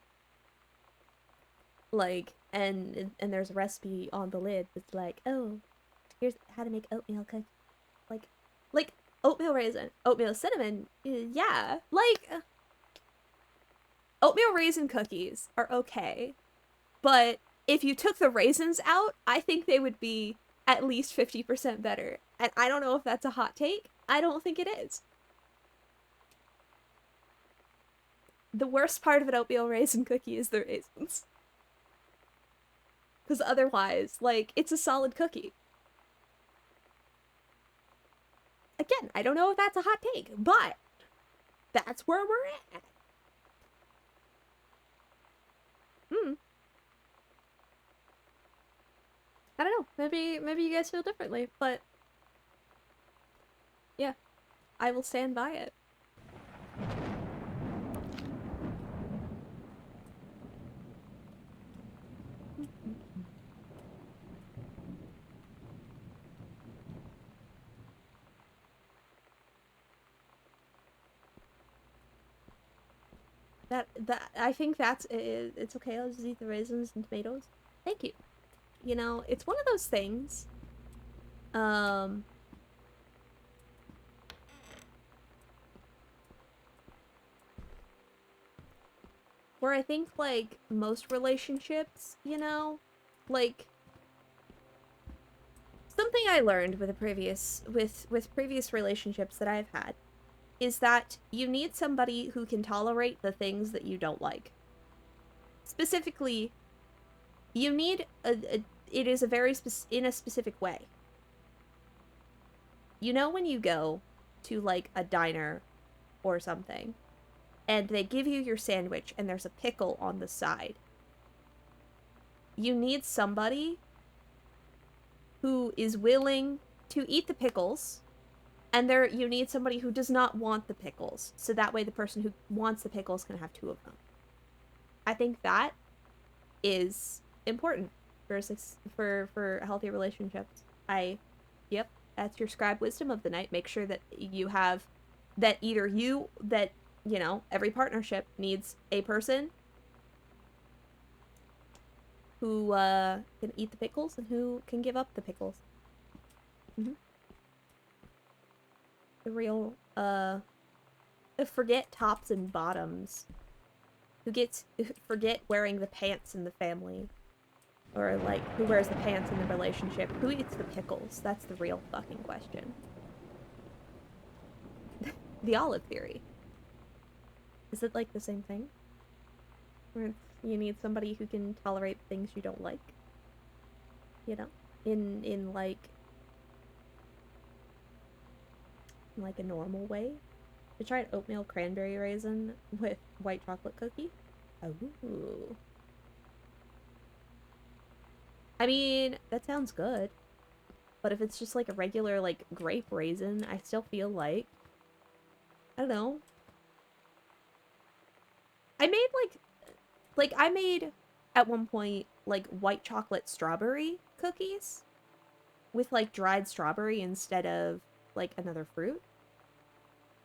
Like, and there's a recipe on the lid that's like, oh, here's how to make oatmeal cookies. Like oatmeal raisin, oatmeal cinnamon, yeah. Like, oatmeal raisin cookies are okay. But if you took the raisins out, I think they would be at least 50% better. And I don't know if that's a hot take. I don't think it is. The worst part of an oatmeal raisin cookie is the raisins. Because otherwise, like, it's a solid cookie. Again, I don't know if that's a hot take, but that's where we're at. I don't know. Maybe you guys feel differently, but yeah, I will stand by it. That I think that's it, it's okay. I'll just eat the raisins and tomatoes. Thank you. You know, it's one of those things. Where I think like most relationships, you know, like something I learned with previous relationships that I've had is that you need somebody who can tolerate the things that you don't like. Specifically, you need it is a very in a specific way. You know when you go to like a diner or something and they give you your sandwich and there's a pickle on the side. You need somebody who is willing to eat the pickles, and you need somebody who does not want the pickles, so that way the person who wants the pickles can have two of them. I think that is important for healthy relationships. Yep, that's your scribe wisdom of the night. Make sure that you have that you know, every partnership needs a person who can eat the pickles and who can give up the pickles. The real forget tops and bottoms. Forget wearing the pants in the family. Or like, who wears the pants in the relationship? Who eats the pickles? That's the real fucking question. The olive theory. Is it like the same thing? Where you need somebody who can tolerate things you don't like? You know? In like a normal way? I tried oatmeal cranberry raisin with white chocolate cookie. Oh. I mean, that sounds good. But if it's just like a regular like grape raisin, I still feel like, I don't know. I made at one point like white chocolate strawberry cookies with like dried strawberry instead of like another fruit.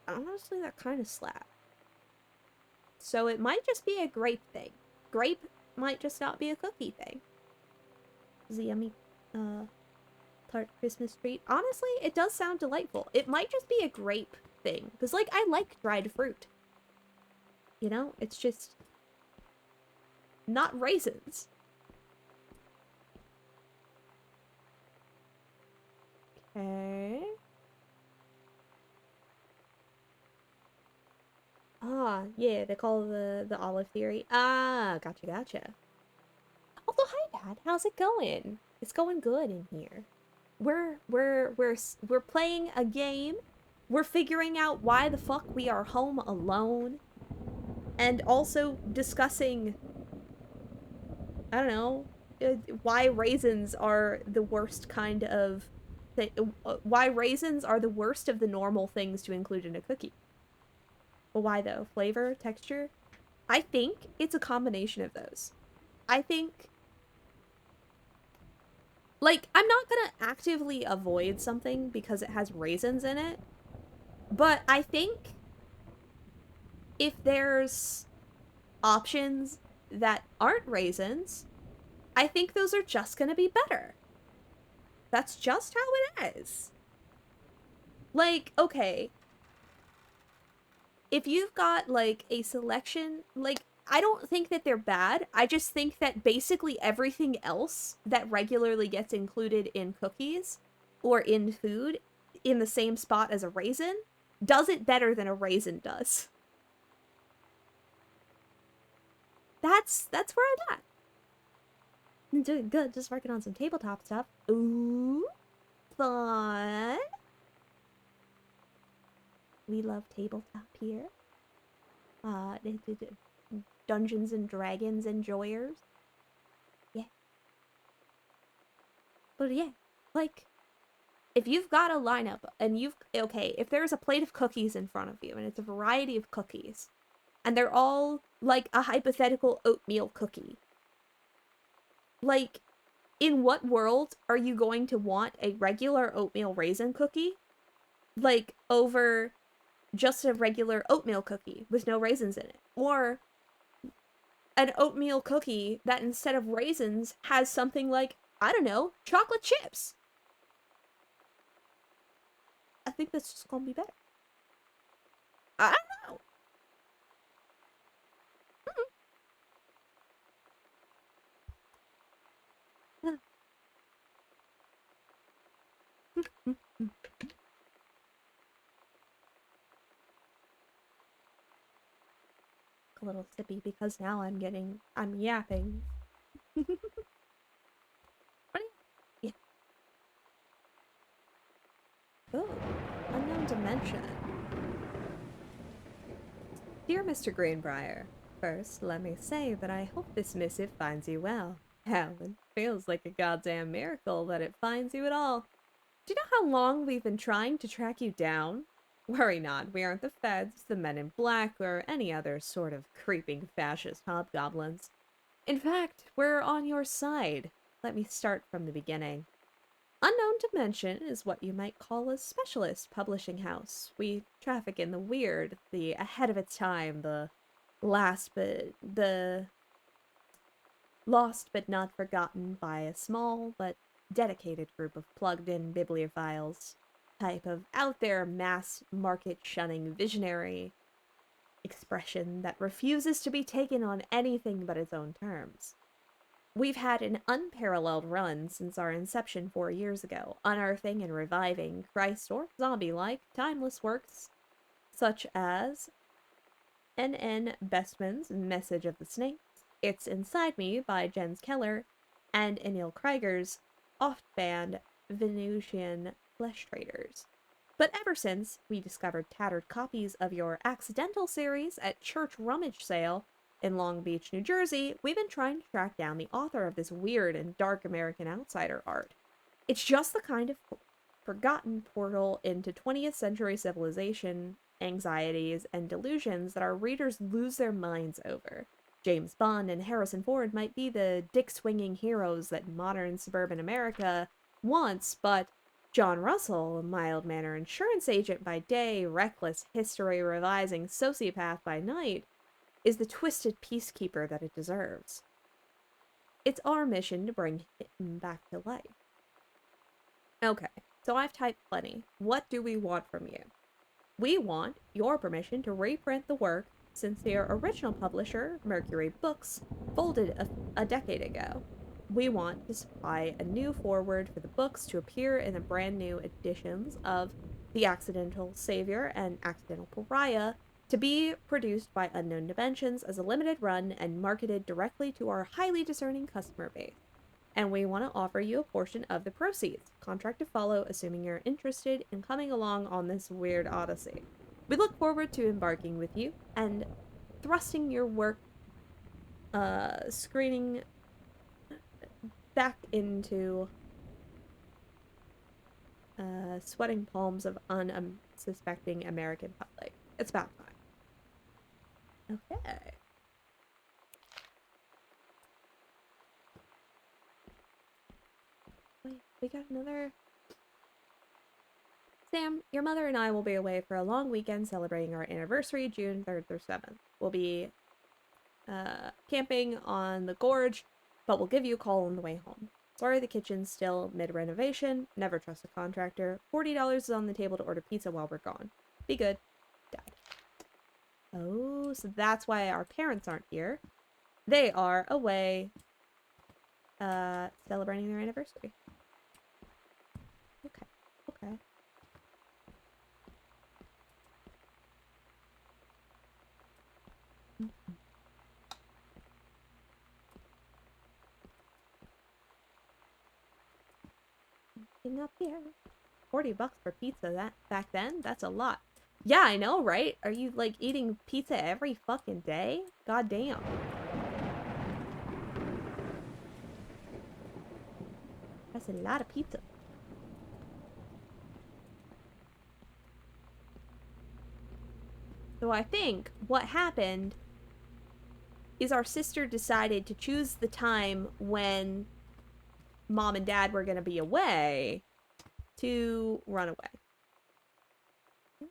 Honestly, that kind of slapped. So it might just be a grape thing. Grape might just not be a cookie thing. This is a yummy tart Christmas treat. Honestly, it does sound delightful. It might just be a grape thing. Because like, I like dried fruit. You know? It's just not raisins. Okay. Ah, yeah, they call the olive theory. Ah, gotcha. Although, hi, Dad. How's it going? It's going good in here. We're playing a game. We're figuring out why the fuck we are home alone. And also discussing, I don't know, why raisins are the worst kind of why raisins are the worst of the normal things to include in a cookie. But why though? Flavor, texture? I think it's a combination of those. I think, like, I'm not gonna actively avoid something because it has raisins in it, but I think if there's options that aren't raisins, I think those are just gonna be better. That's just how it is. Like, okay, if you've got, like, a selection, like, I don't think that they're bad. I just think that basically everything else that regularly gets included in cookies or in food in the same spot as a raisin does it better than a raisin does. That's where I'm at. I'm doing good, just working on some tabletop stuff. Ooh, fun. We love tabletop here. Dungeons and Dragons enjoyers. Yeah. But yeah, like, if you've got a lineup and okay, if there's a plate of cookies in front of you and it's a variety of cookies, and they're all, like, a hypothetical oatmeal cookie, like, in what world are you going to want a regular oatmeal raisin cookie, like, over just a regular oatmeal cookie with no raisins in it? Or an oatmeal cookie that instead of raisins has something like, I don't know, chocolate chips. I think that's just gonna be better. I don't know. A little sippy because now I'm yapping. Yeah. Oh, unknown dimension. Dear Mr. Greenbrier, first, let me say that I hope this missive finds you well. Hell, it feels like a goddamn miracle that it finds you at all. Do you know how long we've been trying to track you down? Worry not, we aren't the feds, the men in black, or any other sort of creeping fascist hobgoblins. In fact, we're on your side. Let me start from the beginning. Unknown Dimension is what you might call a specialist publishing house. We traffic in the weird, the ahead of its time, the lost but not forgotten by a small but dedicated group of plugged-in bibliophiles type of out-there mass market shunning visionary expression that refuses to be taken on anything but its own terms. We've had an unparalleled run since our inception 4 years ago, unearthing and reviving Christ or zombie-like timeless works such as N.N. Bestman's Message of the Snakes, It's Inside Me by Jens Keller, and Emil Krieger's oft-banned Venusian Flesh Traders. But ever since we discovered tattered copies of your Accidental series at Church Rummage Sale in Long Beach, New Jersey, we've been trying to track down the author of this weird and dark American outsider art. It's just the kind of forgotten portal into 20th century civilization, anxieties, and delusions that our readers lose their minds over. James Bond and Harrison Ford might be the dick-swinging heroes that modern suburban America wants, but John Russell, a mild-mannered insurance agent by day, reckless, history-revising sociopath by night, is the twisted peacekeeper that it deserves. It's our mission to bring him back to life. Okay, so I've typed plenty. What do we want from you? We want your permission to reprint the work since their original publisher, Mercury Books, folded a decade ago. We want to supply a new foreword for the books to appear in the brand new editions of The Accidental Savior and Accidental Pariah, to be produced by Unknown Dimensions as a limited run and marketed directly to our highly discerning customer base. And we want to offer you a portion of the proceeds. Contract to follow, assuming you're interested in coming along on this weird odyssey. We look forward to embarking with you and thrusting your work, screening back into sweating palms of unsuspecting American public. It's about time. Okay. Wait, we got another... Sam, your mother and I will be away for a long weekend celebrating our anniversary, June 3rd through 7th. We'll be camping on the gorge, but we'll give you a call on the way home. Sorry, the kitchen's still mid-renovation. Never trust a contractor. $40 is on the table to order pizza while we're gone. Be good. Dad. Oh, so that's why our parents aren't here. They are away celebrating their anniversary. Okay. Okay. Up here. $40 for pizza that back then? That's a lot. Yeah, I know, right? Are you like eating pizza every fucking day? God damn. That's a lot of pizza. So I think what happened is our sister decided to choose the time when Mom and Dad were going to be away to run away.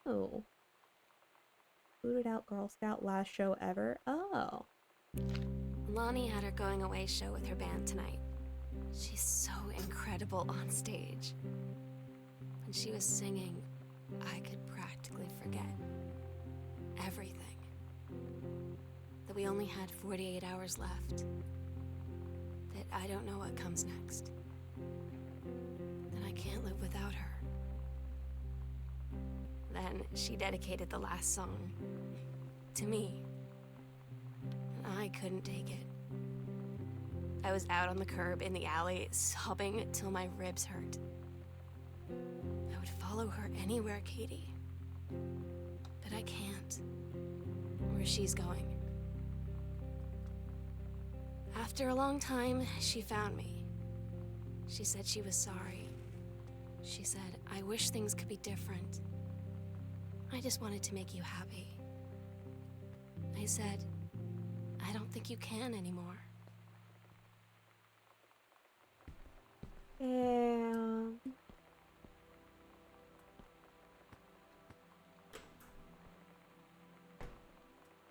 Oh. Booted out Girl Scout last show ever? Oh. Lonnie had her going away show with her band tonight. She's so incredible on stage. When she was singing, I could practically forget everything. That we only had 48 hours left. That I don't know what comes next. That I can't live without her. Then she dedicated the last song to me. And I couldn't take it. I was out on the curb in the alley, sobbing till my ribs hurt. I would follow her anywhere, Katie. But I can't. Where she's going. After a long time, she found me. She said she was sorry. She said, I wish things could be different. I just wanted to make you happy. I said, I don't think you can anymore.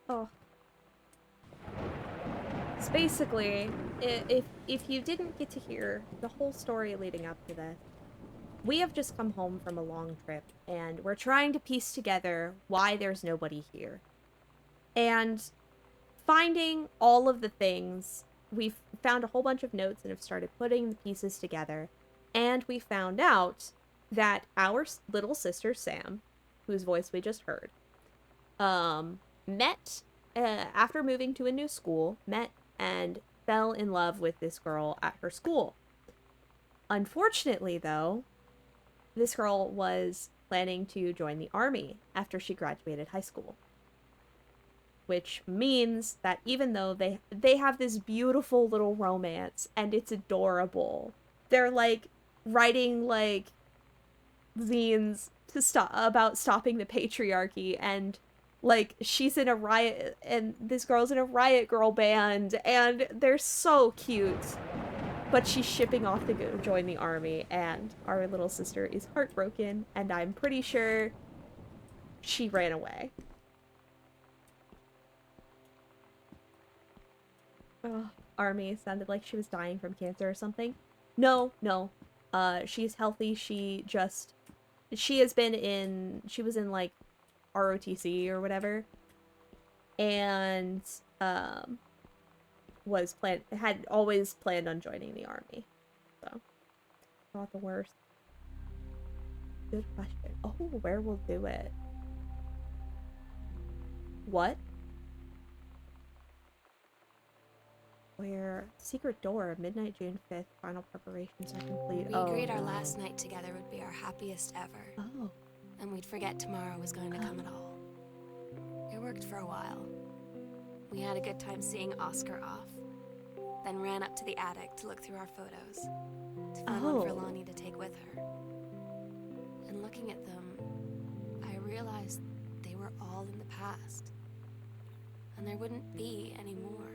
Oh. So basically, if you didn't get to hear the whole story leading up to this, we have just come home from a long trip, and we're trying to piece together why there's nobody here. And finding all of the things, we've found a whole bunch of notes and have started putting the pieces together, and we found out that our little sister, Sam, whose voice we just heard, met, after moving to a new school, met and fell in love with this girl at her school. Unfortunately, though, this girl was planning to join the army after she graduated high school. Which means that even though they have this beautiful little romance and it's adorable, they're like writing like zines to stop about stopping the patriarchy, and like she's in a riot and this girl's in a riot girl band and they're so cute. But she's shipping off to go join the army, and our little sister is heartbroken, and I'm pretty sure she ran away. Oh, army sounded like she was dying from cancer or something. No. She's healthy. She was in like ROTC or whatever. And, had always planned on joining the army. So, not the worst. Good question. Oh, where we'll do it. What? Where? Secret door, midnight, June 5th. Final preparations are complete. We agreed our last night together would be our happiest ever. Oh. And we'd forget tomorrow was going to come at all. It worked for a while. We had a good time seeing Oscar off. then ran up to the attic to look through our photos, to find one for Oh. Lonnie to take with her. And looking at them, I realized they were all in the past, and there wouldn't be any more.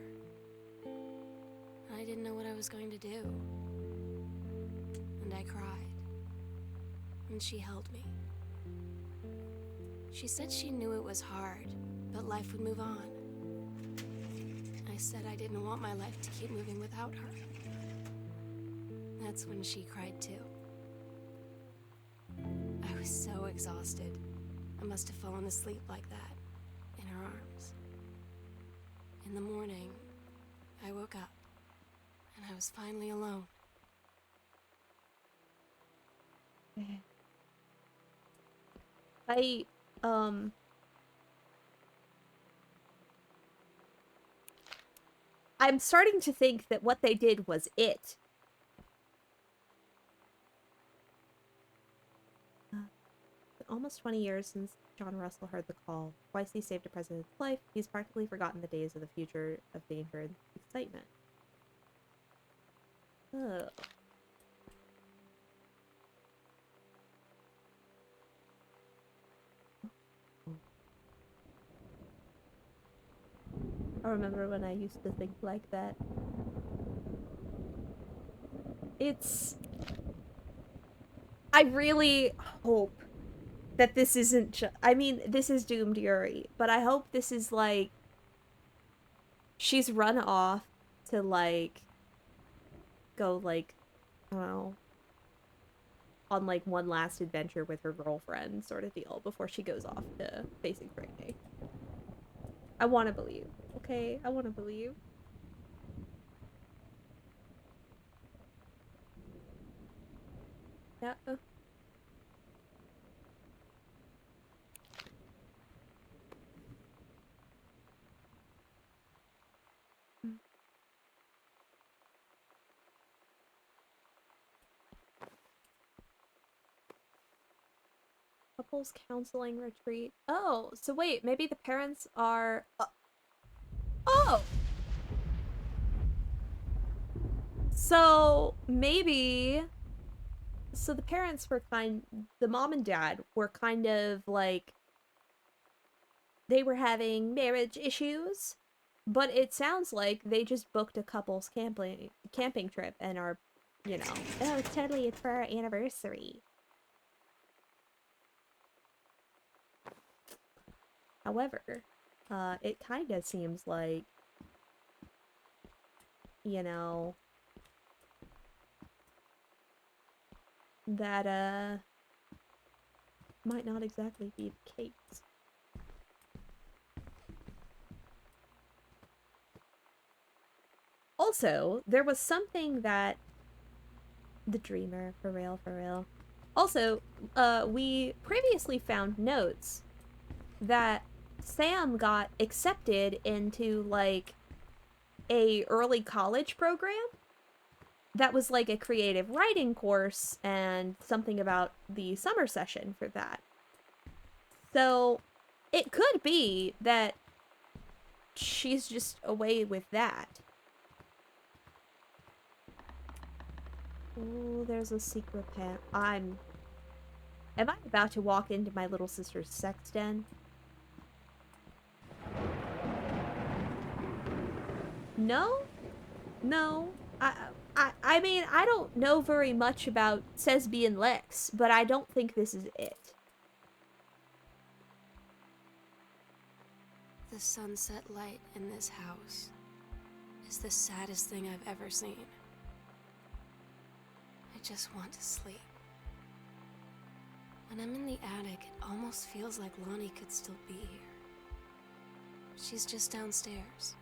And I didn't know what I was going to do. And I cried, and she held me. She said she knew it was hard, but life would move on. I said I didn't want my life to keep moving without her. That's when she cried too. I was so exhausted. I must have fallen asleep like that, in her arms. In the morning, I woke up, and I was finally alone. I'm starting to think that what they did was it. Almost 20 years since John Russell heard the call. Twice he saved a president's life. He's practically forgotten the days of the future of danger and excitement. Ugh. I remember when I used to think like that. I really hope that this isn't I mean, this is doomed Yuri, but I hope this is like she's run off to like go like I don't know on like one last adventure with her girlfriend sort of deal before she goes off to facing training. I want to believe. Okay, I want to believe. Yeah. Couples counseling retreat. Oh, so wait, maybe the parents are. Oh! So maybe. So the parents were the mom and dad were kind of like. They were having marriage issues, but it sounds like they just booked a couples camping trip and are, you know, oh, it's for our anniversary. However, it kind of seems like, you know, that, might not exactly be the case. Also, there was something that the dreamer, for real, for real. Also, we previously found notes that Sam got accepted into like a early college program that was like a creative writing course and something about the summer session for that. So it could be that she's just away with that. Oh, there's a secret path. Am I about to walk into my little sister's sex den? No? No. I mean, I don't know very much about Sesby and Lex, but I don't think this is it. The sunset light in this house is the saddest thing I've ever seen. I just want to sleep. When I'm in the attic, it almost feels like Lonnie could still be here. She's just downstairs.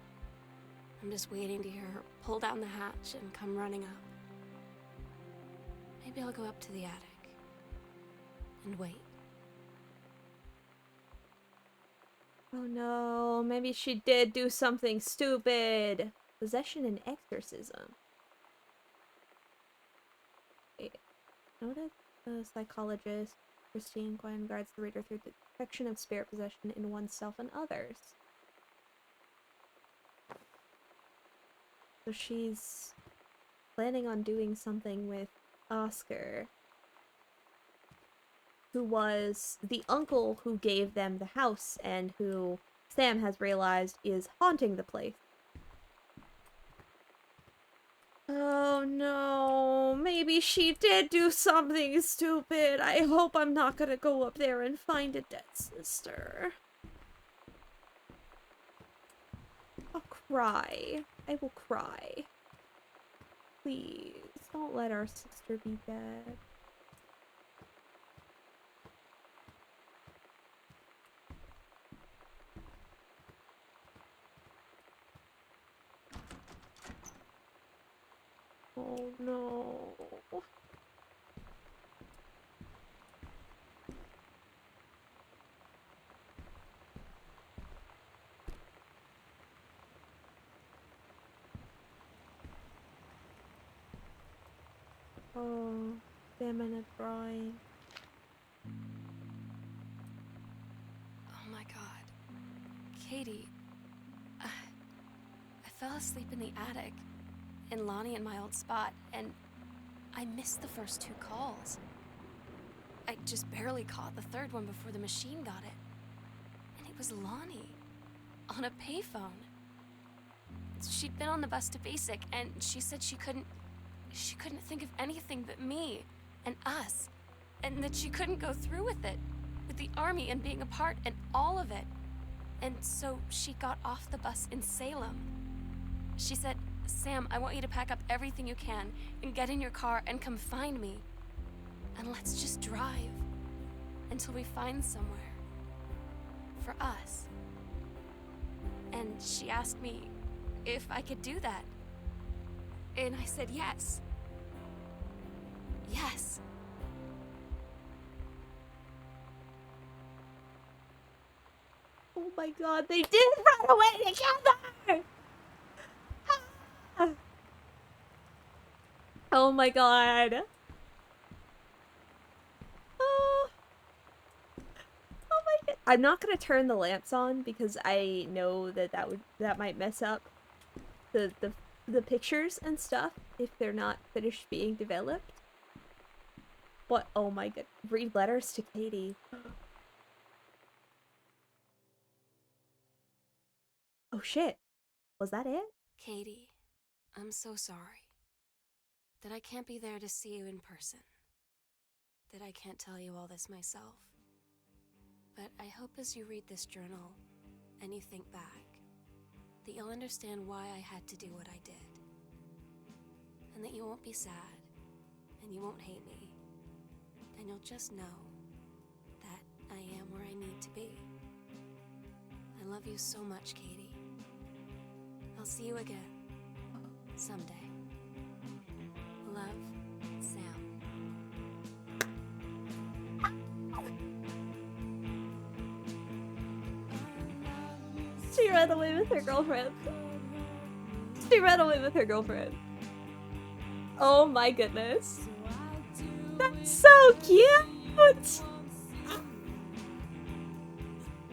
I'm just waiting to hear her pull down the hatch and come running up. Maybe I'll go up to the attic and wait. Oh no, maybe she did do something stupid. Possession and exorcism. Wait. Noted the psychologist Christine Gwen guides the reader through the detection of spirit possession in oneself and others. So she's planning on doing something with Oscar, who was the uncle who gave them the house and who Sam has realized is haunting the place. Oh no, maybe she did do something stupid. I hope I'm not gonna go up there and find a dead sister. I'll cry. I will cry. Please, don't let our sister be dead. Oh no. Oh, damn it, drawing. Oh my god. Katie. I fell asleep in the attic, in Lonnie and my old spot, and I missed the first 2 calls. I just barely caught the third one before the machine got it. And it was Lonnie, on a payphone. She'd been on the bus to Basic, and she said she couldn't think of anything but me and us, and that she couldn't go through with it, with the army and being apart and all of it. And so she got off the bus in Salem. She said, "Sam, I want you to pack up everything you can and get in your car and come find me. And let's just drive until we find somewhere for us." And she asked me if I could do that. And I said yes. Yes. Oh my god, they did run away together! Oh my god. Oh. Oh my god. I'm not gonna turn the lamps on because I know that might mess up the pictures and stuff if they're not finished being developed. But oh my god, read letters to Katie. Oh shit. Was that it? Katie, I'm so sorry that I can't be there to see you in person, that I can't tell you all this myself. But I hope as you read this journal and you think back, that you'll understand why I had to do what I did. And that you won't be sad, and you won't hate me, and you'll just know that I am where I need to be. I love you so much, Katie. I'll see you again, someday. Love, Sam. She ran away with her girlfriend. She ran away with her girlfriend. Oh my goodness. That's so cute!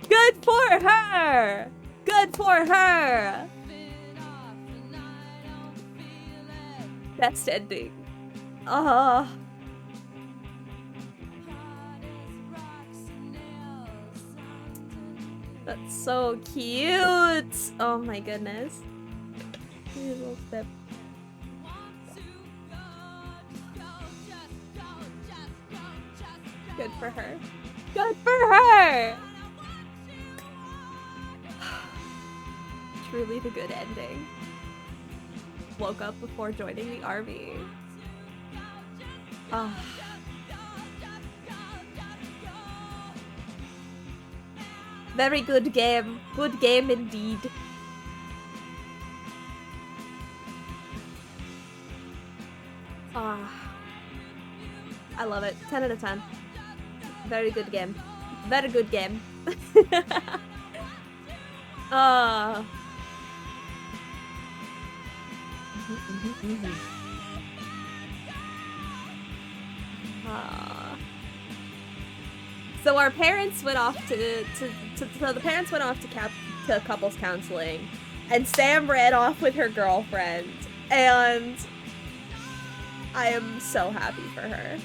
Good for her! Good for her! Best ending. That's so cute! Oh my goodness. Little step. Good for her. Good for her! Truly the good ending. Woke up before joining the army. Ah. Very good game. Good game indeed. Ah. I love it. 10 out of 10. Very good game. Very good game. Ah. So our parents went off to the parents went off to couples counseling, And Sam ran off with her girlfriend. And I am so happy for her.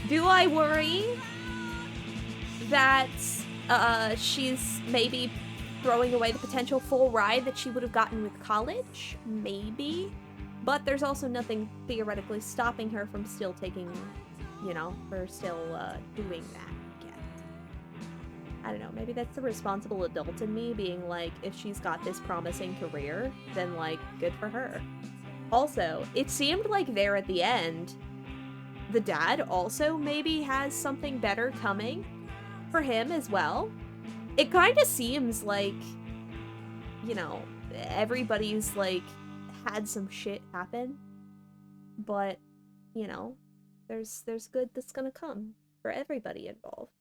Do I worry that she's maybe throwing away the potential full ride that she would have gotten with college? Maybe. But there's also nothing theoretically stopping her from still taking, you know, or still doing that yet. I don't know, maybe that's the responsible adult in me being like, if she's got this promising career, then like, good for her. Also, it seemed like there at the end, the dad also maybe has something better coming for him as well. It kind of seems like, you know, everybody's like had some shit happen, but you know, there's good that's gonna come for everybody involved.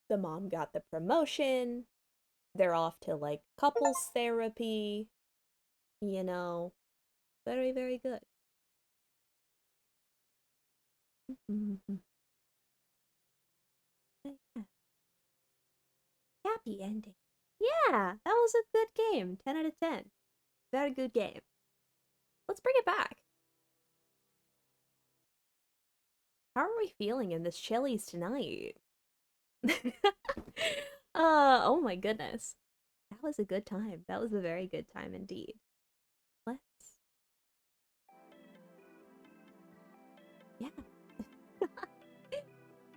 The mom got the promotion. They're off to like couples therapy, you know. Very, very good. Happy ending. Yeah, that was a good game. 10 out of 10. Very good game. Let's bring it back. How are we feeling in this Chili's tonight? Oh my goodness. That was a good time. That was a very good time indeed. Let's... Yeah.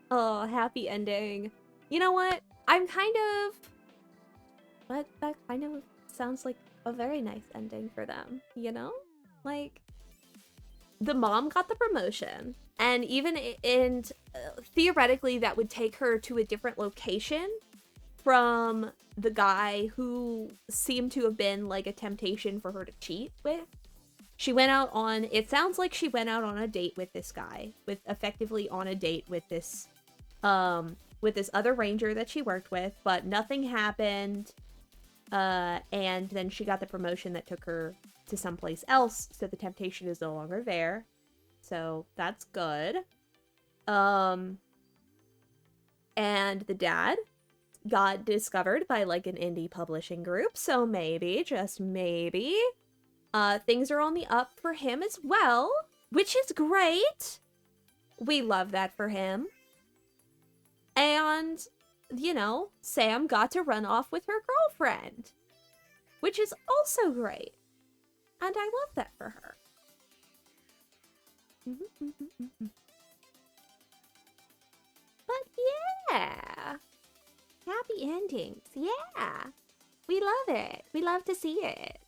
Oh, happy ending. You know what? I'm kind of... That kind of sounds like a very nice ending for them, you know? Like, the mom got the promotion, and even theoretically that would take her to a different location from the guy who seemed to have been like a temptation for her to cheat with. She went out on, it sounds like she went out on a date with this guy, effectively on a date with this other ranger that she worked with, but nothing happened. And then she got the promotion that took her to someplace else, so the temptation is no longer there. So that's good. And the dad got discovered by like an indie publishing group, so maybe, just maybe, things are on the up for him as well, which is great. We love that for him. And, you know, Sam got to run off with her girlfriend, which is also great. And I love that for her. But yeah, happy endings. Yeah, we love it. We love to see it.